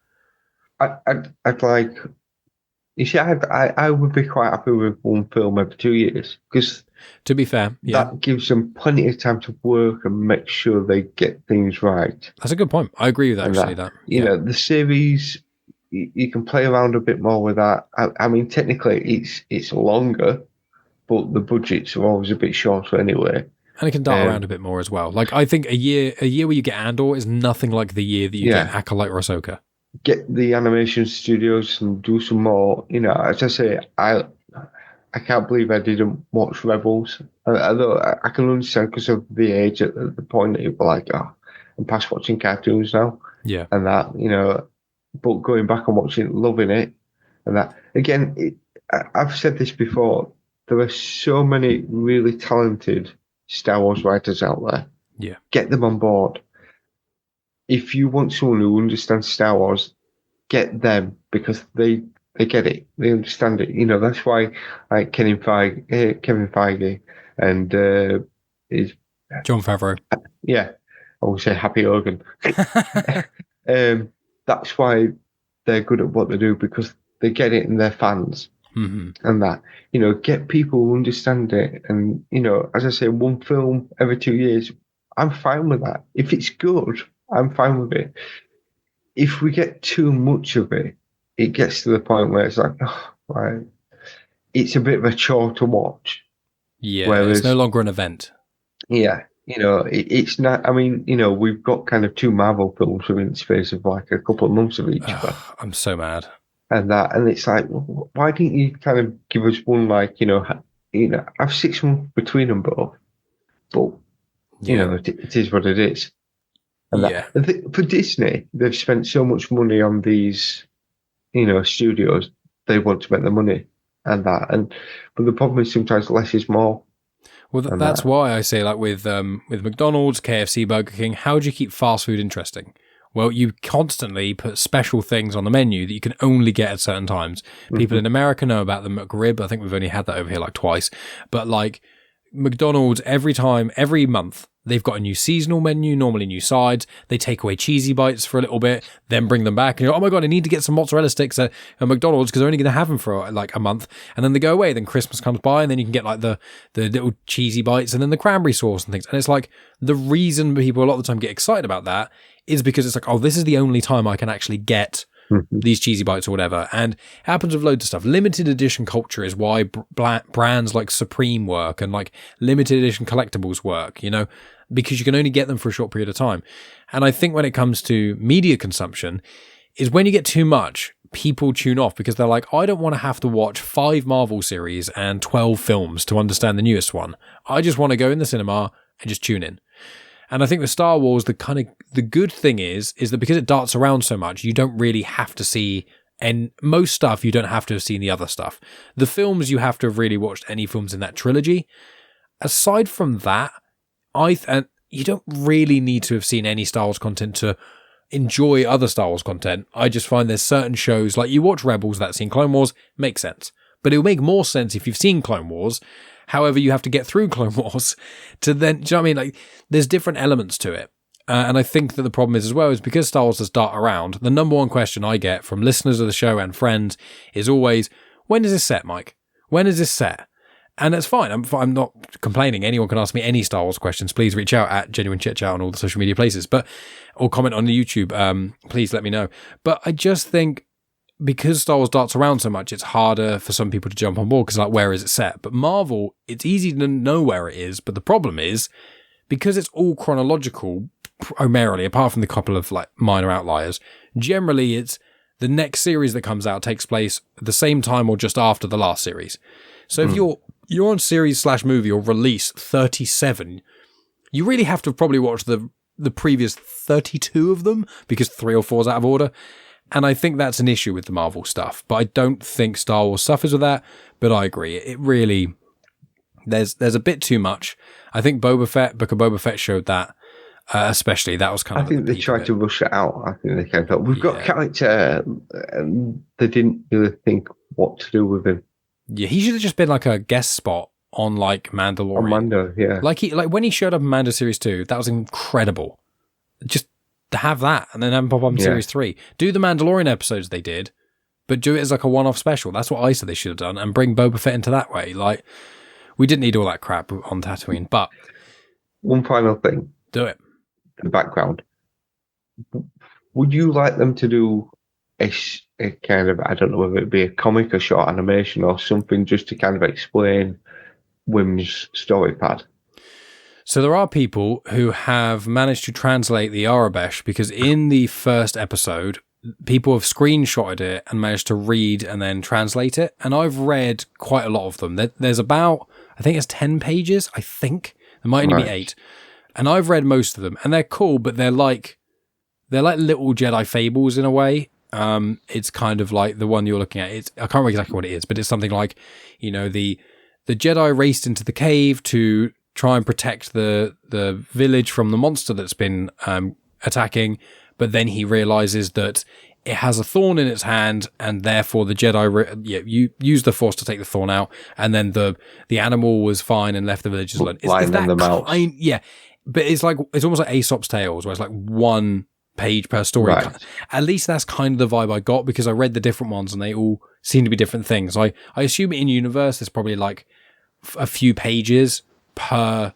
I'd like, you see, I would be quite happy with 1 film every 2 years, because to be fair, that gives them plenty of time to work and make sure they get things right. That's a good point. I agree with actually that. You know, the series, you can play around a bit more with that. I mean, technically it's longer, but the budgets are always a bit shorter anyway. And it can dart around a bit more as well. Like, I think a year where you get Andor is nothing like the year that you get Acolyte or Ahsoka. Get the animation studios and do some more. You know, as I say, I can't believe I didn't watch Rebels. Although I can understand because of the age at the point that you were like, I'm past watching cartoons now. Yeah. And that, you know, but going back and watching it, loving it. And that, again, I've said this before, there are so many really talented Star Wars writers out there. Yeah. Get them on board. If you want someone who understands Star Wars, get them, because they get it. They understand it. You know, that's why like Kevin Feige and is Jon Favreau. Yeah. I would say Happy Hogan. That's why they're good at what they do, because they get it and they're fans. Mm-hmm. And that, you know, get people who understand it. And, you know, as I say, 1 film every 2 years, I'm fine with that. If it's good, I'm fine with it. If we get too much of it, it gets to the point where it's like, right, it's a bit of a chore to watch. Yeah, it's no longer an event. Yeah, you know, it's not. I mean, you know, we've got kind of 2 Marvel films within the space of like a couple of months of each. I'm so mad. And it's like, why didn't you kind of give us one, like, you know, have 6 months between them both, but you know, it is what it is. And for Disney, they've spent so much money on these, you know, studios. They want to make the money but the problem is sometimes less is more. Well, that's why I say, like with McDonald's, KFC, Burger King, how do you keep fast food interesting? Well, you constantly put special things on the menu that you can only get at certain times. People in America know about the McRib. I think we've only had that over here like twice. But like McDonald's, every month, They've got a new seasonal menu, normally new sides. They take away cheesy bites for a little bit, then bring them back. And you're, oh my God, I need to get some mozzarella sticks at McDonald's because they're only going to have them for like a month. And then they go away. Then Christmas comes by and then you can get like the little cheesy bites and then the cranberry sauce and things. And it's like the reason people a lot of the time get excited about that is because it's like, oh, this is the only time I can actually get these cheesy bites or whatever. And it happens with loads of stuff. Limited edition culture is why brands like Supreme work and like limited edition collectibles work, you know, because you can only get them for a short period of time. And I think when it comes to media consumption is when you get too much, people tune off because they're like, I don't want to have to watch 5 Marvel series and 12 films to understand the newest one. I just want to go in the cinema and just tune in. And I think with Star Wars, the good thing is that because it darts around so much, you don't really have to see, and most stuff you don't have to have seen the other stuff. The films, you have to have really watched any films in that trilogy. Aside from that, you don't really need to have seen any Star Wars content to enjoy other Star Wars content. I just find there's certain shows, like you watch Rebels without seeing Clone Wars, makes sense. But it'll make more sense if you've seen Clone Wars. However, you have to get through Clone Wars to then, do you know what I mean? Like, there's different elements to it. And I think that the problem is as well, is because Star Wars does dart around, the number one question I get from listeners of the show and friends is always, when is this set, Mike? When is this set? And that's fine. I'm not complaining. Anyone can ask me any Star Wars questions. Please reach out at Genuine Chit-Chat on all the social media places, or comment on the YouTube. Please let me know. But I just think, because Star Wars darts around so much, it's harder for some people to jump on board because, like, where is it set? But Marvel, it's easy to know where it is. But the problem is, because it's all chronological, primarily, apart from the couple of like minor outliers, generally it's the next series that comes out takes place at the same time or just after the last series. So if you're on series/movie or release 37, you really have to probably watch the previous 32 of them because 3 or 4 is out of order. And I think that's an issue with the Marvel stuff. But I don't think Star Wars suffers with that. But I agree. It really, there's a bit too much. I think Book of Boba Fett showed that, especially. That was kind of. I think they tried to rush it out. I think they kind of. We've got a character, and they didn't really think what to do with him. Yeah, he should have just been like a guest spot on like Mandalorian. On Mando, yeah. Like when he showed up in Mando Series 2, that was incredible. Just to have that and then have him pop up in Series 3. Do the Mandalorian episodes they did, but do it as like a one-off special. That's what I said they should have done, and bring Boba Fett into that way. Like, we didn't need all that crap on Tatooine, but... One final thing. Do it. The background. Would you like them to do a kind of, I don't know whether it'd be a comic or short animation or something, just to kind of explain Wim's story pad? So there are people who have managed to translate the Arabesh, because in the first episode, people have screenshotted it and managed to read and then translate it. And I've read quite a lot of them. There's about, I think it's 10 pages, I think. There might only be 8. And I've read most of them. And they're cool, but they're like little Jedi fables in a way. It's kind of like the one you're looking at. I can't remember exactly what it is, but it's something like, you know, the Jedi raced into the cave to try and protect the village from the monster that's been attacking, but then he realizes that it has a thorn in its hand, and therefore the Jedi you use the Force to take the thorn out, and then the animal was fine and left the villagers alone. Is that kind? Yeah, but it's almost like Aesop's Tales, where it's like one page per story. Right. At least that's kind of the vibe I got, because I read the different ones and they all seem to be different things. I assume in universe there's probably like a few pages per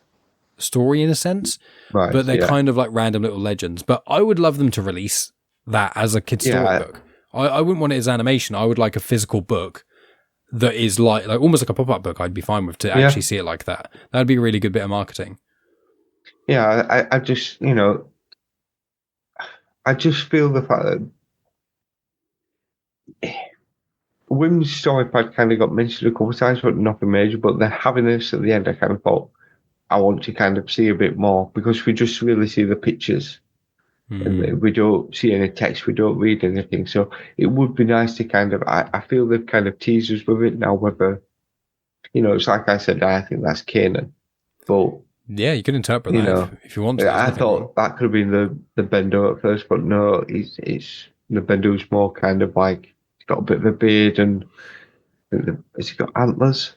story in a sense, right, but they're kind of like random little legends. But I would love them to release that as a kid's storybook. I wouldn't want it as animation. I would like a physical book that is like almost like a pop-up book. I'd be fine with to actually see it like that. That'd be a really good bit of marketing. Yeah, I just, you know, I just feel the fact that Wim's storypad kind of got mentioned a couple of times, but nothing major. But then having this at the end, I kind of thought, I want to kind of see a bit more, because we just really see the pictures. And we don't see any text, we don't read anything. So it would be nice to kind of, I feel they've kind of teased us with it now, whether, you know, it's like I said, I think that's Canon. But yeah, you can interpret that if you want to. I thought that could have been the Bendo at first, but no, it's the Bendo's more kind of like, he's got a bit of a beard, and has he got antlers?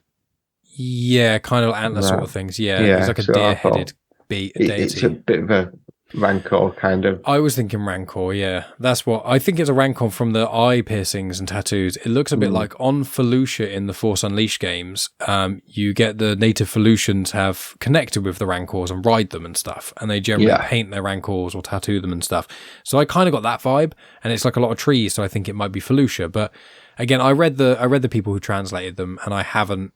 Yeah, kind of antler sort of things. Yeah, he's like a deer-headed be a It's a deity. bit of a rancor kind of. I was thinking Rancor, yeah. That's what I think it's a Rancor from the eye piercings and tattoos. It looks a bit like on Felucia in the Force Unleashed games. You get the native Felucians have connected with the Rancors and ride them and stuff, and they generally paint their Rancors or tattoo them and stuff. So I kind of got that vibe, and it's like a lot of trees, so I think it might be Felucia. But again, I read the people who translated them, and I haven't.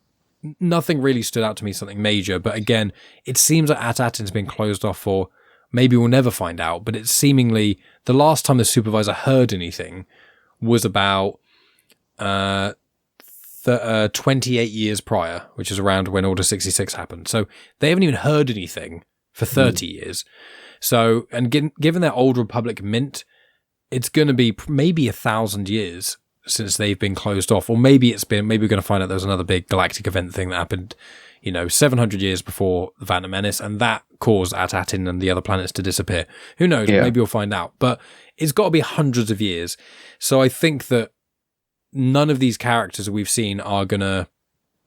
Nothing really stood out to me, something major. But again, it seems like At Attin's been closed off for. Maybe we'll never find out, but it's seemingly the last time the supervisor heard anything was about 28 years prior, which is around when Order 66 happened. So they haven't even heard anything for 30 years. So, and given their Old Republic mint, it's going to be maybe 1,000 years since they've been closed off, or maybe we're going to find out there's another big galactic event thing that happened 700 years before the Phantom Menace, and that caused At Attin and the other planets to disappear. Who knows? Yeah. Maybe we'll find out. But it's got to be hundreds of years. So I think that none of these characters we've seen are going to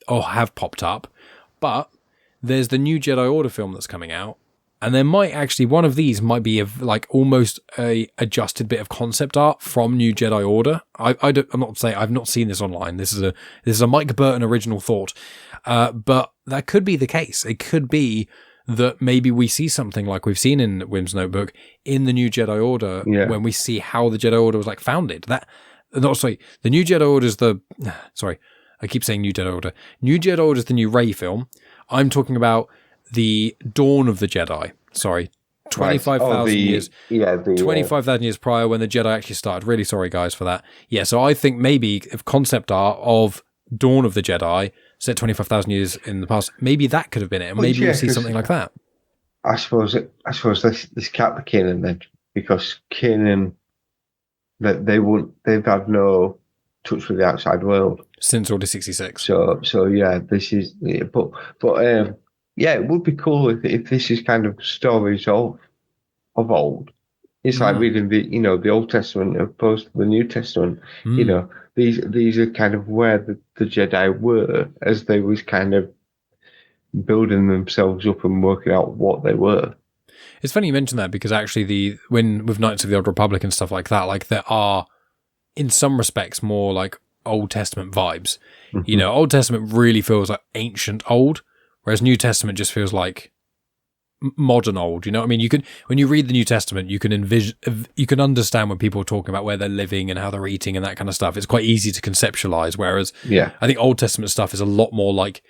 have popped up. But there's the new Jedi Order film that's coming out, and there might actually, one of these might be almost a adjusted bit of concept art from New Jedi Order. I'm not saying I've not seen this online. This is a Mike Burton original thought, but that could be the case. It could be that maybe we see something like we've seen in Wim's Notebook in the New Jedi Order when we see how the Jedi Order was founded. The New Jedi Order is I keep saying New Jedi Order. New Jedi Order is the new Rey film. I'm talking about the Dawn of the Jedi. 25,000 years. Yeah, 25,000 years prior when the Jedi actually started. Really sorry, guys, for that. Yeah, so I think maybe if concept art of Dawn of the Jedi set 25,000 years in the past, maybe that could have been it. And maybe we'll see something like that. I suppose this can't be Canon then, because Canon they've had no touch with the outside world since Order 66. So yeah, this is but it would be cool if this is kind of stories of old. It's like reading the Old Testament opposed to the New Testament. These are kind of where the Jedi were as they was kind of building themselves up and working out what they were. It's funny you mention that, because actually with Knights of the Old Republic and stuff like that, there are in some respects more like Old Testament vibes. Mm-hmm. Old Testament really feels like ancient old, whereas New Testament just feels like modern old. You know what I mean? When you read the New Testament, you can understand when people are talking about where they're living and how they're eating and that kind of stuff. It's quite easy to conceptualize, whereas I think Old Testament stuff is a lot more like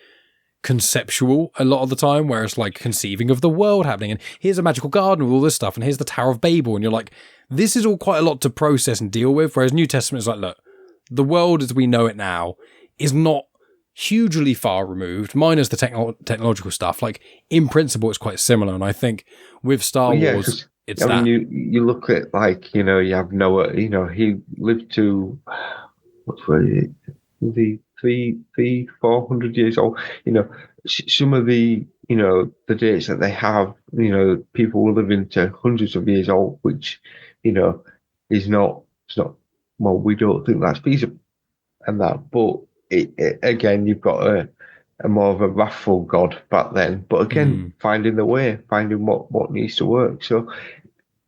conceptual a lot of the time, where it's like conceiving of the world happening, and here's a magical garden with all this stuff, and here's the Tower of Babel, and you're like, this is all quite a lot to process and deal with, whereas New Testament is like, look, the world as we know it now is not hugely far removed, minus the technological stuff. In principle, it's quite similar, and I think with Star Wars, it's that. You look at you have Noah. He lived to what's the 400 years old. Some of the the dates that they have. People will live into hundreds of years old, which is not. It's not. Well, we don't think that's feasible, and that, but. Again, you've got a more of a wrathful God back then, but again, finding the way, finding what needs to work. So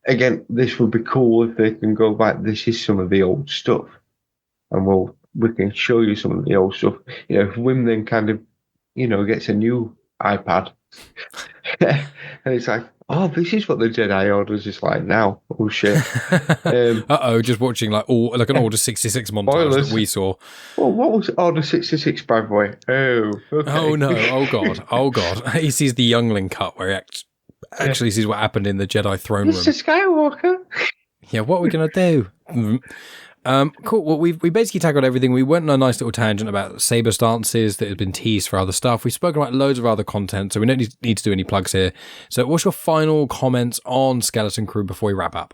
again, this would be cool if they can go back. This is some of the old stuff, and we can show you some of the old stuff. If Wim then kind of gets a new iPad, and it's like, oh, this is what the Jedi Orders is like now. Oh shit! Just watching an Order 66 montage that we saw. Well, what was Order 66, by the way? Oh, okay. Oh no! Oh god! He sees the Youngling cut where he actually sees what happened in the Jedi throne room. Mr. Skywalker. Yeah, what are we gonna do? Cool. Well, we basically tackled everything. We went on a nice little tangent about saber stances that had been teased for other stuff. We've spoken about loads of other content, so we don't need to do any plugs here. So what's your final comments on Skeleton Crew before we wrap up?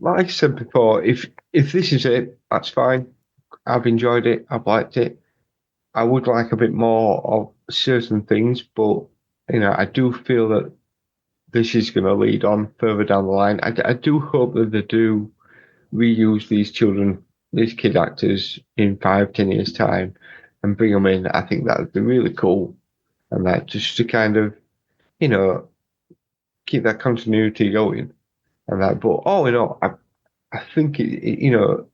Like I said before, if this is it, that's fine. I've enjoyed it. I've liked it. I would like a bit more of certain things, but I do feel that this is going to lead on further down the line. I do hope that they do reuse these kid actors in 5-10 years time and bring them in. I think that would be really cool, and that just to kind of keep that continuity going and that. But all in all, I think if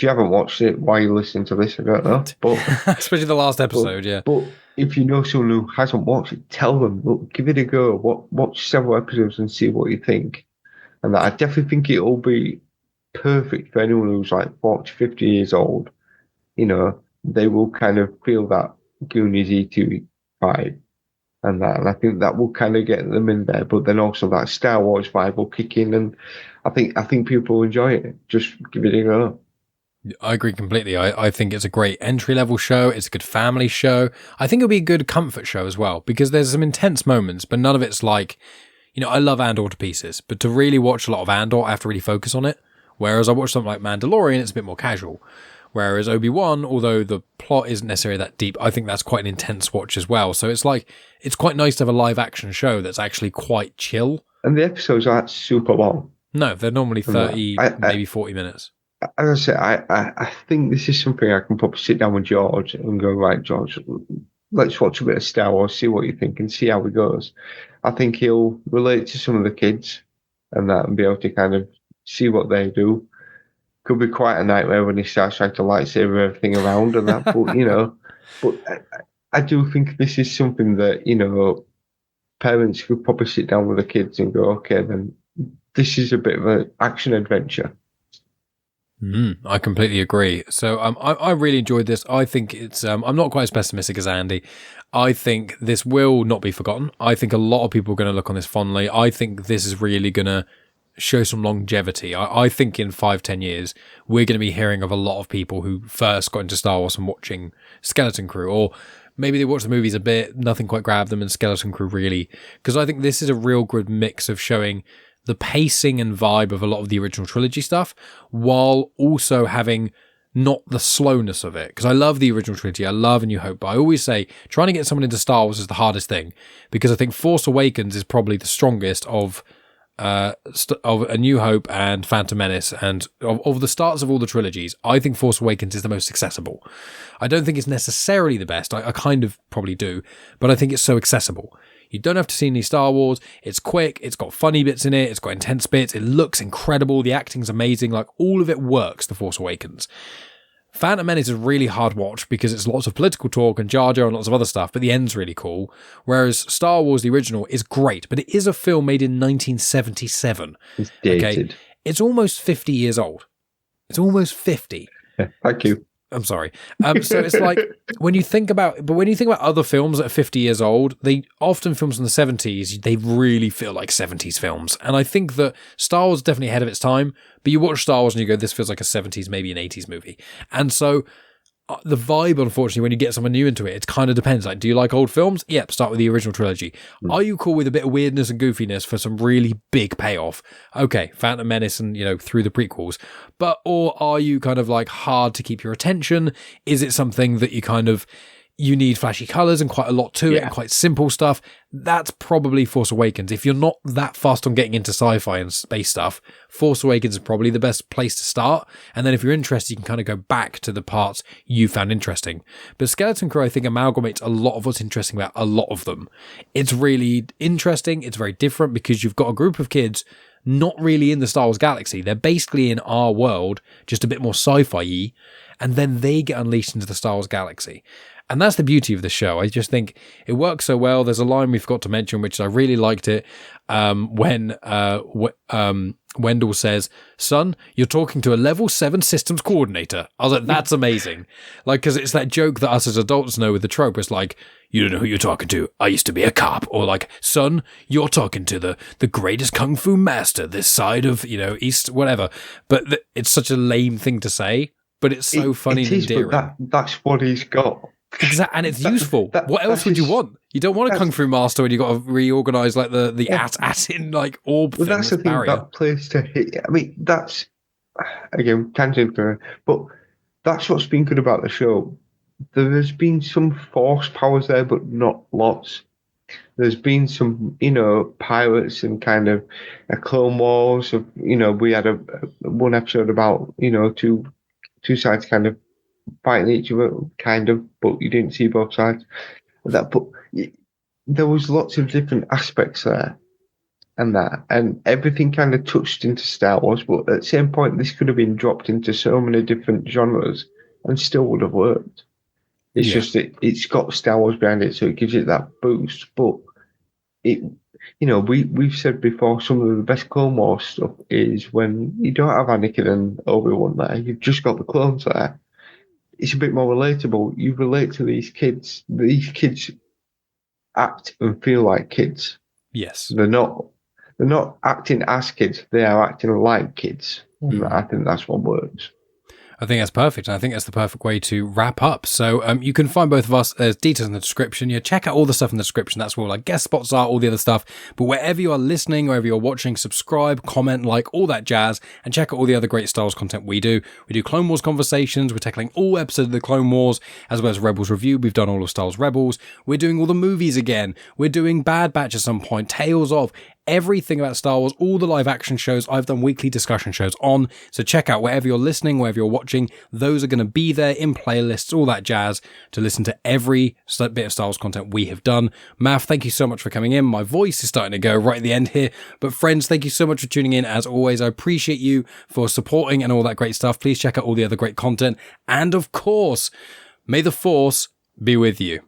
you haven't watched it, why are you listening to this? I don't know. But especially the last episode, yeah. But if you know someone who hasn't watched it, tell them, look, give it a go. Watch several episodes and see what you think. And I definitely think it'll be perfect for anyone who's like 40, 50 years old. They will kind of feel that Goonies E2 vibe and that. And I think that will kind of get them in there. But then also that Star Wars vibe will kick in. And I think people will enjoy it. Just give it a go. I agree completely. I think it's a great entry-level show. It's a good family show. I think it'll be a good comfort show as well, because there's some intense moments, but none of it's like, I love Andor to pieces, but to really watch a lot of Andor, I have to really focus on it. Whereas I watch something like Mandalorian, it's a bit more casual. Whereas Obi-Wan, although the plot isn't necessarily that deep, I think that's quite an intense watch as well. So it's quite nice to have a live-action show that's actually quite chill. And the episodes aren't super long. No, they're normally 30, maybe 40 minutes. As I say, I think this is something I can probably sit down with George and go, right, George, let's watch a bit of Star Wars, see what you think, and see how it goes. I think he'll relate to some of the kids and that, and be able to kind of see what they do. Could be quite a nightmare when he starts trying to lightsaber everything around and that, but I do think this is something that parents could probably sit down with the kids and go, okay, then this is a bit of an action adventure. I completely agree. So I really enjoyed this. I think it's I'm not quite as pessimistic as Andy. I think this will not be forgotten. I think a lot of people are going to look on this fondly. I think this is really going to show some longevity. I think in 5-10 years, we're going to be hearing of a lot of people who first got into Star Wars and watching Skeleton Crew, or maybe they watched the movies a bit, nothing quite grabbed them, and Skeleton Crew really. Because I think this is a real good mix of showing the pacing and vibe of a lot of the original trilogy stuff, while also having not the slowness of it. Because I love the original trilogy, I love A New Hope, but I always say trying to get someone into Star Wars is the hardest thing, because I think Force Awakens is probably the strongest of A New Hope and Phantom Menace, and of the starts of all the trilogies. I think Force Awakens is the most accessible. I don't think it's necessarily the best, I kind of probably do, but I think it's so accessible. You don't have to see any Star Wars. It's quick. It's got funny bits in it. It's got intense bits. It looks incredible. The acting's amazing. Like, all of it works, The Force Awakens. Phantom Menace is a really hard watch because it's lots of political talk and Jar Jar and lots of other stuff, but the end's really cool. Whereas Star Wars, the original, is great, but it is a film made in 1977. It's dated. Okay? It's almost 50 years old. It's almost 50. Thank you. I'm sorry. So it's like when you think about other films that are 50 years old, they often films from the 70s, they really feel like 70s films. And I think that Star Wars is definitely ahead of its time, but you watch Star Wars and you go, this feels like a 70s, maybe an 80s movie. And so the vibe, unfortunately, when you get someone new into it, it kind of depends. Like, do you like old films? Yep, start with the original trilogy. Are you cool with a bit of weirdness and goofiness for some really big payoff? Okay, Phantom Menace and, through the prequels. Or are you kind of like hard to keep your attention? Is it something that you need flashy colours and quite a lot to it and quite simple stuff? That's probably Force Awakens. If you're not that fast on getting into sci-fi and space stuff, Force Awakens is probably the best place to start. And then if you're interested, you can kind of go back to the parts you found interesting. But Skeleton Crew, I think, amalgamates a lot of what's interesting about a lot of them. It's really interesting. It's very different because you've got a group of kids not really in the Star Wars galaxy. They're basically in our world, just a bit more sci-fi-y, and then they get unleashed into the Star Wars galaxy. And that's the beauty of the show. I just think it works so well. There's a line we forgot to mention, which I really liked it, when Wendell says, "Son, you're talking to a level 7 systems coordinator." I was like, that's amazing. Like, because it's that joke that us as adults know with the trope. It's like, you don't know who you're talking to. I used to be a cop. Or like, son, you're talking to the greatest kung fu master this side of, East, whatever. But it's such a lame thing to say, but it's so funny and endearing. But that's what he's got. Exactly, and it's useful. What else would you want? You don't want a kung fu master when you've got to reorganize like the At Attin like orb thing. That's the thing, barrier. that place to hit. I mean, that's again tangent, but that's what's been good about the show. There has been some force powers there, but not lots. There's been some, pirates and kind of a Clone Wars. Of, we had one episode about two sides kind of fighting each other, kind of, but you didn't see both sides. But there was lots of different aspects there, and that, and everything kind of touched into Star Wars, but at the same point, this could have been dropped into so many different genres and still would have worked. It's Yeah. just that it's got Star Wars behind it, so it gives it that boost. But it, we've said before, some of the best Clone Wars stuff is when you don't have Anakin and Obi-Wan there, you've just got the clones there. It's a bit more relatable. You relate to these kids. These kids act and feel like kids. Yes. They're not acting as kids. They are acting like kids. And I think that's what works. I think that's perfect. And I think that's the perfect way to wrap up. So you can find both of us. There's details in the description. Check out all the stuff in the description. That's where all our guest spots are, all the other stuff. But wherever you are listening, wherever you're watching, subscribe, comment, like, all that jazz. And check out all the other great Star Wars content we do. We do Clone Wars conversations. We're tackling all episodes of the Clone Wars, as well as Rebels review. We've done all of Star Wars Rebels. We're doing all the movies again. We're doing Bad Batch at some point, Tales of. Everything about Star Wars, all the live action shows, I've done weekly discussion shows on. So check out wherever you're listening, wherever you're watching. Those are going to be there in playlists, all that jazz, to listen to every bit of Star Wars content we have done. Maff, thank you so much for coming in. My voice is starting to go right at the end here. But friends, thank you so much for tuning in. As always, I appreciate you for supporting and all that great stuff. Please check out all the other great content. And of course, may the Force be with you.